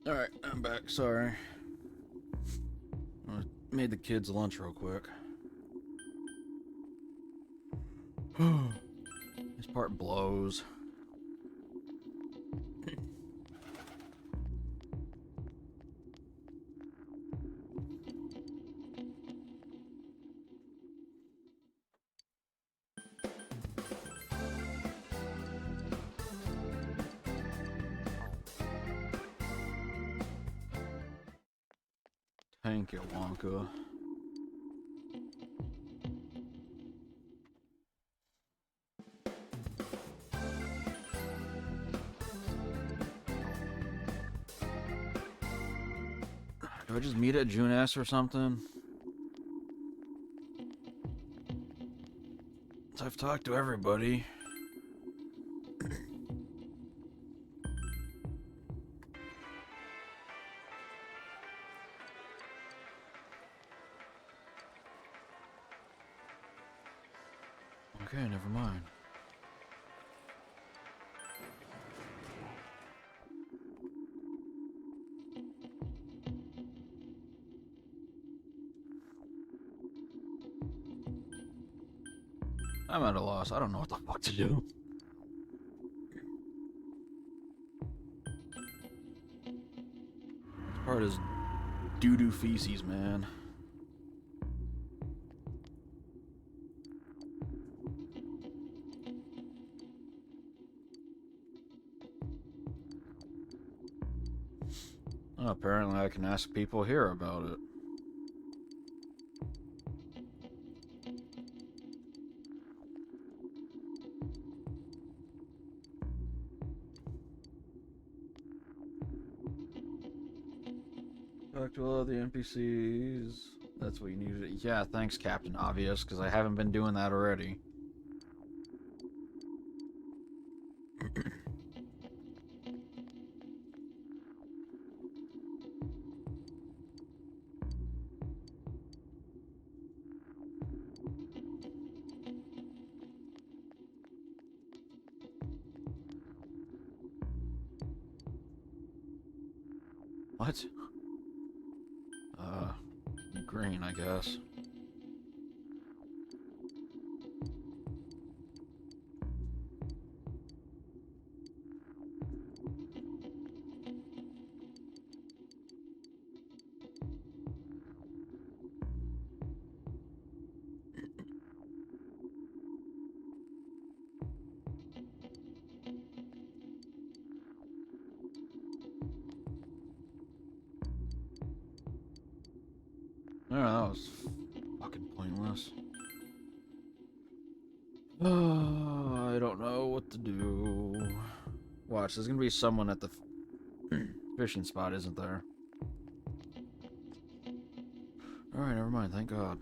Alright, I'm back. Sorry. I made the kids lunch real quick. This part blows. Thank you, Wonka. Do I just meet at June S or something? I've talked to everybody. Okay, never mind. I'm at a loss. I don't know what the fuck to do. This part is doo-doo feces, man. Well, apparently I can ask people here about it. Talk to all the NPCs. That's what you need to do. Yeah, thanks, Captain Obvious, because I haven't been doing that already. What? Green, I guess. Yeah, that was fucking pointless. I don't know what to do. Watch, there's gonna be someone at the fishing spot, isn't there? Alright, never mind, thank God.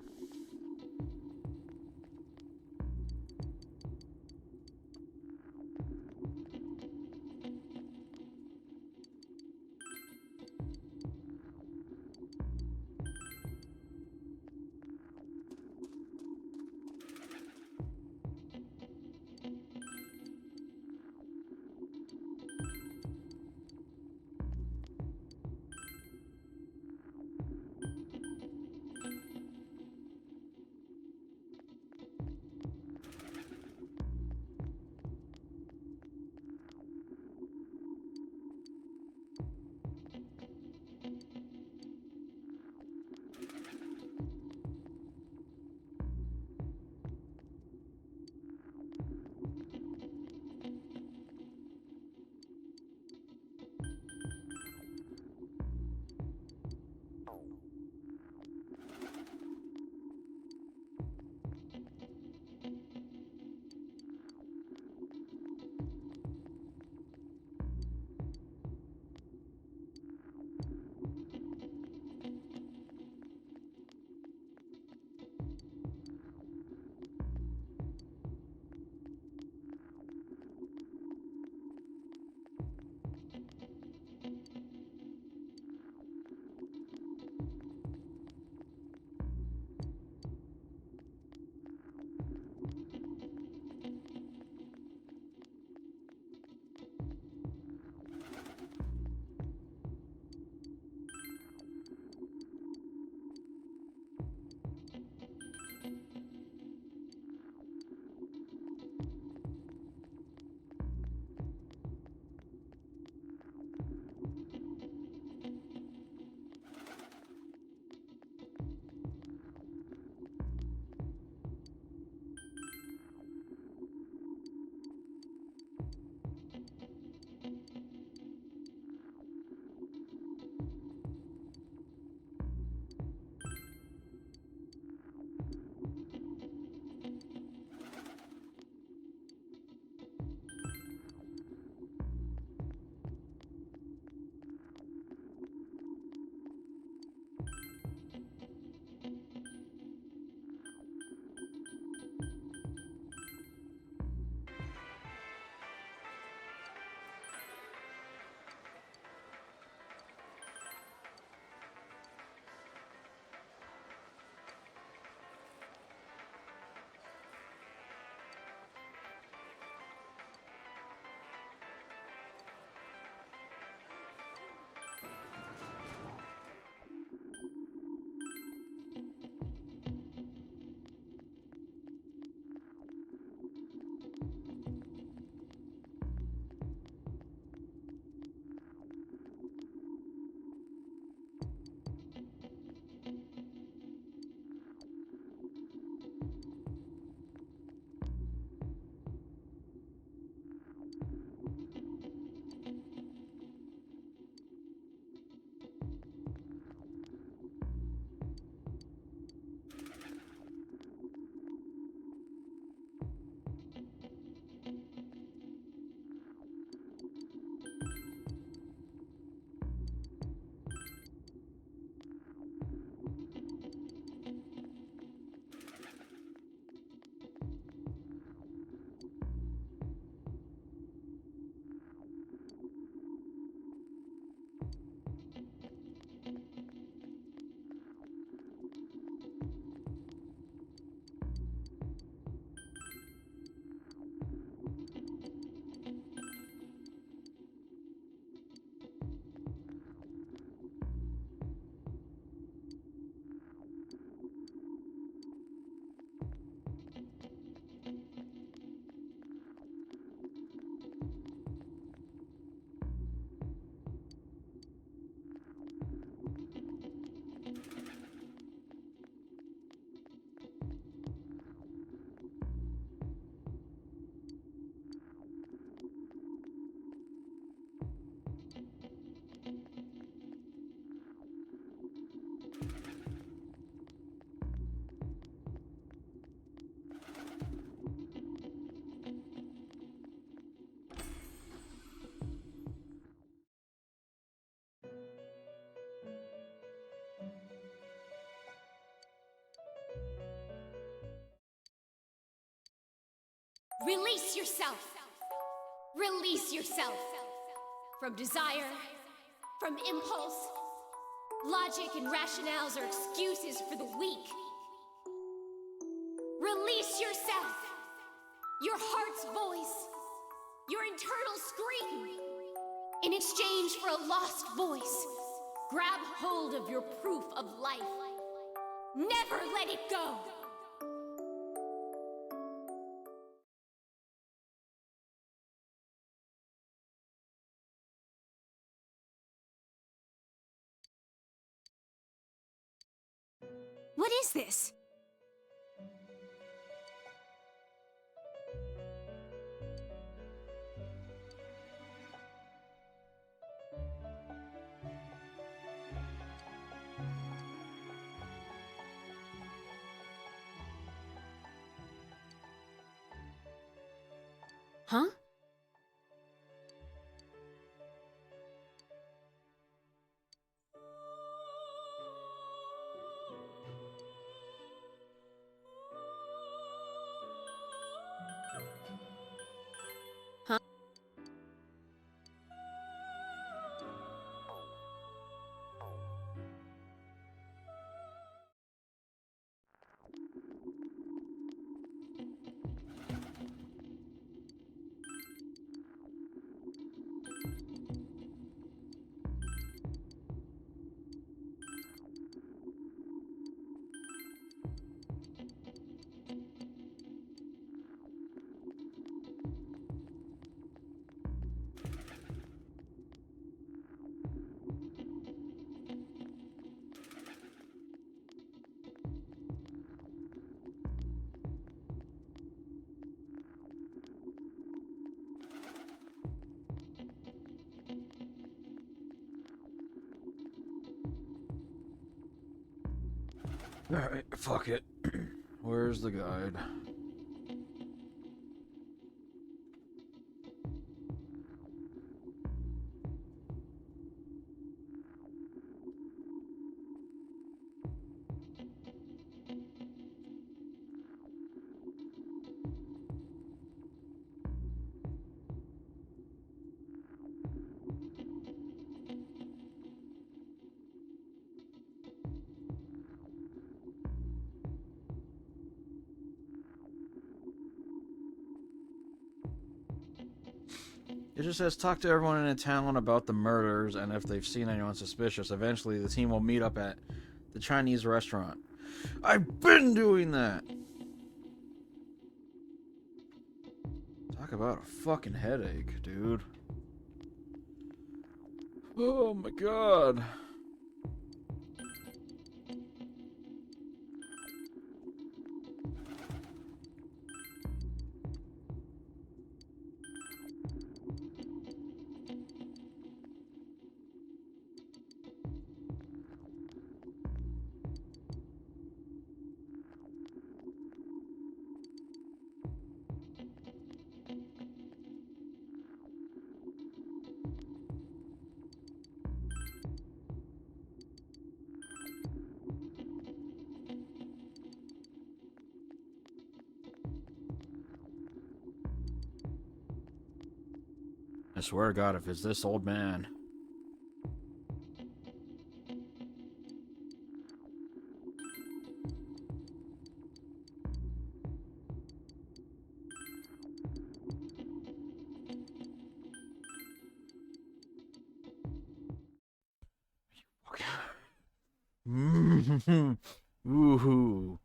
Release yourself. Release yourself. From desire, from impulse. Logic and rationales are excuses for the weak. Release yourself. Your heart's voice. Your internal scream. In exchange for a lost voice, grab hold of your proof of life. Never let it go. What is this? Huh? Huh? Alright, fuck it. Where's the guide? It just says talk to everyone in town about the murders and if they've seen anyone suspicious. Eventually, the team will meet up at the Chinese restaurant. I've been doing that! Talk about a fucking headache, dude. Oh my god. I swear to God, if it's this old man. Woohoo.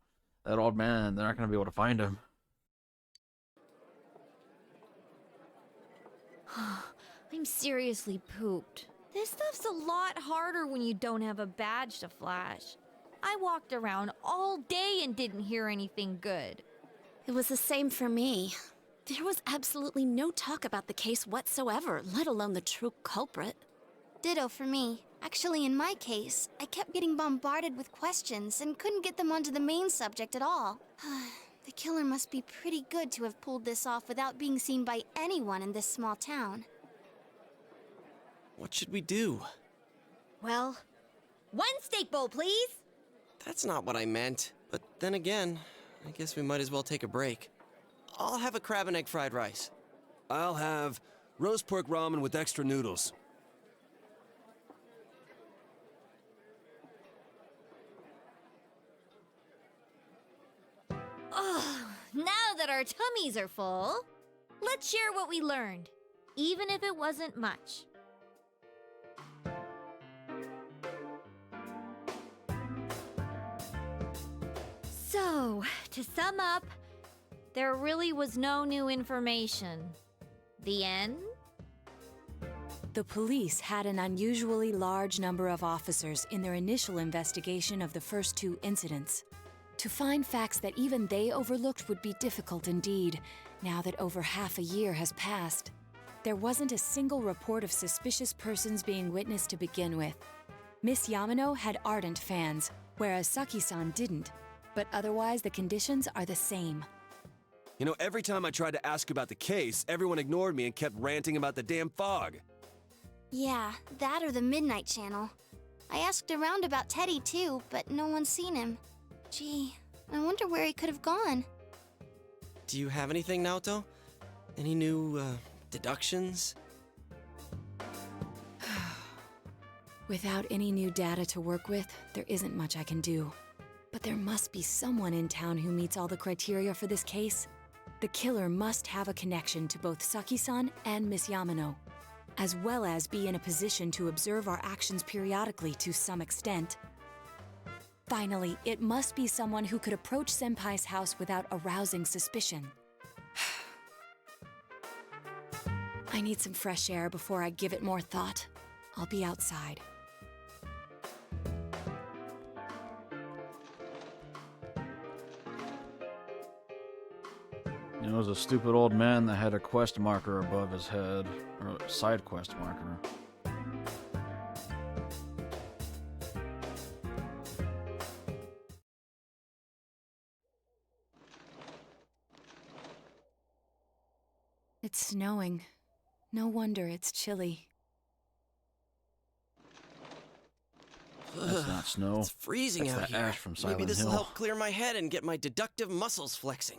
That old man, they're not going to be able to find him. I'm seriously pooped. This stuff's a lot harder when you don't have a badge to flash. I walked around all day and didn't hear anything good. It was the same for me. There was absolutely no talk about the case whatsoever, let alone the true culprit. Ditto for me. Actually, in my case, I kept getting bombarded with questions and couldn't get them onto the main subject at all. The killer must be pretty good to have pulled this off without being seen by anyone in this small town. What should we do? Well, one steak bowl, please! That's not what I meant. But then again, I guess we might as well take a break. I'll have a crab and egg fried rice. I'll have roast pork ramen with extra noodles. Oh, now that our tummies are full, let's share what we learned, even if it wasn't much. So, to sum up, there really was no new information. The end? The police had an unusually large number of officers in their initial investigation of the first two incidents. To find facts that even they overlooked would be difficult indeed, now that over half a year has passed. There wasn't a single report of suspicious persons being witnessed to begin with. Miss Yamano had ardent fans, whereas Saki-san didn't. But otherwise, the conditions are the same. You know, every time I tried to ask about the case, everyone ignored me and kept ranting about the damn fog. Yeah, that or the Midnight Channel. I asked around about Teddy too, but no one's seen him. Gee, I wonder where he could have gone. Do you have anything, Naoto? Any new, deductions? Without any new data to work with, there isn't much I can do. But there must be someone in town who meets all the criteria for this case. The killer must have a connection to both Saki-san and Miss Yamano, as well as be in a position to observe our actions periodically to some extent. Finally, it must be someone who could approach Senpai's house without arousing suspicion. I need some fresh air before I give it more thought. I'll be outside. You know, it was a stupid old man that had a quest marker above his head, or a side quest marker. It's snowing. No wonder it's chilly. That's not snow. It's freezing That's out the here. ash from Silent Maybe this will Hill. help clear my head and get my deductive muscles flexing.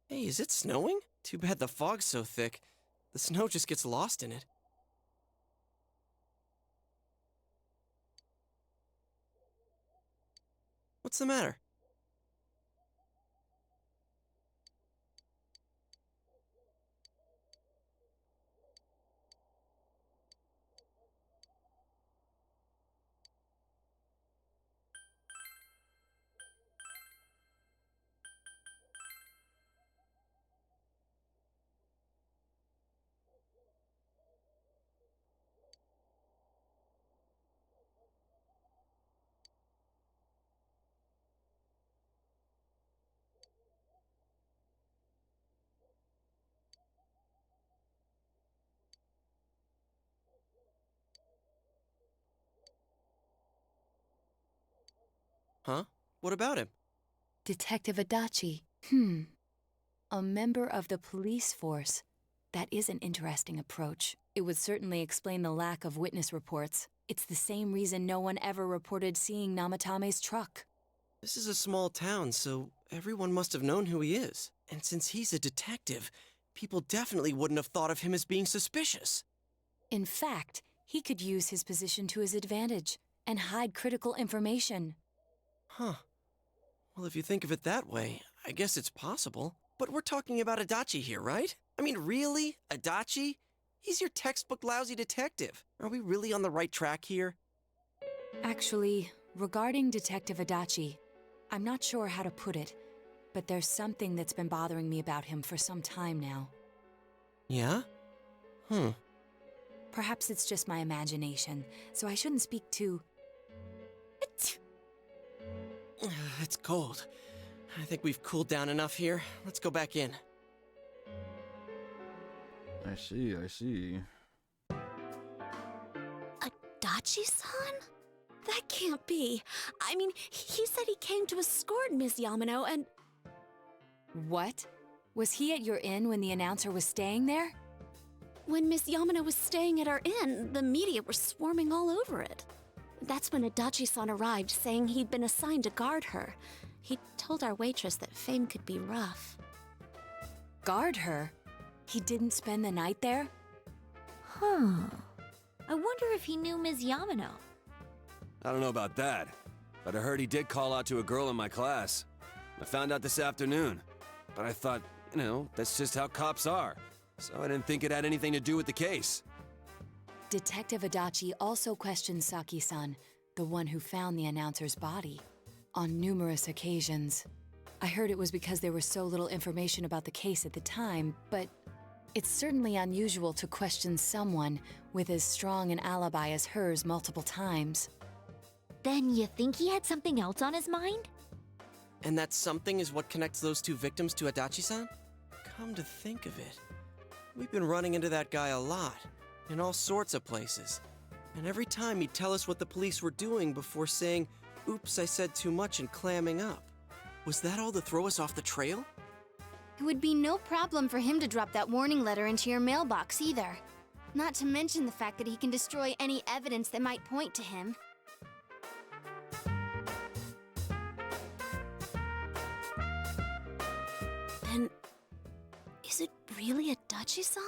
Hey, is it snowing? Too bad the fog's so thick. The snow just gets lost in it. What's the matter? Huh? What about him? Detective Adachi. A member of the police force. That is an interesting approach. It would certainly explain the lack of witness reports. It's the same reason no one ever reported seeing Namatame's truck. This is a small town, so everyone must have known who he is. And since he's a detective, people definitely wouldn't have thought of him as being suspicious. In fact, he could use his position to his advantage and hide critical information. Huh. Well, if you think of it that way, I guess it's possible. But we're talking about Adachi here, right? I mean, really? Adachi? He's your textbook lousy detective. Are we really on the right track here? Actually, regarding Detective Adachi, I'm not sure how to put it, but there's something that's been bothering me about him for some time now. Yeah? Perhaps it's just my imagination, so I shouldn't speak too... It's cold. I think we've cooled down enough here. Let's go back in. I see. Adachi-san? That can't be. I mean, he said he came to escort Miss Yamano and... What? Was he at your inn when the announcer was staying there? When Miss Yamano was staying at our inn, the media were swarming all over it. That's when Adachi-san arrived, saying he'd been assigned to guard her. He told our waitress that fame could be rough. Guard her? He didn't spend the night there? Huh. I wonder if he knew Ms. Yamano. I don't know about that, but I heard he did call out to a girl in my class. I found out this afternoon, but I thought, that's just how cops are, so I didn't think it had anything to do with the case. Detective Adachi also questioned Saki-san, the one who found the announcer's body, on numerous occasions. I heard it was because there was so little information about the case at the time, but it's certainly unusual to question someone with as strong an alibi as hers multiple times. Then you think he had something else on his mind? And that something is what connects those two victims to Adachi-san? Come to think of it, we've been running into that guy a lot, in all sorts of places. And every time he'd tell us what the police were doing before saying, "Oops, I said too much," and clamming up. Was that all to throw us off the trail? It would be no problem for him to drop that warning letter into your mailbox either. Not to mention the fact that he can destroy any evidence that might point to him. Then, is it really Adachi-san?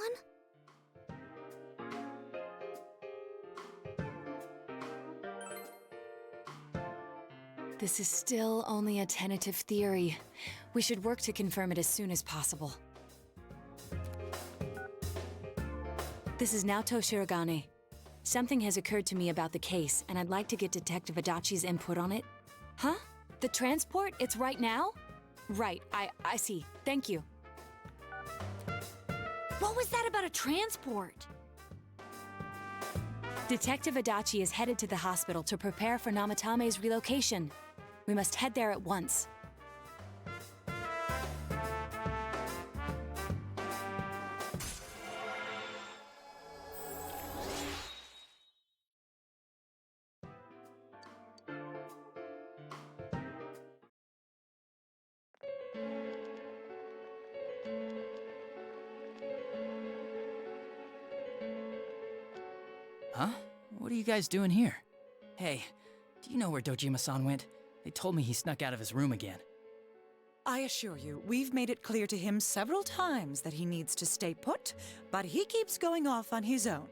This is still only a tentative theory. We should work to confirm it as soon as possible. This is Naoto Shirogane. Something has occurred to me about the case, and I'd like to get Detective Adachi's input on it. Huh? The transport? It's right now? Right, I see. Thank you. What was that about a transport? Detective Adachi is headed to the hospital to prepare for Namatame's relocation. We must head there at once. Huh? What are you guys doing here? Hey, do you know where Dojima-san went? They told me he snuck out of his room again. I assure you, we've made it clear to him several times that he needs to stay put, but he keeps going off on his own.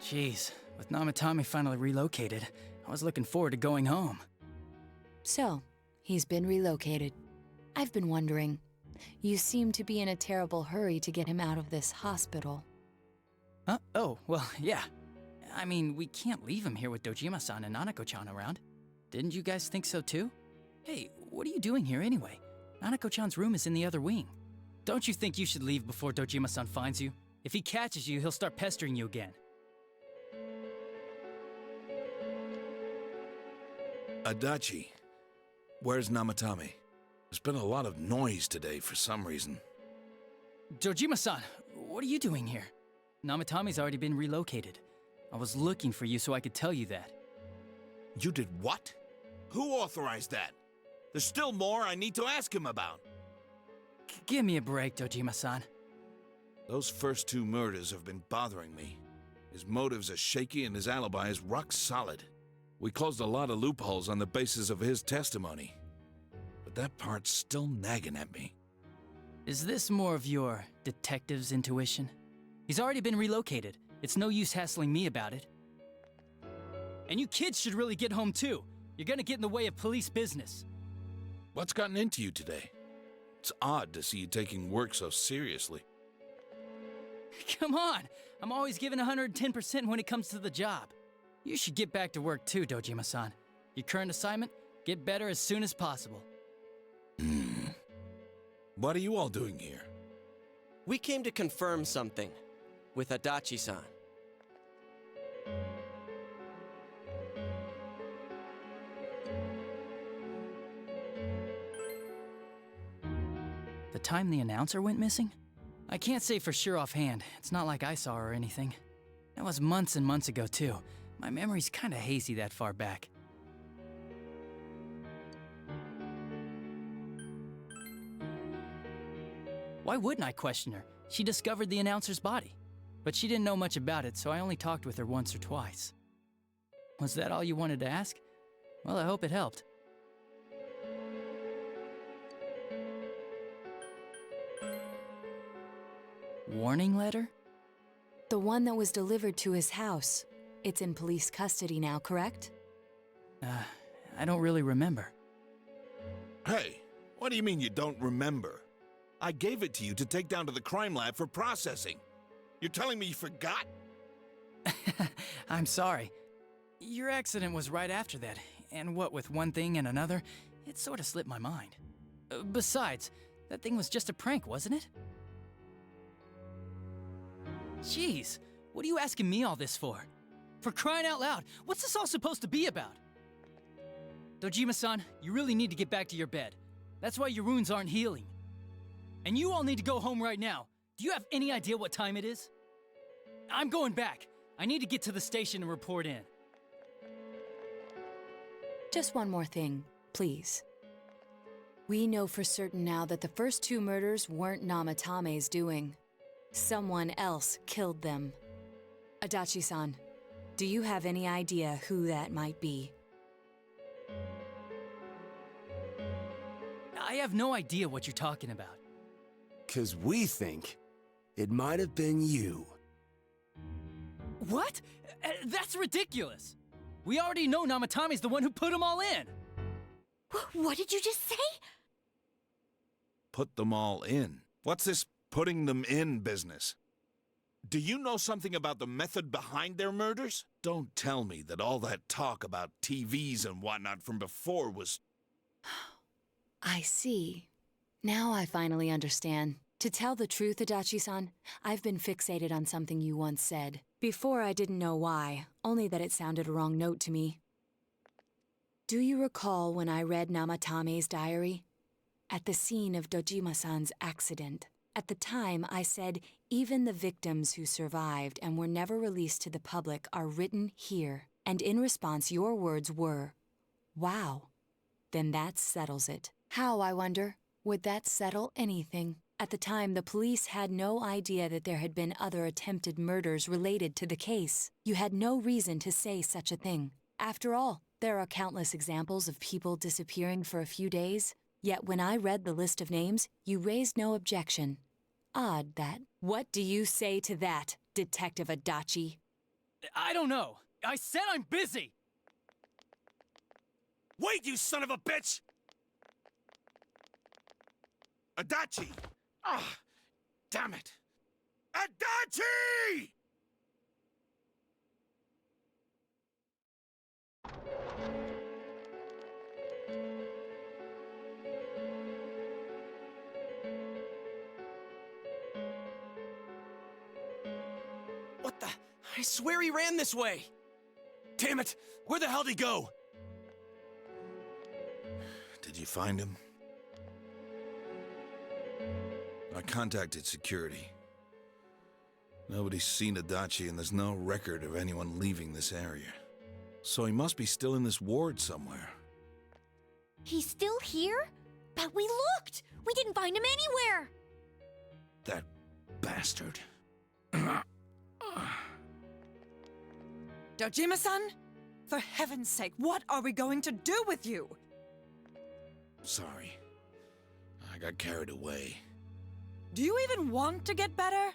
Jeez, with Namatame finally relocated, I was looking forward to going home. So, he's been relocated. I've been wondering, you seem to be in a terrible hurry to get him out of this hospital. Huh? Oh, well, yeah. I mean, we can't leave him here with Dojima-san and Nanako-chan around. Didn't you guys think so too? Hey, what are you doing here anyway? Nanako-chan's room is in the other wing. Don't you think you should leave before Dojima-san finds you? If he catches you, he'll start pestering you again. Adachi, where's Namatame? There's been a lot of noise today for some reason. Dojima-san, what are you doing here? Namatame's already been relocated. I was looking for you so I could tell you that. You did what? Who authorized that? There's still more I need to ask him about. Give me a break, Dojima-san. Those first two murders have been bothering me. His motives are shaky and his alibi is rock solid. We closed a lot of loopholes on the basis of his testimony. But that part's still nagging at me. Is this more of your detective's intuition? He's already been relocated. It's no use hassling me about it. And you kids should really get home too. You're gonna get in the way of police business. What's gotten into you today? It's odd to see you taking work so seriously. Come on! I'm always giving 110% when it comes to the job. You should get back to work too, Dojima-san. Your current assignment? Get better as soon as possible. What are you all doing here? We came to confirm something with Adachi-san. The time the announcer went missing? I can't say for sure offhand. It's not like I saw her or anything. That was months and months ago too. My memory's kinda hazy that far back. Why wouldn't I question her? She discovered the announcer's body. But she didn't know much about it, so I only talked with her once or twice. Was that all you wanted to ask? Well, I hope it helped. Warning letter? The one that was delivered to his house. It's in police custody now, correct? I don't really remember. Hey, what do you mean you don't remember? I gave it to you to take down to the crime lab for processing. You're telling me you forgot? I'm sorry. Your accident was right after that, and what with one thing and another, it sort of slipped my mind. Besides, that thing was just a prank, wasn't it? Jeez, what are you asking me all this for? For crying out loud, what's this all supposed to be about? Dojima-san, you really need to get back to your bed. That's why your wounds aren't healing. And you all need to go home right now. Do you have any idea what time it is? I'm going back. I need to get to the station and report in. Just one more thing, please. We know for certain now that the first 2 murders weren't Namatame's doing. Someone else killed them. Adachi-san, do you have any idea who that might be? I have no idea what you're talking about. 'Cause we think it might have been you. What? That's ridiculous! We already know Namatame's the one who put them all in! What did you just say? Put them all in? What's this putting them in business? Do you know something about the method behind their murders? Don't tell me that all that talk about TVs and whatnot from before was... I see. Now I finally understand. To tell the truth, Adachi-san, I've been fixated on something you once said. Before I didn't know why, only that it sounded a wrong note to me. Do you recall when I read Namatame's diary? At the scene of Dojima-san's accident. At the time, I said, even the victims who survived and were never released to the public are written here. And in response, your words were, wow. Then that settles it. How, I wonder? Would that settle anything? At the time, the police had no idea that there had been other attempted murders related to the case. You had no reason to say such a thing. After all, there are countless examples of people disappearing for a few days. Yet when I read the list of names, you raised no objection. Odd that. What do you say to that, Detective Adachi? I don't know. I said I'm busy! Wait, you son of a bitch! Adachi! Ah, damn it! Adachi! What the? I swear he ran this way! Damn it! Where the hell did he go? Did you find him? I contacted security. Nobody's seen Adachi and there's no record of anyone leaving this area. So he must be still in this ward somewhere. He's still here? But we looked! We didn't find him anywhere! That bastard. Dojima-san? For heaven's sake, what are we going to do with you? Sorry. I got carried away. Do you even want to get better?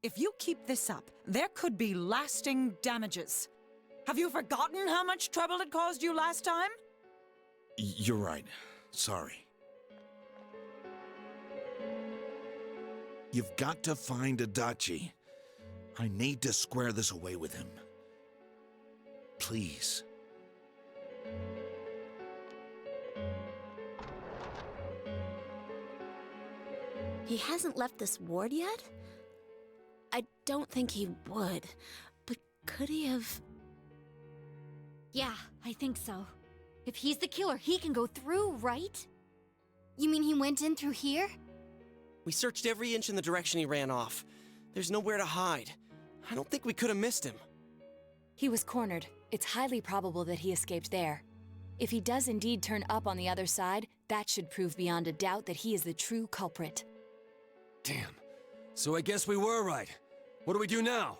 If you keep this up, there could be lasting damages. Have you forgotten how much trouble it caused you last time? You're right. Sorry. You've got to find Adachi. I need to square this away with him. Please. He hasn't left this ward yet? I don't think he would, but could he have... Yeah, I think so. If he's the killer, he can go through, right? You mean he went in through here? We searched every inch in the direction he ran off. There's nowhere to hide. I don't think we could have missed him. He was cornered. It's highly probable that he escaped there. If he does indeed turn up on the other side, that should prove beyond a doubt that he is the true culprit. Damn. So I guess we were right. What do we do now?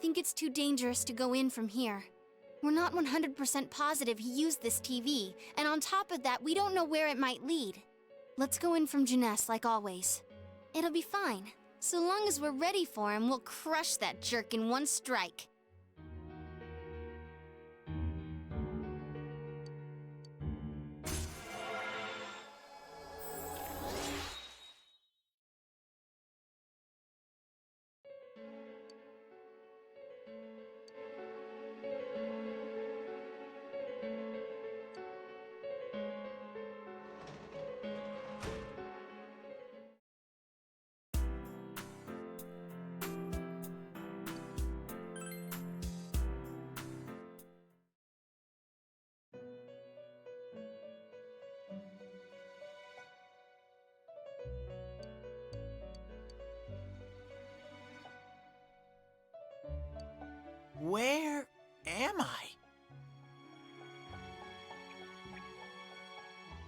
think it's too dangerous to go in from here. We're not 100% positive he used this TV, and on top of that, we don't know where it might lead. Let's go in from Jeunesse like always. It'll be fine. So long as we're ready for him, we'll crush that jerk in one strike. Where am I?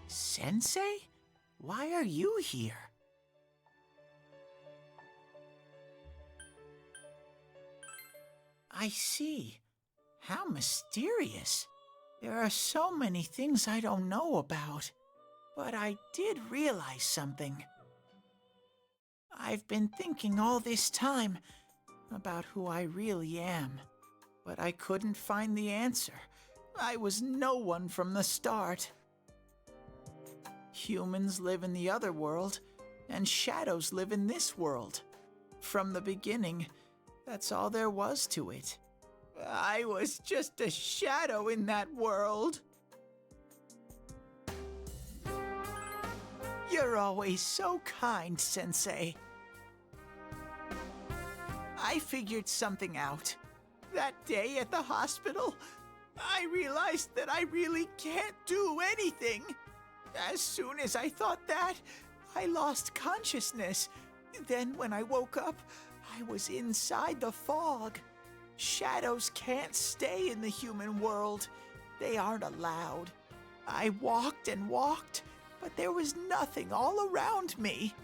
Sensei? Why are you here? I see. How mysterious. There are so many things I don't know about. But I did realize something. I've been thinking all this time about who I really am. But I couldn't find the answer. I was no one from the start. Humans live in the other world, and shadows live in this world. From the beginning, that's all there was to it. I was just a shadow in that world. You're always so kind, Sensei. I figured something out. That day at the hospital, I realized that I really can't do anything. As soon as I thought that, I lost consciousness. Then when I woke up, I was inside the fog. Shadows can't stay in the human world. They aren't allowed. I walked and walked, but there was nothing all around me.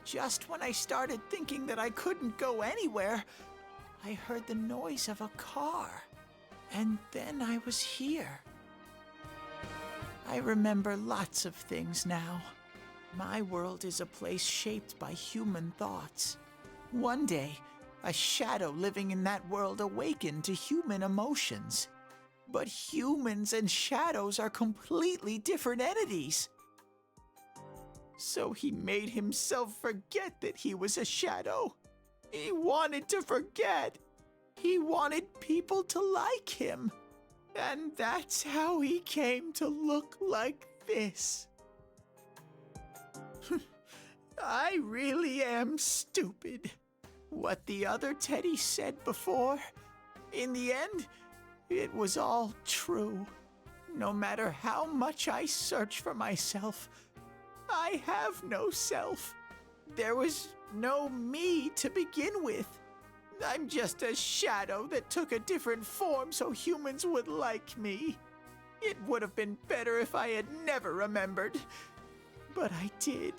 Just when I started thinking that I couldn't go anywhere, I heard the noise of a car. And then I was here. I remember lots of things now. My world is a place shaped by human thoughts. One day, a shadow living in that world awakened to human emotions. But humans and shadows are completely different entities. So he made himself forget that he was a shadow. He wanted to forget. He wanted people to like him. And that's how he came to look like this. I really am stupid. What the other Teddy said before, in the end, it was all true. No matter how much I search for myself, I have no self. There was no me to begin with. I'm just a shadow that took a different form so humans would like me. It would have been better if I had never remembered, but I did.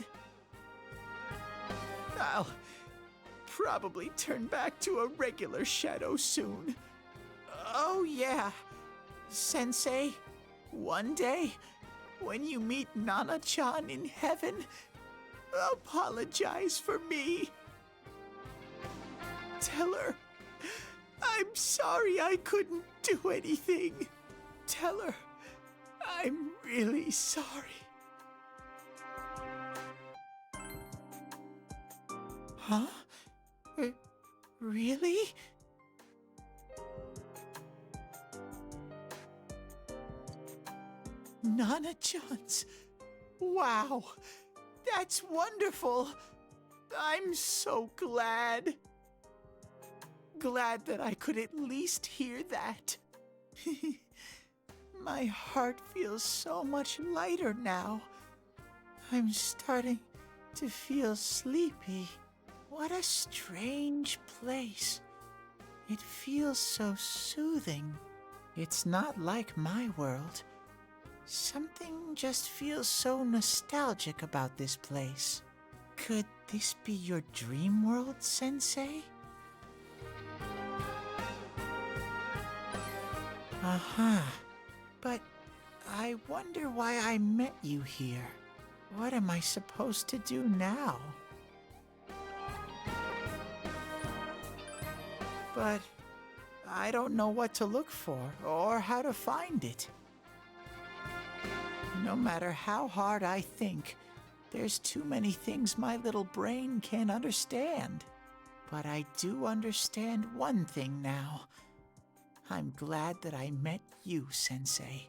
I'll probably turn back to a regular shadow soon. Oh yeah, Sensei, one day, when you meet Nana-chan in heaven, apologize for me. Tell her, I'm sorry I couldn't do anything. Tell her, I'm really sorry. Huh? Really? Nana-chan's. Wow, that's wonderful. I'm so glad. Glad that I could at least hear that. My heart feels so much lighter now. I'm starting to feel sleepy. What a strange place. It feels so soothing. It's not like my world. Something just feels so nostalgic about this place. Could this be your dream world, Sensei? Uh-huh. But I wonder why I met you here. What am I supposed to do now? But I don't know what to look for or how to find it. No matter how hard I think, there's too many things my little brain can't understand. But I do understand one thing now. I'm glad that I met you, Sensei.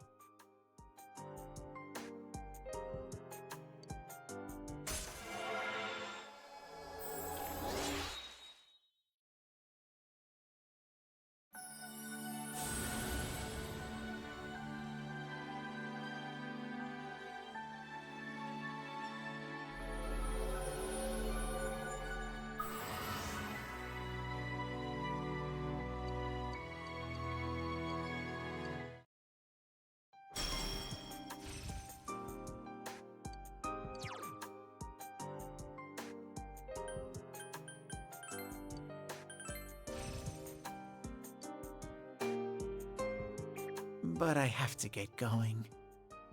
But I have to get going.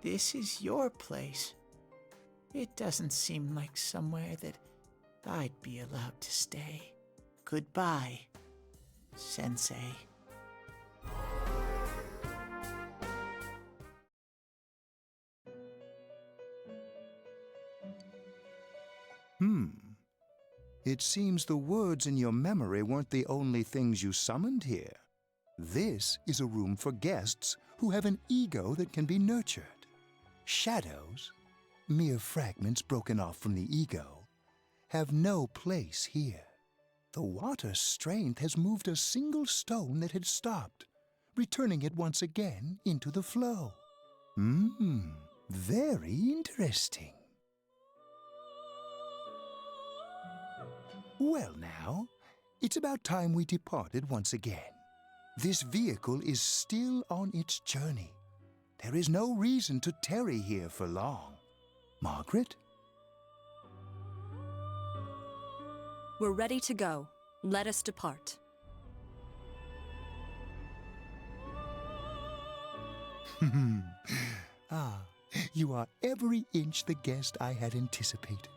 This is your place. It doesn't seem like somewhere that I'd be allowed to stay. Goodbye, Sensei. It seems the words in your memory weren't the only things you summoned here. This is a room for guests who have an ego that can be nurtured. Shadows, mere fragments broken off from the ego, have no place here. The water's strength has moved a single stone that had stopped, returning it once again into the flow. Very interesting. Well now, it's about time we departed once again. This vehicle is still on its journey. There is no reason to tarry here for long. Margaret? We're ready to go. Let us depart. You are every inch the guest I had anticipated.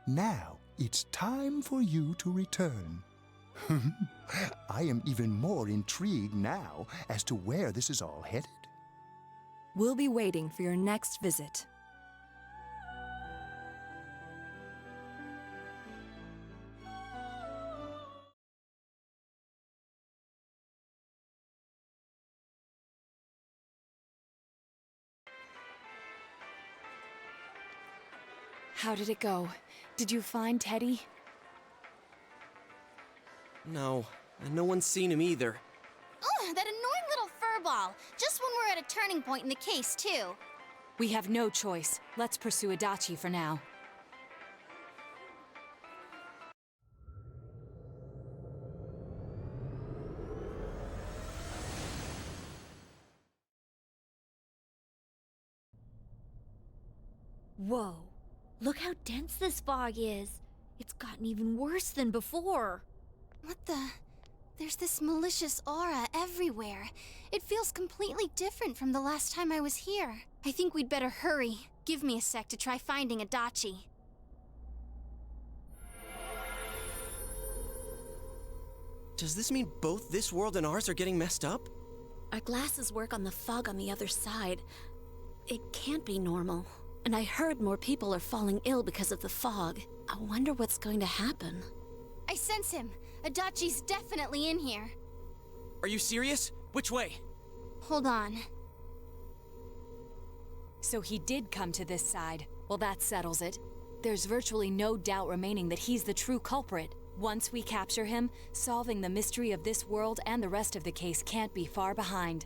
Now, it's time for you to return. I am even more intrigued now as to where this is all headed. We'll be waiting for your next visit. How did it go? Did you find Teddy? No, and no one's seen him either. Ugh, that annoying little furball. Just when we're at a turning point in the case, too. We have no choice. Let's pursue Adachi for now. Whoa. Look how dense this fog is. It's gotten even worse than before. What the? There's this malicious aura everywhere. It feels completely different from the last time I was here. I think we'd better hurry. Give me a sec to try finding Adachi. Does this mean both this world and ours are getting messed up? Our glasses work on the fog on the other side. It can't be normal. And I heard more people are falling ill because of the fog. I wonder what's going to happen. I sense him. Adachi's definitely in here. Are you serious? Which way? Hold on. So he did come to this side. Well, that settles it. There's virtually no doubt remaining that he's the true culprit. Once we capture him, solving the mystery of this world and the rest of the case can't be far behind.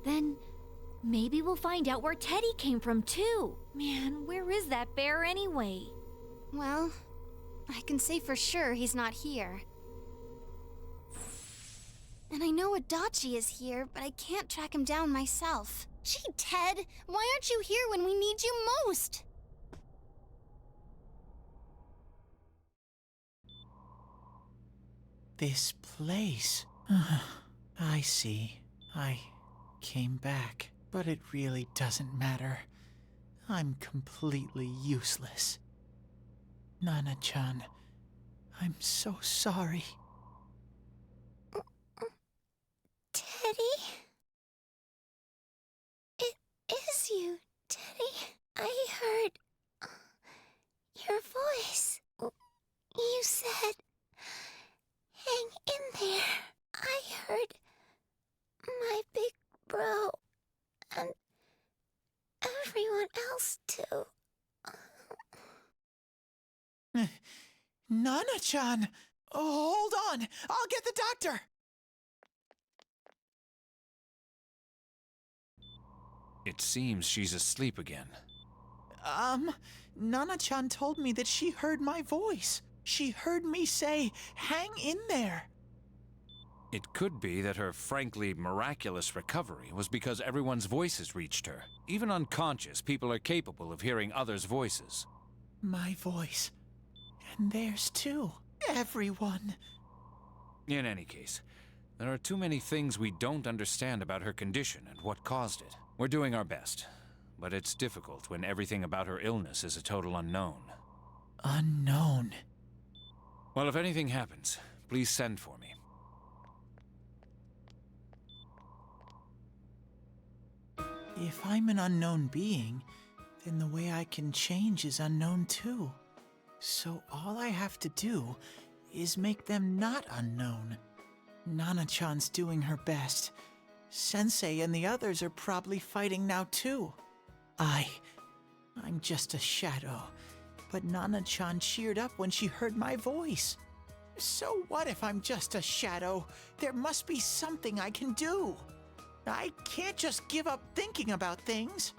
Then maybe we'll find out where Teddy came from, too. Man, where is that bear anyway? Well, I can say for sure he's not here. And I know Adachi is here, but I can't track him down myself. Gee, Ted, why aren't you here when we need you most? This place. I see. I came back, but it really doesn't matter. I'm completely useless. Nana-chan, I'm so sorry. Teddy? It is you, Teddy. I heard your voice. You said, hang in there. I heard my big bro and everyone else too. Nana-chan! Hold on! I'll get the doctor! It seems she's asleep again. Nana-chan told me that she heard my voice. She heard me say, hang in there. It could be that her frankly miraculous recovery was because everyone's voices reached her. Even unconscious, people are capable of hearing others' voices. My voice. And theirs too. Everyone. In any case, there are too many things we don't understand about her condition and what caused it. We're doing our best, but it's difficult when everything about her illness is a total unknown. Unknown? Well, if anything happens, please send for me. If I'm an unknown being, then the way I can change is unknown too. So all I have to do is make them not unknown. Nana-chan's doing her best. Sensei and the others are probably fighting now too. I'm just a shadow, but Nana-chan cheered up when she heard my voice. So what if I'm just a shadow? There must be something I can do. I can't just give up thinking about things.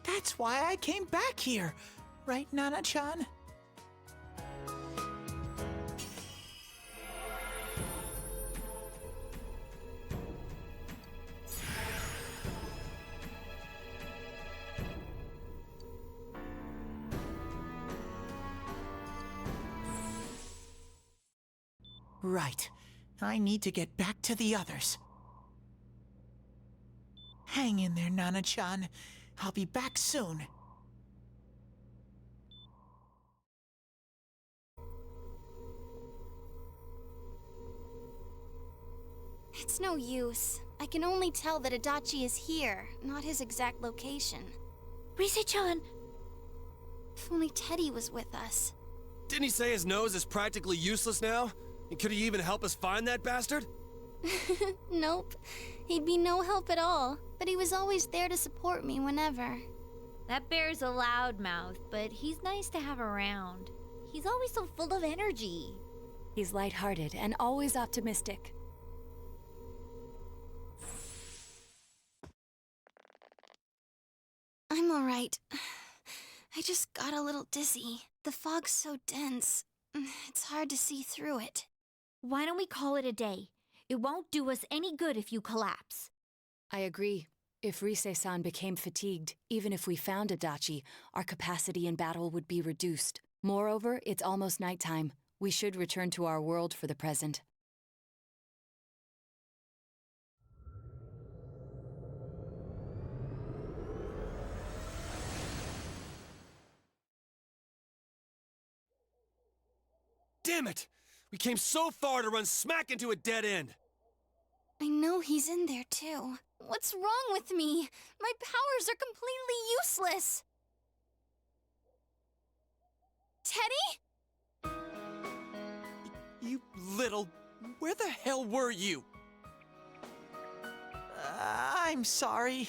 That's why I came back here. Right, Nana-chan? Right. I need to get back to the others. Hang in there, Nana-chan. I'll be back soon. It's no use. I can only tell that Adachi is here, not his exact location. Rise-chan! If only Teddy was with us. Didn't he say his nose is practically useless now? And could he even help us find that bastard? Nope. He'd be no help at all, but he was always there to support me whenever. That bear's a loudmouth, but he's nice to have around. He's always so full of energy. He's lighthearted and always optimistic. I'm alright. I just got a little dizzy. The fog's so dense. It's hard to see through it. Why don't we call it a day? It won't do us any good if you collapse. I agree. If Rise-san became fatigued, even if we found Adachi, our capacity in battle would be reduced. Moreover, it's almost nighttime. We should return to our world for the present. Damn it! We came so far to run smack into a dead end! I know he's in there too. What's wrong with me? My powers are completely useless. Teddy? You little... Where the hell were you? I'm sorry.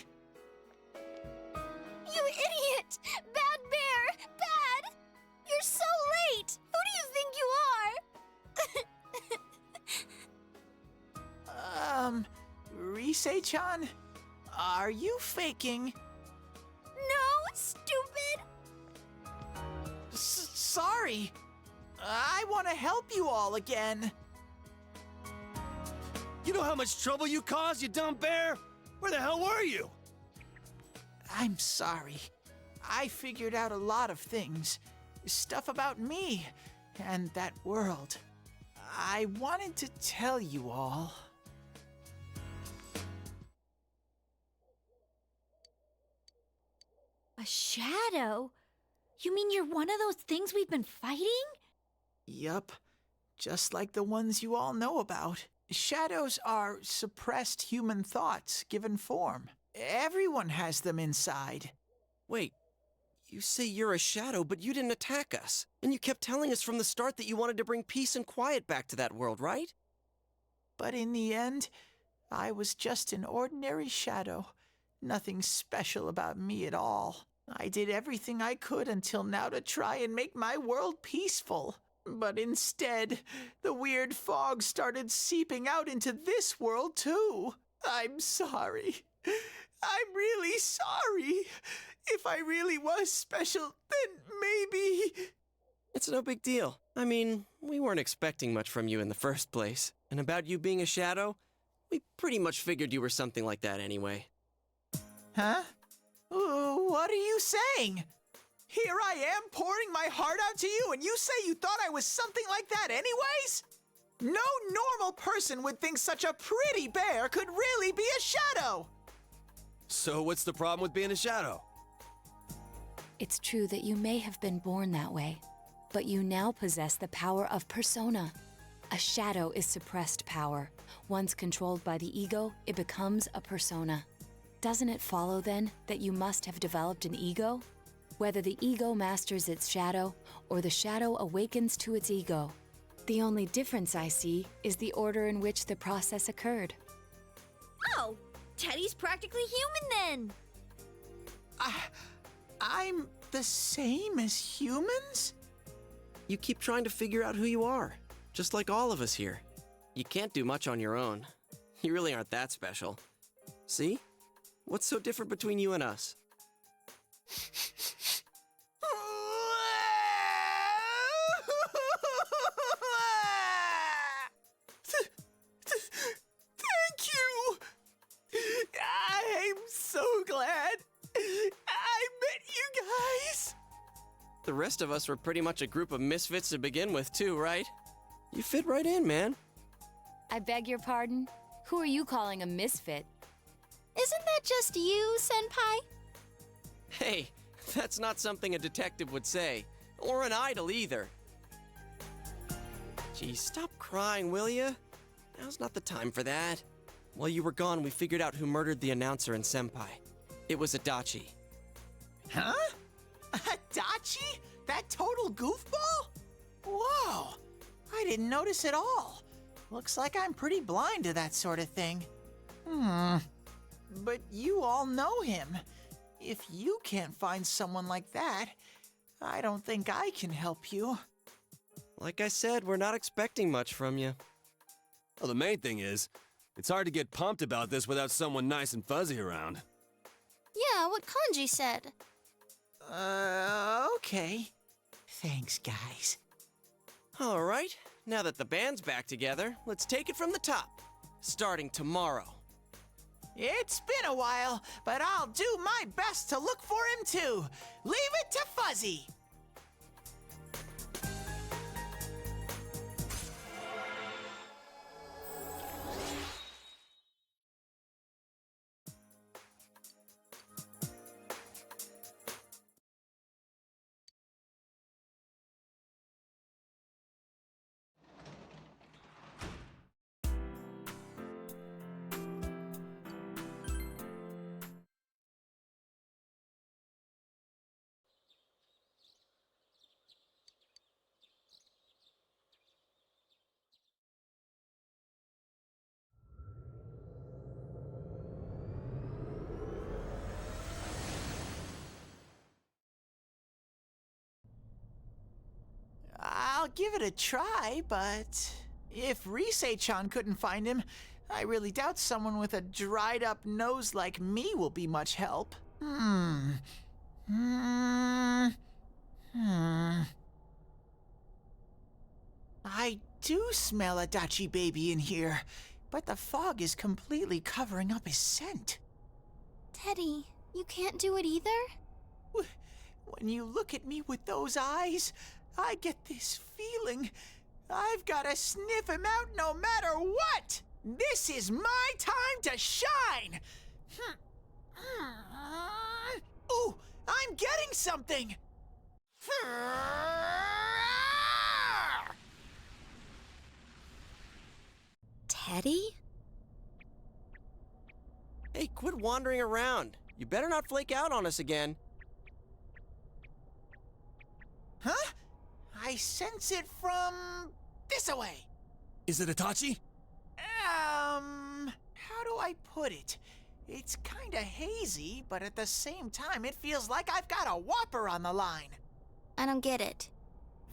You idiot! Bad bear! Bad! You're so late! Who do you think you are? Rise-chan? Are you faking? No, stupid! Sorry. I want to help you all again. You know how much trouble you caused, you dumb bear? Where the hell were you? I'm sorry. I figured out a lot of things. Stuff about me and that world. I wanted to tell you all. A shadow? You mean you're one of those things we've been fighting? Yup. Just like the ones you all know about. Shadows are suppressed human thoughts given form. Everyone has them inside. Wait, you say you're a shadow, but you didn't attack us. And you kept telling us from the start that you wanted to bring peace and quiet back to that world, right? But in the end, I was just an ordinary shadow. Nothing special about me at all. I did everything I could until now to try and make my world peaceful. But instead, the weird fog started seeping out into this world too. I'm sorry. I'm really sorry. If I really was special, then maybe... It's no big deal. I mean, we weren't expecting much from you in the first place. And about you being a shadow, we pretty much figured you were something like that anyway. Huh? What are you saying? Here I am pouring my heart out to you, and you say you thought I was something like that anyways? No normal person would think such a pretty bear could really be a shadow! So what's the problem with being a shadow? It's true that you may have been born that way, but you now possess the power of persona. A shadow is suppressed power. Once controlled by the ego, it becomes a persona. Doesn't it follow, then, that you must have developed an ego? Whether the ego masters its shadow, or the shadow awakens to its ego. The only difference I see is the order in which the process occurred. Oh, Teddy's practically human then! I'm the same as humans? You keep trying to figure out who you are, just like all of us here. You can't do much on your own. You really aren't that special. See? What's so different between you and us? Thank you! I'm so glad I met you guys! The rest of us were pretty much a group of misfits to begin with, too, right? You fit right in, man. I beg your pardon? Who are you calling a misfit? Isn't that just you, Senpai? Hey, that's not something a detective would say. Or an idol, either. Geez, stop crying, will ya? Now's not the time for that. While you were gone, we figured out who murdered the announcer and Senpai. It was Adachi. Huh? Adachi? That total goofball? Whoa! I didn't notice at all. Looks like I'm pretty blind to that sort of thing. But you all know him. If you can't find someone like that, I don't think I can help you. Like I said, we're not expecting much from you. Well, the main thing is, it's hard to get pumped about this without someone nice and fuzzy around. Yeah, what Kanji said. Okay. Thanks, guys. All right, now that the band's back together, let's take it from the top. Starting tomorrow. It's been a while, but I'll do my best to look for him too. Leave it to Fuzzy. I'll give it a try, but if Risei-chan couldn't find him, I really doubt someone with a dried-up nose like me will be much help. I do smell a Dachi baby in here, but the fog is completely covering up his scent. Teddy, you can't do it either? When you look at me with those eyes, I get this feeling. I've got to sniff him out no matter what! This is my time to shine! Ooh, I'm getting something! Teddy? Hey, quit wandering around. You better not flake out on us again. Huh? I sense it from this away. Is it Itachi? How do I put it? It's kinda hazy, but at the same time, it feels like I've got a whopper on the line. I don't get it.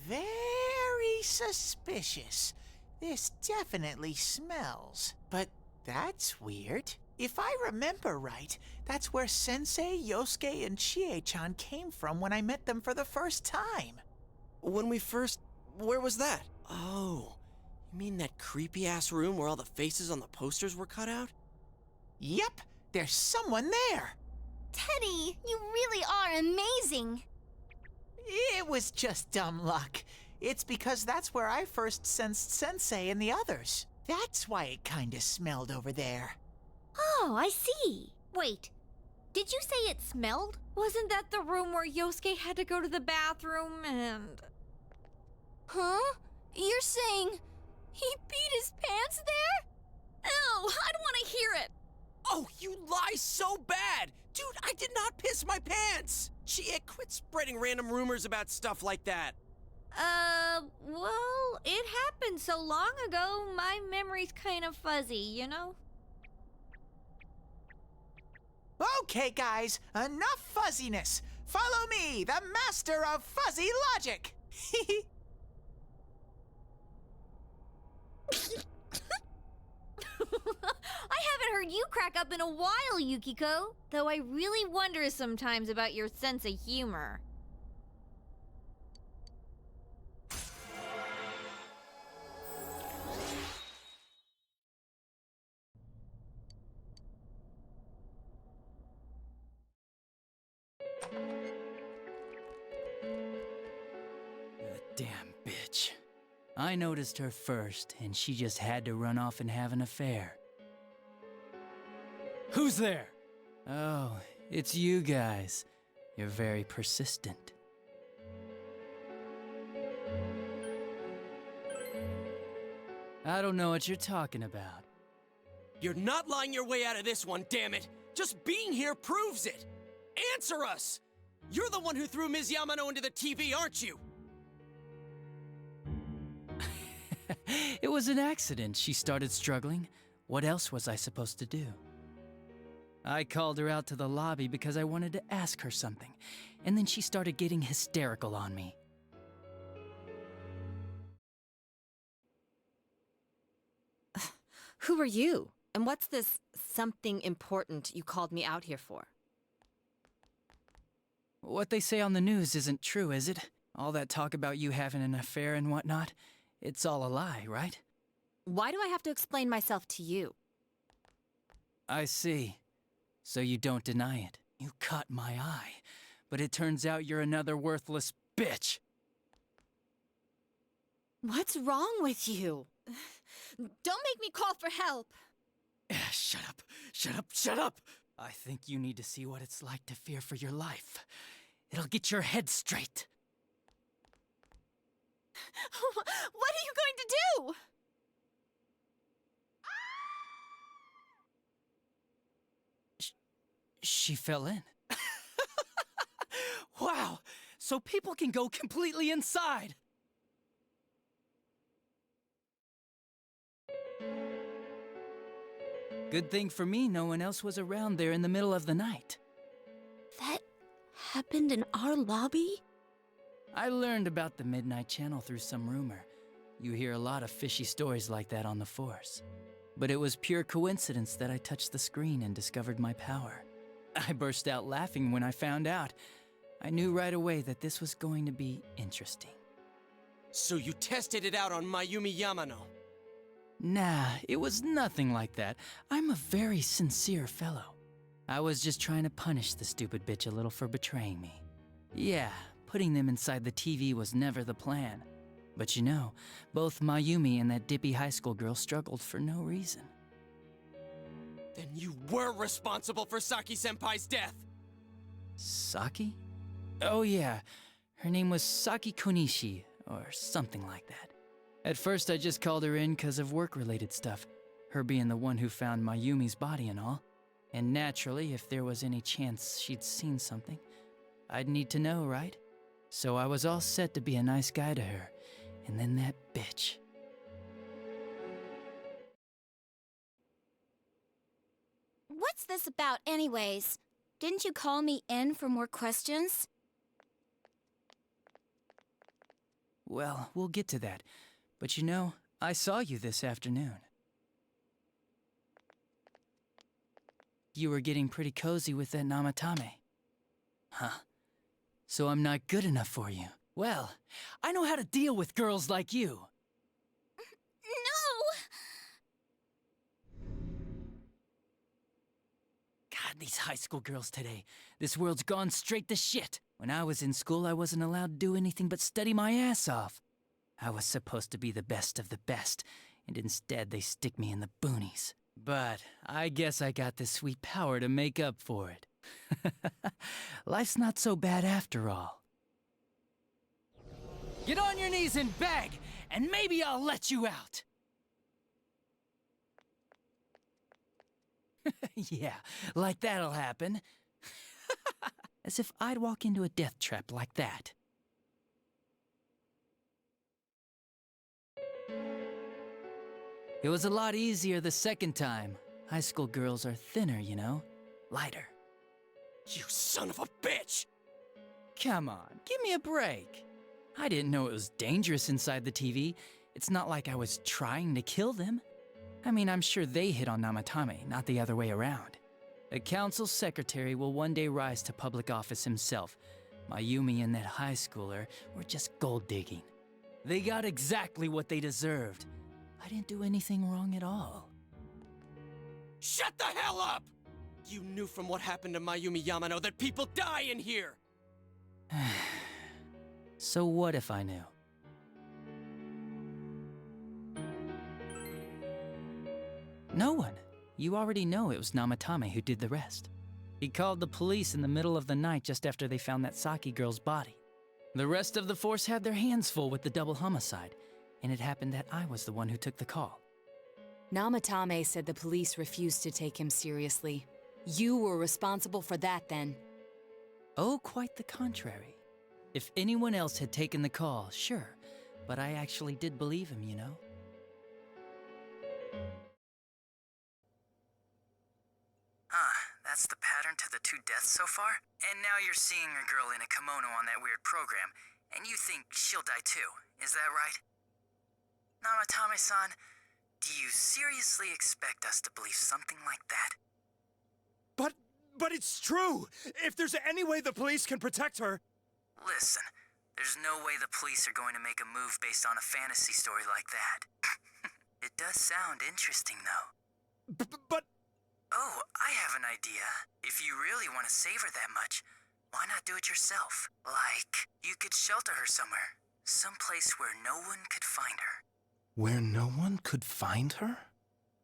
Very suspicious. This definitely smells. But that's weird. If I remember right, that's where Sensei, Yosuke, and Chie-chan came from when I met them for the first time. Where was that? Oh, you mean that creepy-ass room where all the faces on the posters were cut out? Yep, there's someone there. Teddy, you really are amazing. It was just dumb luck. It's because that's where I first sensed Sensei and the others. That's why it kinda smelled over there. Oh, I see. Wait, did you say it smelled? Wasn't that the room where Yosuke had to go to the bathroom and... Huh? You're saying he peed his pants there? Ew, I don't want to hear it. Oh, you lie so bad! Dude, I did not piss my pants! Chie, quit spreading random rumors about stuff like that. Well, it happened so long ago, my memory's kind of fuzzy, you know? Okay, guys, enough fuzziness. Follow me, the master of fuzzy logic. I haven't heard you crack up in a while, Yukiko. Though I really wonder sometimes about your sense of humor. Damn bitch. I noticed her first, and she just had to run off and have an affair. Who's there? Oh, it's you guys. You're very persistent. I don't know what you're talking about. You're not lying your way out of this one, damn it! Just being here proves it! Answer us! You're the one who threw Ms. Yamano into the TV, aren't you? It was an accident. She started struggling. What else was I supposed to do? I called her out to the lobby because I wanted to ask her something, and then she started getting hysterical on me. Who are you? And what's this something important you called me out here for? What they say on the news isn't true, is it? All that talk about you having an affair and whatnot? It's all a lie, right? Why do I have to explain myself to you? I see. So you don't deny it. You caught my eye. But it turns out you're another worthless bitch. What's wrong with you? Don't make me call for help. Shut up. Shut up. Shut up. I think you need to see what it's like to fear for your life. It'll get your head straight. What are you going to do? She fell in. Wow, so people can go completely inside. Good thing for me, no one else was around there in the middle of the night. That happened in our lobby? I learned about the Midnight Channel through some rumor. You hear a lot of fishy stories like that on the Force. But it was pure coincidence that I touched the screen and discovered my power. I burst out laughing when I found out. I knew right away that this was going to be interesting. So you tested it out on Mayumi Yamano? Nah, it was nothing like that. I'm a very sincere fellow. I was just trying to punish the stupid bitch a little for betraying me. Yeah, putting them inside the TV was never the plan. But you know, both Mayumi and that dippy high school girl struggled for no reason. Then you were responsible for Saki-senpai's death! Saki? Oh yeah, her name was Saki Konishi, or something like that. At first I just called her in because of work-related stuff, her being the one who found Mayumi's body and all. And naturally, if there was any chance she'd seen something, I'd need to know, right? So I was all set to be a nice guy to her, and then that bitch. What's this about anyways? Didn't you call me in for more questions? Well, we'll get to that. But you know, I saw you this afternoon. You were getting pretty cozy with that Namatame. Huh? So I'm not good enough for you. Well, I know how to deal with girls like you. No! God, these high school girls today. This world's gone straight to shit. When I was in school, I wasn't allowed to do anything but study my ass off. I was supposed to be the best of the best, and instead they stick me in the boonies. But I guess I got the sweet power to make up for it. Life's not so bad after all. Get on your knees and beg, and maybe I'll let you out. Yeah, like that'll happen. As if I'd walk into a death trap like that. It was a lot easier the second time. High school girls are thinner, you know? Lighter. You son of a bitch! Come on, give me a break. I didn't know it was dangerous inside the TV. It's not like I was trying to kill them. I mean, I'm sure they hit on Namatame, not the other way around. A council secretary will one day rise to public office himself. Mayumi and that high schooler were just gold digging. They got exactly what they deserved. I didn't do anything wrong at all. Shut the hell up! You knew from what happened to Mayumi Yamano that people die in here! So what if I knew? No one. You already know it was Namatame who did the rest. He called the police in the middle of the night just after they found that Saki girl's body. The rest of the force had their hands full with the double homicide, and it happened that I was the one who took the call. Namatame said the police refused to take him seriously. You were responsible for that then. Oh, quite the contrary. If anyone else had taken the call, sure, but I actually did believe him, you know? That's the pattern to the 2 deaths so far? And now you're seeing a girl in a kimono on that weird program, and you think she'll die too, is that right? Namatame-san, do you seriously expect us to believe something like that? But it's true! If there's any way the police can protect her... Listen, there's no way the police are going to make a move based on a fantasy story like that. It does sound interesting, though. But... Oh, I have an idea. If you really want to save her that much, why not do it yourself? Like, you could shelter her somewhere. Someplace where no one could find her. Where no one could find her?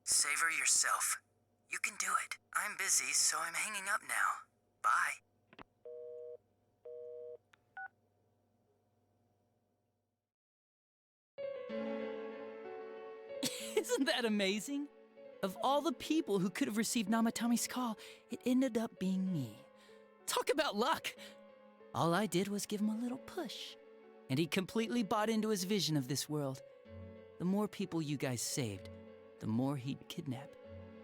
Save her yourself. You can do it. I'm busy, so I'm hanging up now. Bye. Isn't that amazing? Of all the people who could have received Namatame's call, it ended up being me. Talk about luck! All I did was give him a little push, and he completely bought into his vision of this world. The more people you guys saved, the more he'd kidnap.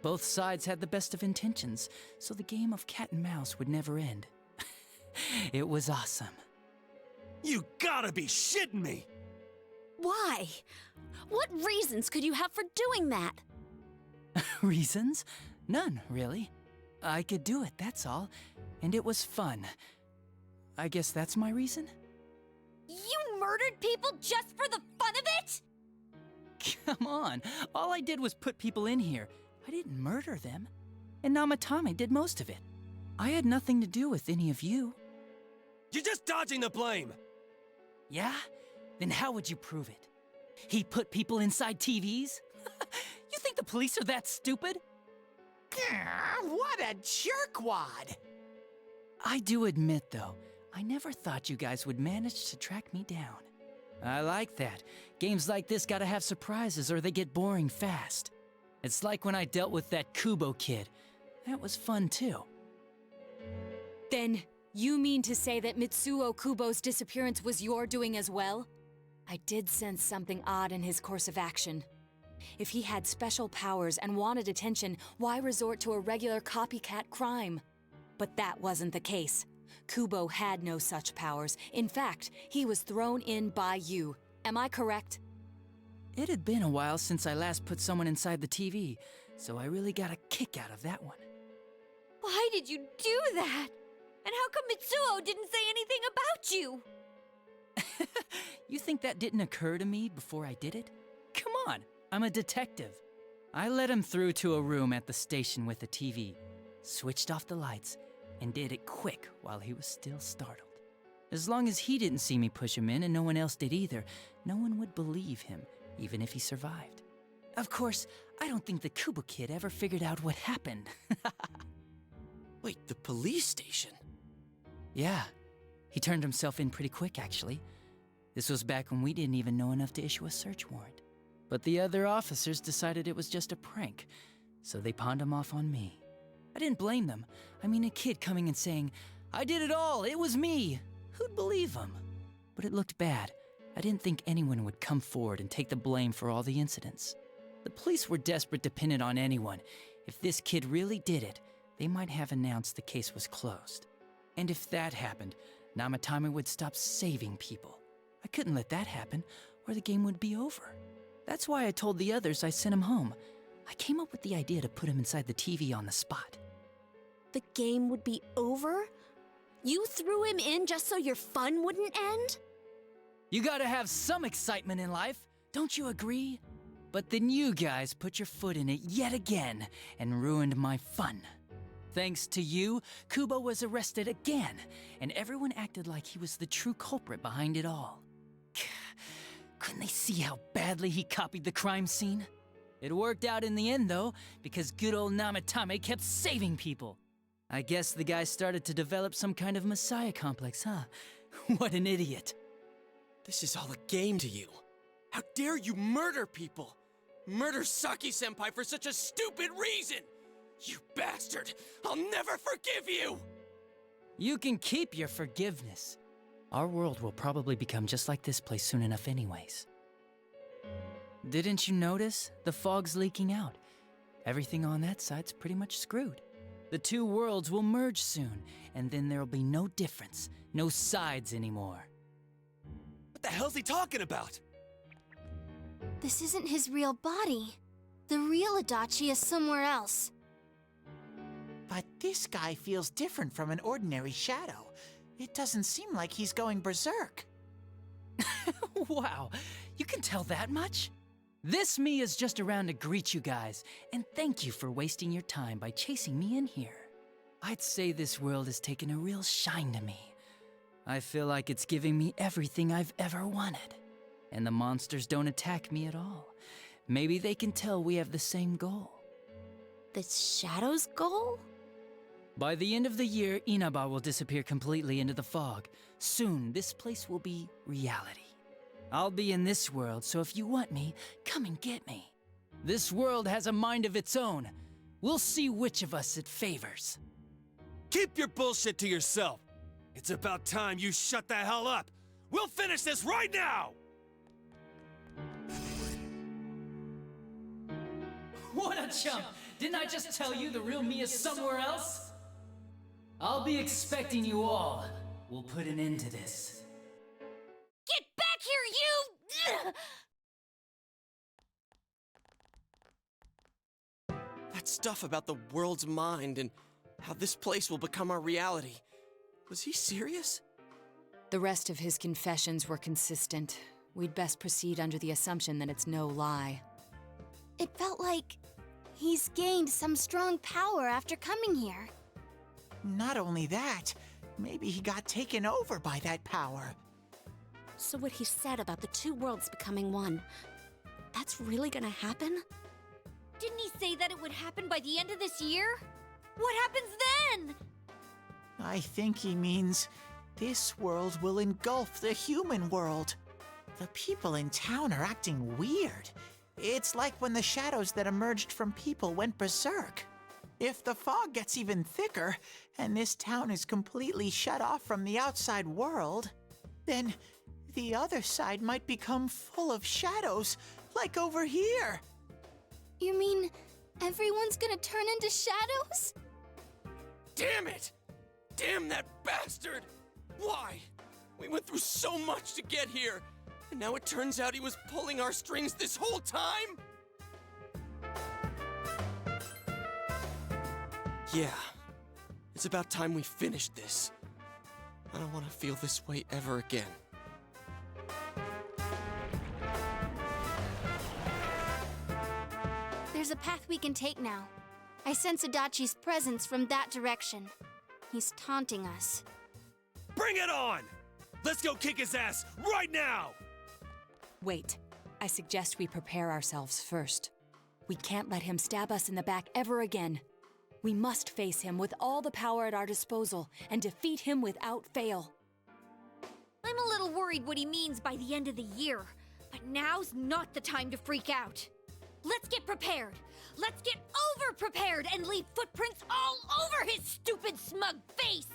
Both sides had the best of intentions, so the game of cat and mouse would never end. It was awesome. You gotta be shitting me! Why? What reasons could you have for doing that? Reasons? None, really. I could do it, that's all. And it was fun. I guess that's my reason? You murdered people just for the fun of it? Come on, all I did was put people in here. I didn't murder them. And Namatame did most of it. I had nothing to do with any of you. You're just dodging the blame! Yeah? Then how would you prove it? He put people inside TVs? You think the police are that stupid? What a jerkwad! I do admit, though, I never thought you guys would manage to track me down. I like that. Games like this gotta have surprises or they get boring fast. It's like when I dealt with that Kubo kid. That was fun, too. Then, you mean to say that Mitsuo Kubo's disappearance was your doing as well? I did sense something odd in his course of action. If he had special powers and wanted attention, why resort to a regular copycat crime? But that wasn't the case. Kubo had no such powers. In fact, he was thrown in by you. Am I correct? It had been a while since I last put someone inside the TV, so I really got a kick out of that one. Why did you do that? And how come Mitsuo didn't say anything about you? You think that didn't occur to me before I did it? Come on, I'm a detective. I let him through to a room at the station with a TV, switched off the lights, and did it quick while he was still startled. As long as he didn't see me push him in and no one else did either, no one would believe him, even if he survived. Of course, I don't think the Kubo kid ever figured out what happened. Wait, the police station? Yeah, he turned himself in pretty quick, actually. This was back when we didn't even know enough to issue a search warrant. But the other officers decided it was just a prank, so they pawned him off on me. I didn't blame them. I mean, a kid coming and saying, "I did it all, it was me." Who'd believe him? But it looked bad. I didn't think anyone would come forward and take the blame for all the incidents. The police were desperate to pin it on anyone. If this kid really did it, they might have announced the case was closed. And if that happened, Namatame would stop saving people. I couldn't let that happen, or the game would be over. That's why I told the others I sent him home. I came up with the idea to put him inside the TV on the spot. The game would be over? You threw him in just so your fun wouldn't end? You gotta have some excitement in life, don't you agree? But then you guys put your foot in it yet again and ruined my fun. Thanks to you, Kubo was arrested again, and everyone acted like he was the true culprit behind it all. Couldn't they see how badly he copied the crime scene? It worked out in the end, though, because good old Namatame kept saving people. I guess the guy started to develop some kind of messiah complex, huh? What an idiot. This is all a game to you. How dare you murder people? Murder Saki-senpai for such a stupid reason! You bastard! I'll never forgive you! You can keep your forgiveness. Our world will probably become just like this place soon enough anyways. Didn't you notice? The fog's leaking out. Everything on that side's pretty much screwed. The two worlds will merge soon, and then there'll be no difference, no sides anymore. What the hell's he talking about? This isn't his real body. The real Adachi is somewhere else. But this guy feels different from an ordinary shadow. It doesn't seem like he's going berserk. Wow, you can tell that much? This me is just around to greet you guys, and thank you for wasting your time by chasing me in here. I'd say this world has taken a real shine to me. I feel like it's giving me everything I've ever wanted. And the monsters don't attack me at all. Maybe they can tell we have the same goal. The Shadow's goal? By the end of the year, Inaba will disappear completely into the fog. Soon, this place will be reality. I'll be in this world, so if you want me, come and get me. This world has a mind of its own. We'll see which of us it favors. Keep your bullshit to yourself. It's about time you shut the hell up. We'll finish this right now! What a chump! Didn't I just tell you the real me is somewhere else? I'll be expecting you all. We'll put an end to this. Get back here, you! That stuff about the world's mind and how this place will become our reality. Was he serious? The rest of his confessions were consistent. We'd best proceed under the assumption that it's no lie. It felt like he's gained some strong power after coming here. Not only that, maybe he got taken over by that power. So what he said about the two worlds becoming one, that's really gonna happen? Didn't he say that it would happen by the end of this year? What happens then? I think he means this world will engulf the human world. The people in town are acting weird. It's like when the shadows that emerged from people went berserk. If the fog gets even thicker, and this town is completely shut off from the outside world, then the other side might become full of shadows, like over here. You mean everyone's gonna turn into shadows? Damn it! Damn that bastard! Why? We went through so much to get here, and now it turns out he was pulling our strings this whole time? Yeah, it's about time we finished this. I don't want to feel this way ever again. There's a path we can take now. I sense Adachi's presence from that direction. He's taunting us. Bring it on! Let's go kick his ass right now! Wait, I suggest we prepare ourselves first. We can't let him stab us in the back ever again. We must face him with all the power at our disposal and defeat him without fail. I'm a little worried what he means by the end of the year, but now's not the time to freak out. Let's get prepared. Let's get over-prepared and leave footprints all over his stupid, smug face!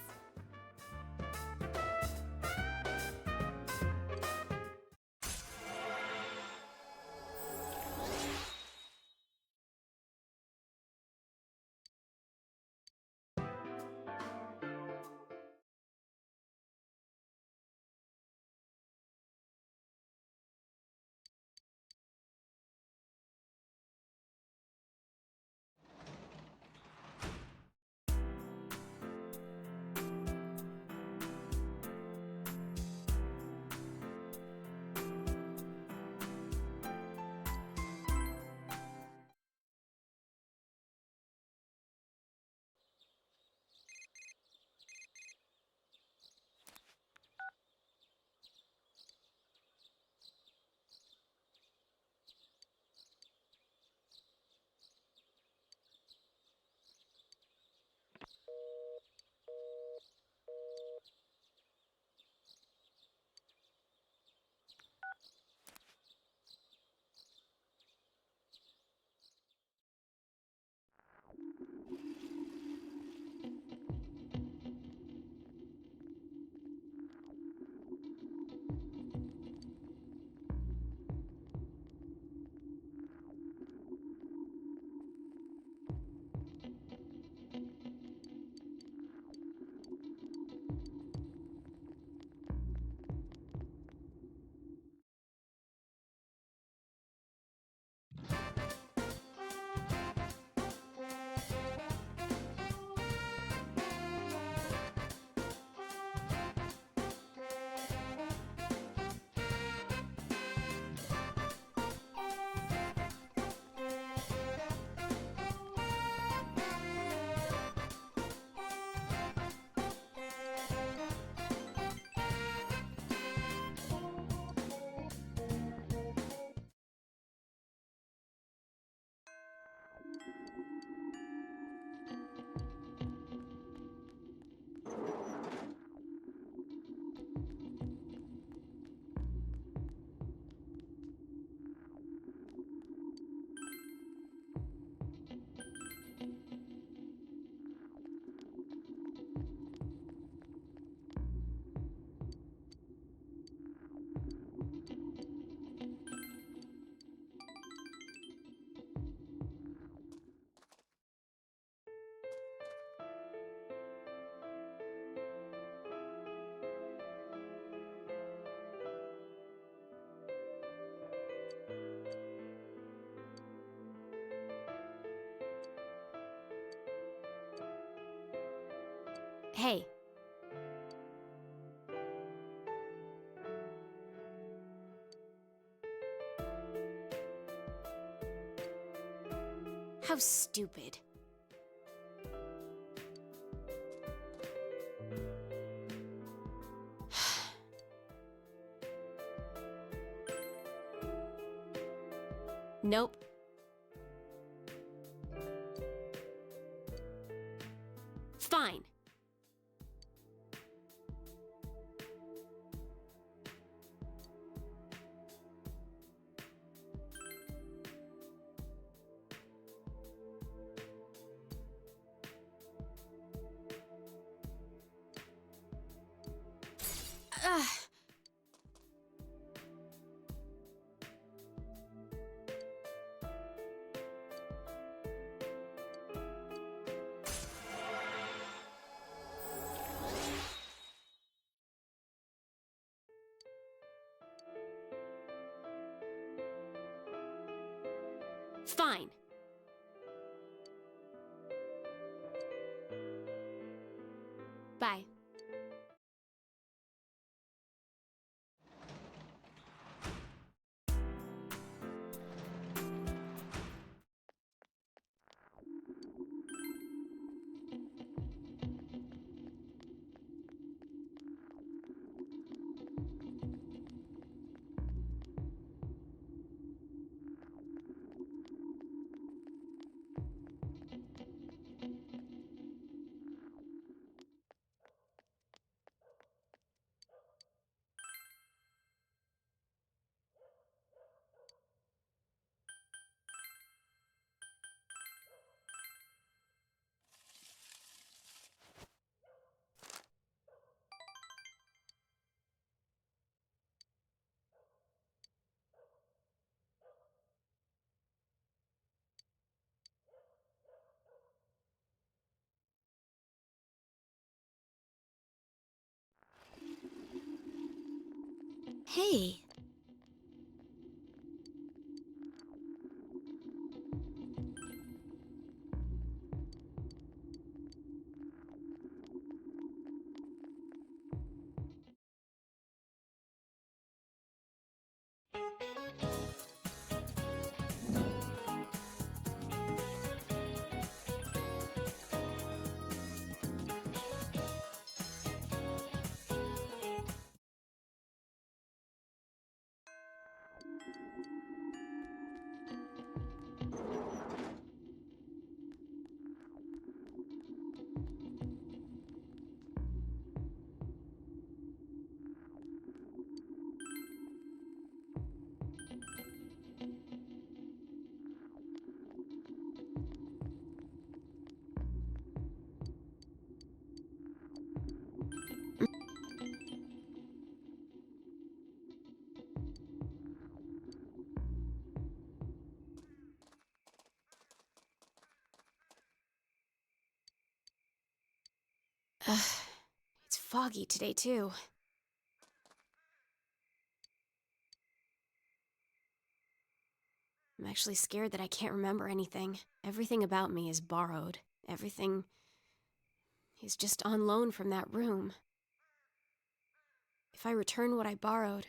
Hey. How stupid. Nope. Fine. Ugh. Fine. Bye. Hey. Ugh, it's foggy today, too. I'm actually scared that I can't remember anything. Everything about me is borrowed. Everything is just on loan from that room. If I return what I borrowed,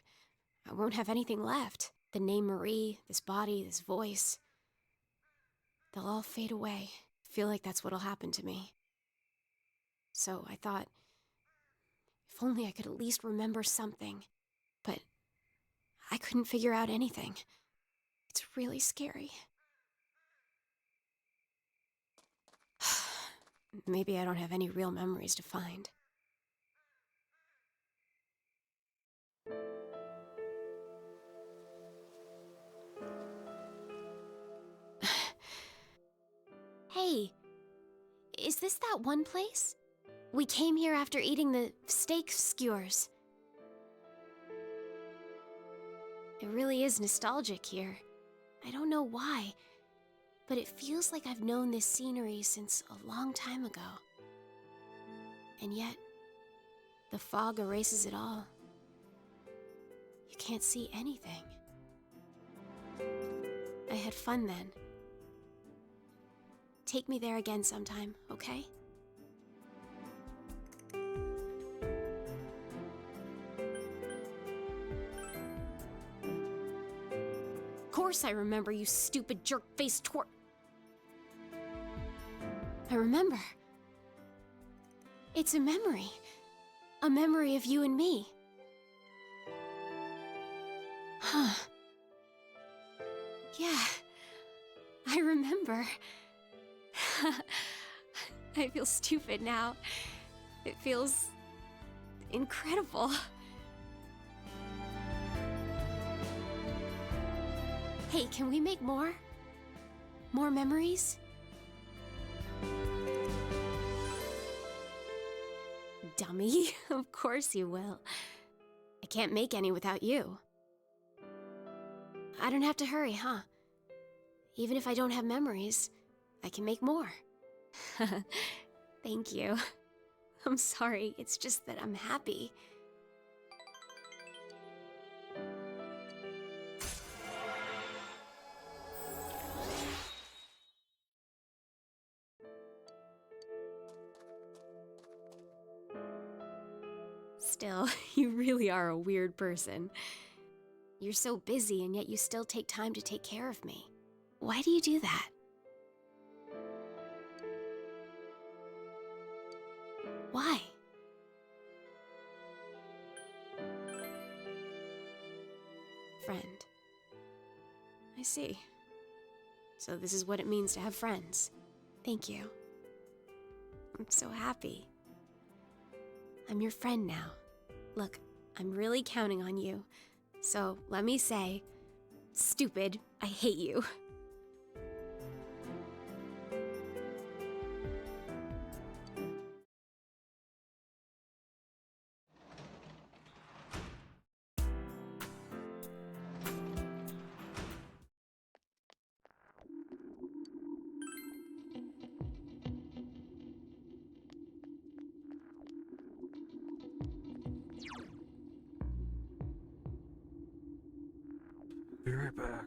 I won't have anything left. The name Marie, this body, this voice, they'll all fade away. I feel like that's what'll happen to me. So I thought, if only I could at least remember something. But I couldn't figure out anything. It's really scary. Maybe I don't have any real memories to find. Hey, is this that one place? We came here after eating the steak skewers. It really is nostalgic here. I don't know why, but it feels like I've known this scenery since a long time ago. And yet, the fog erases it all. You can't see anything. I had fun then. Take me there again sometime, okay? Of course I remember, you stupid jerk-faced twerp. I remember. It's a memory. A memory of you and me. Huh. Yeah, I remember. I feel stupid now. It feels incredible. Hey, can we make more? More memories? Dummy, of course you will. can't make any without you. I don't have to hurry, huh? Even if I don't have memories, I can make more. Thank you. I'm sorry, it's just that I'm happy. Still, you really are a weird person. You're so busy, and yet you still take time to take care of me. Why do you do that? Why? Friend. I see. So this is what it means to have friends. Thank you. I'm so happy. I'm your friend now. Look, I'm really counting on you. So let me say, stupid, I hate you. Be right back.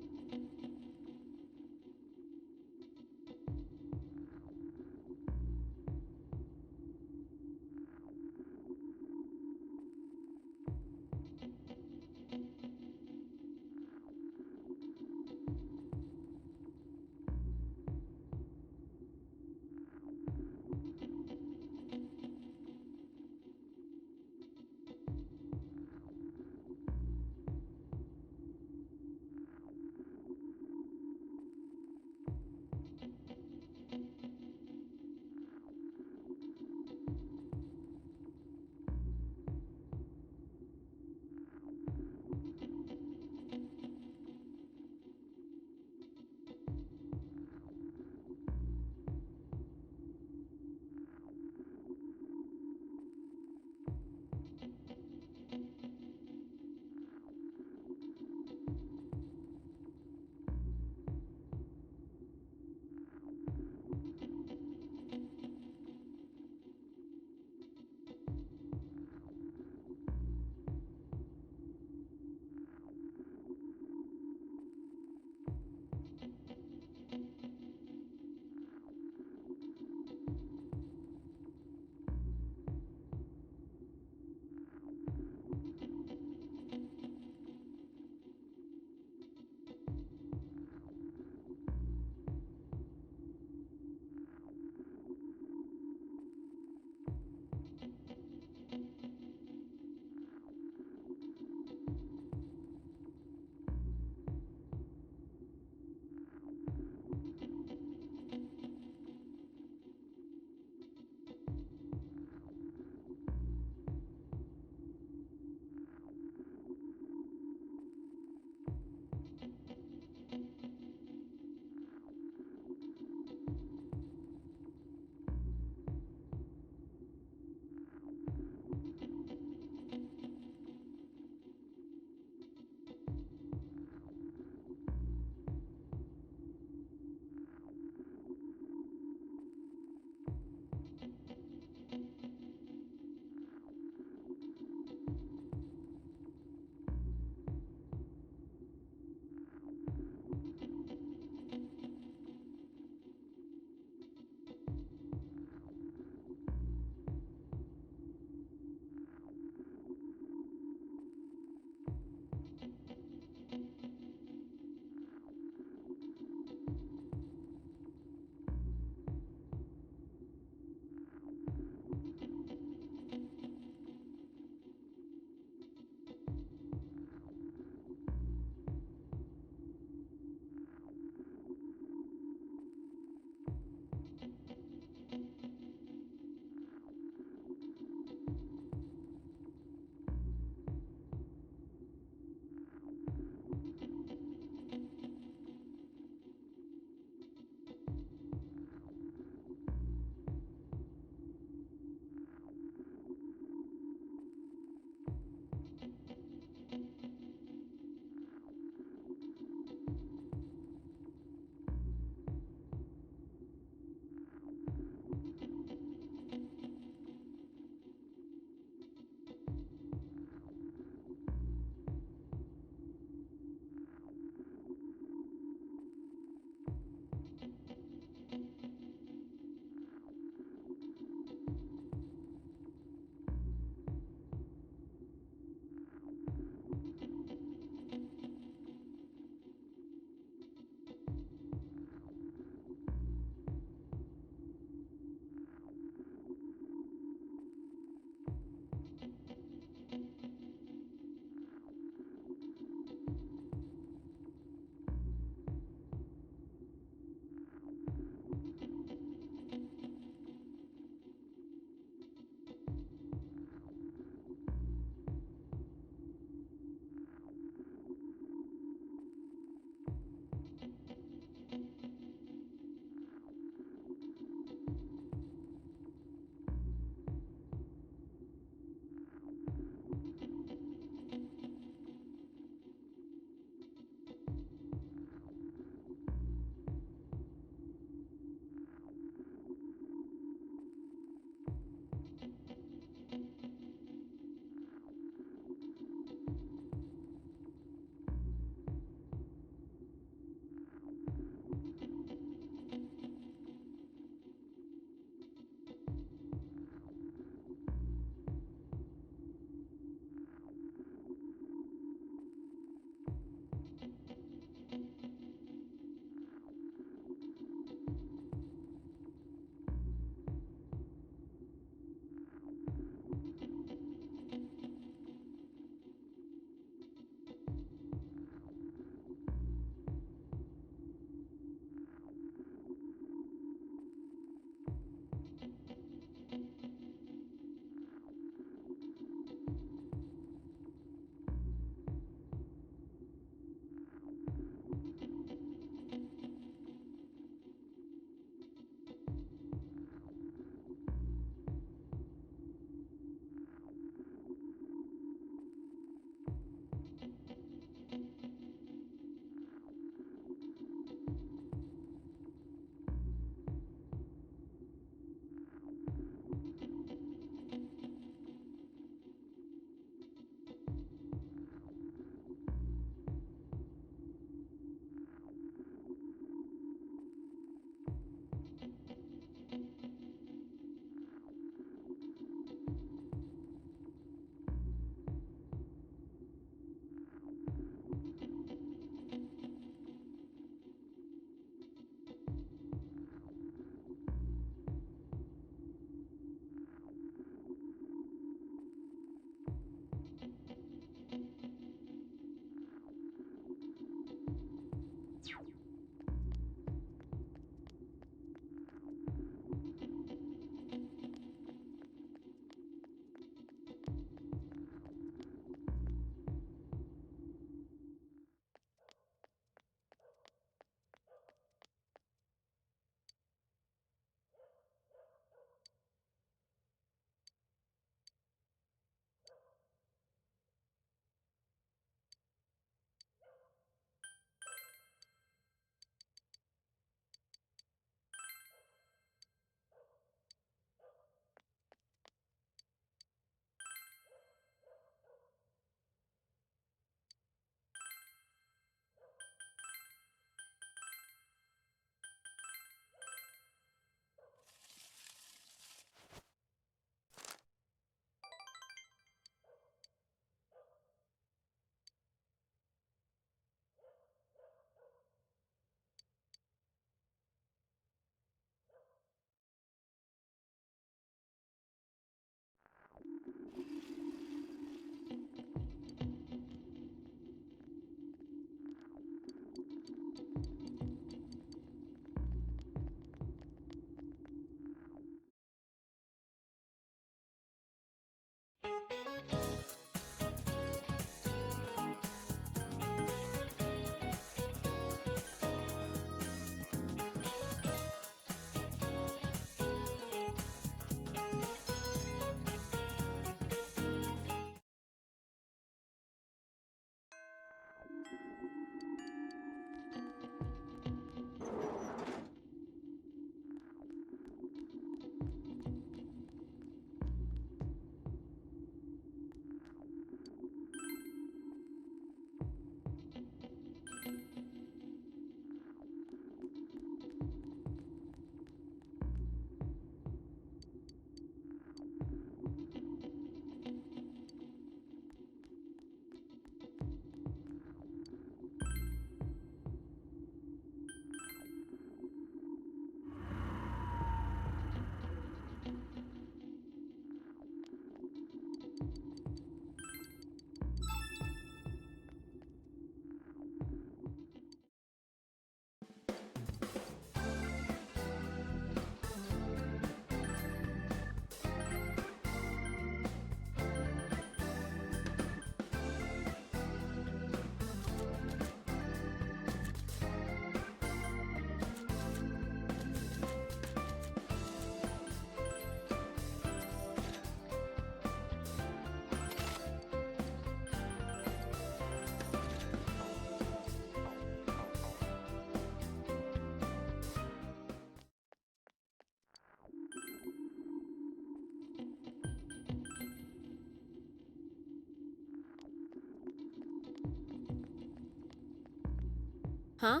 Huh?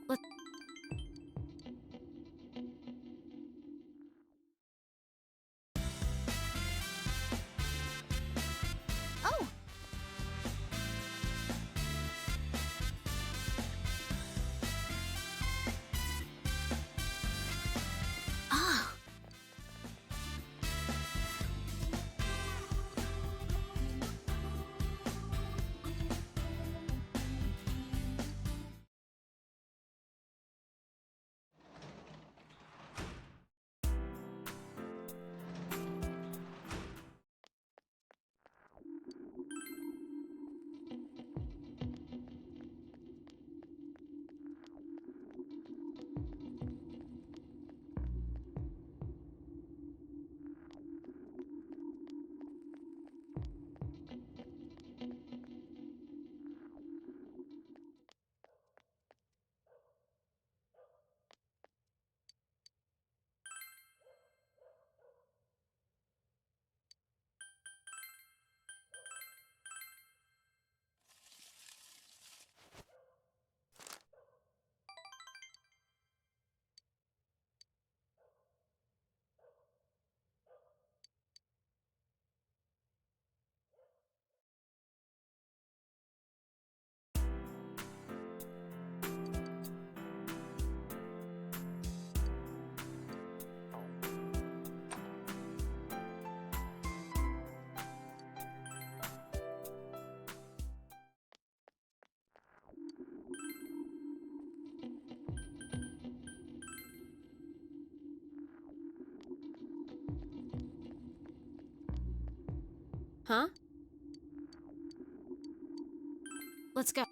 Oh! Ah! Huh? Let's go.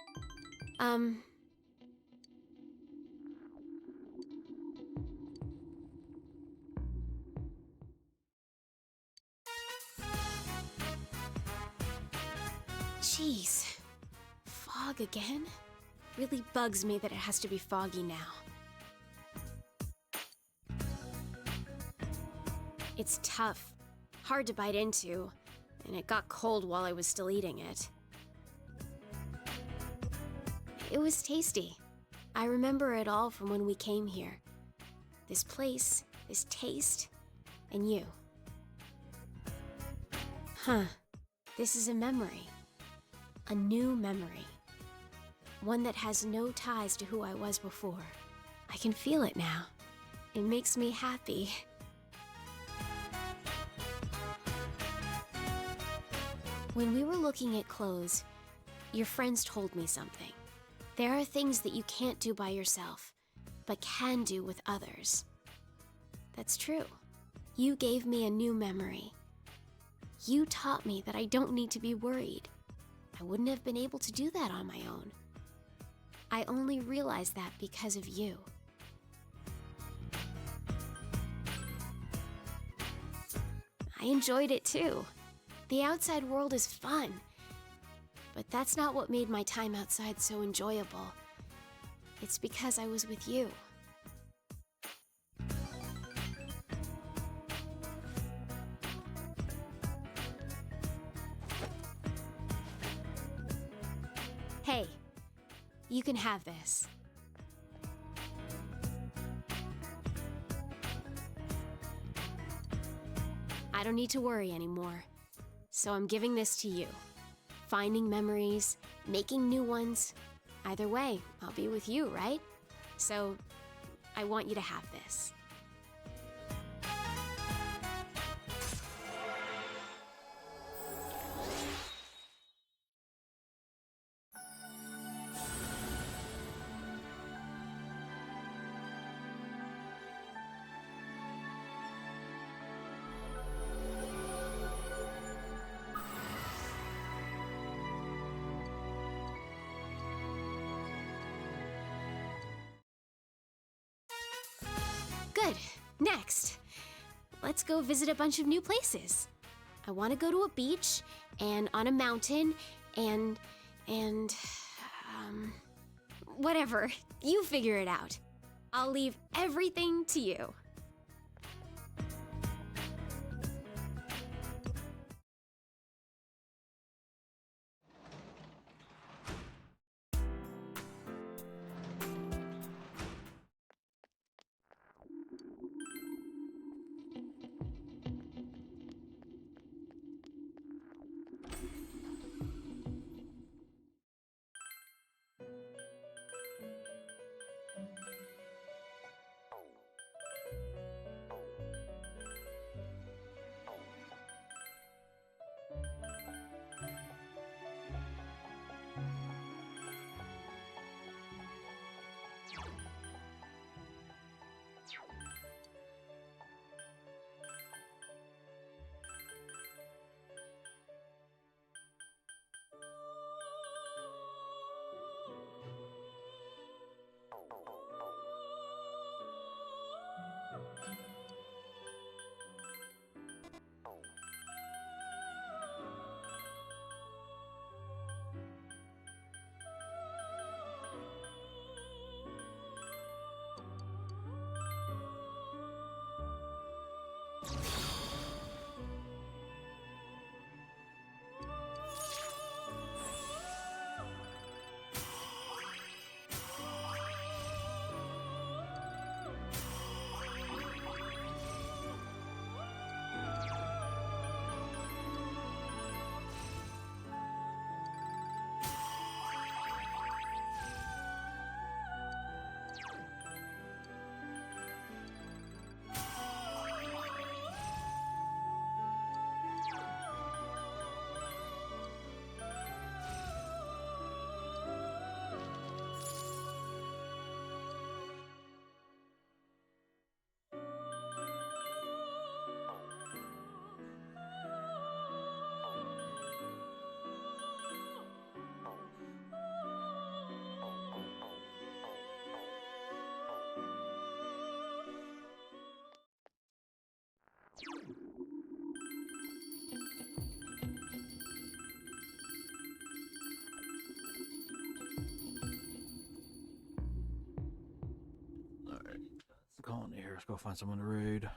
Jeez. Fog again? Really bugs me that it has to be foggy now. It's tough, hard to bite into, and it got cold while I was still eating it. It was tasty. I remember it all from when we came here. This place, this taste, and you. Huh. This is a memory. A new memory. One that has no ties to who I was before. I can feel it now. It makes me happy. When we were looking at clothes, your friends told me something. There are things that you can't do by yourself, but can do with others. That's true. You gave me a new memory. You taught me that I don't need to be worried. I wouldn't have been able to do that on my own. I only realized that because of you. I enjoyed it too. The outside world is fun, but that's not what made my time outside so enjoyable. It's because I was with you. Hey, you can have this. I don't need to worry anymore, so I'm giving this to you. Finding memories, making new ones. Either way, I'll be with you, right? So, I want you to have this. Good. Next, let's go visit a bunch of new places. I want to go to a beach, and on a mountain, and whatever. You figure it out. I'll leave everything to you. colony here. Let's go find someone to raid.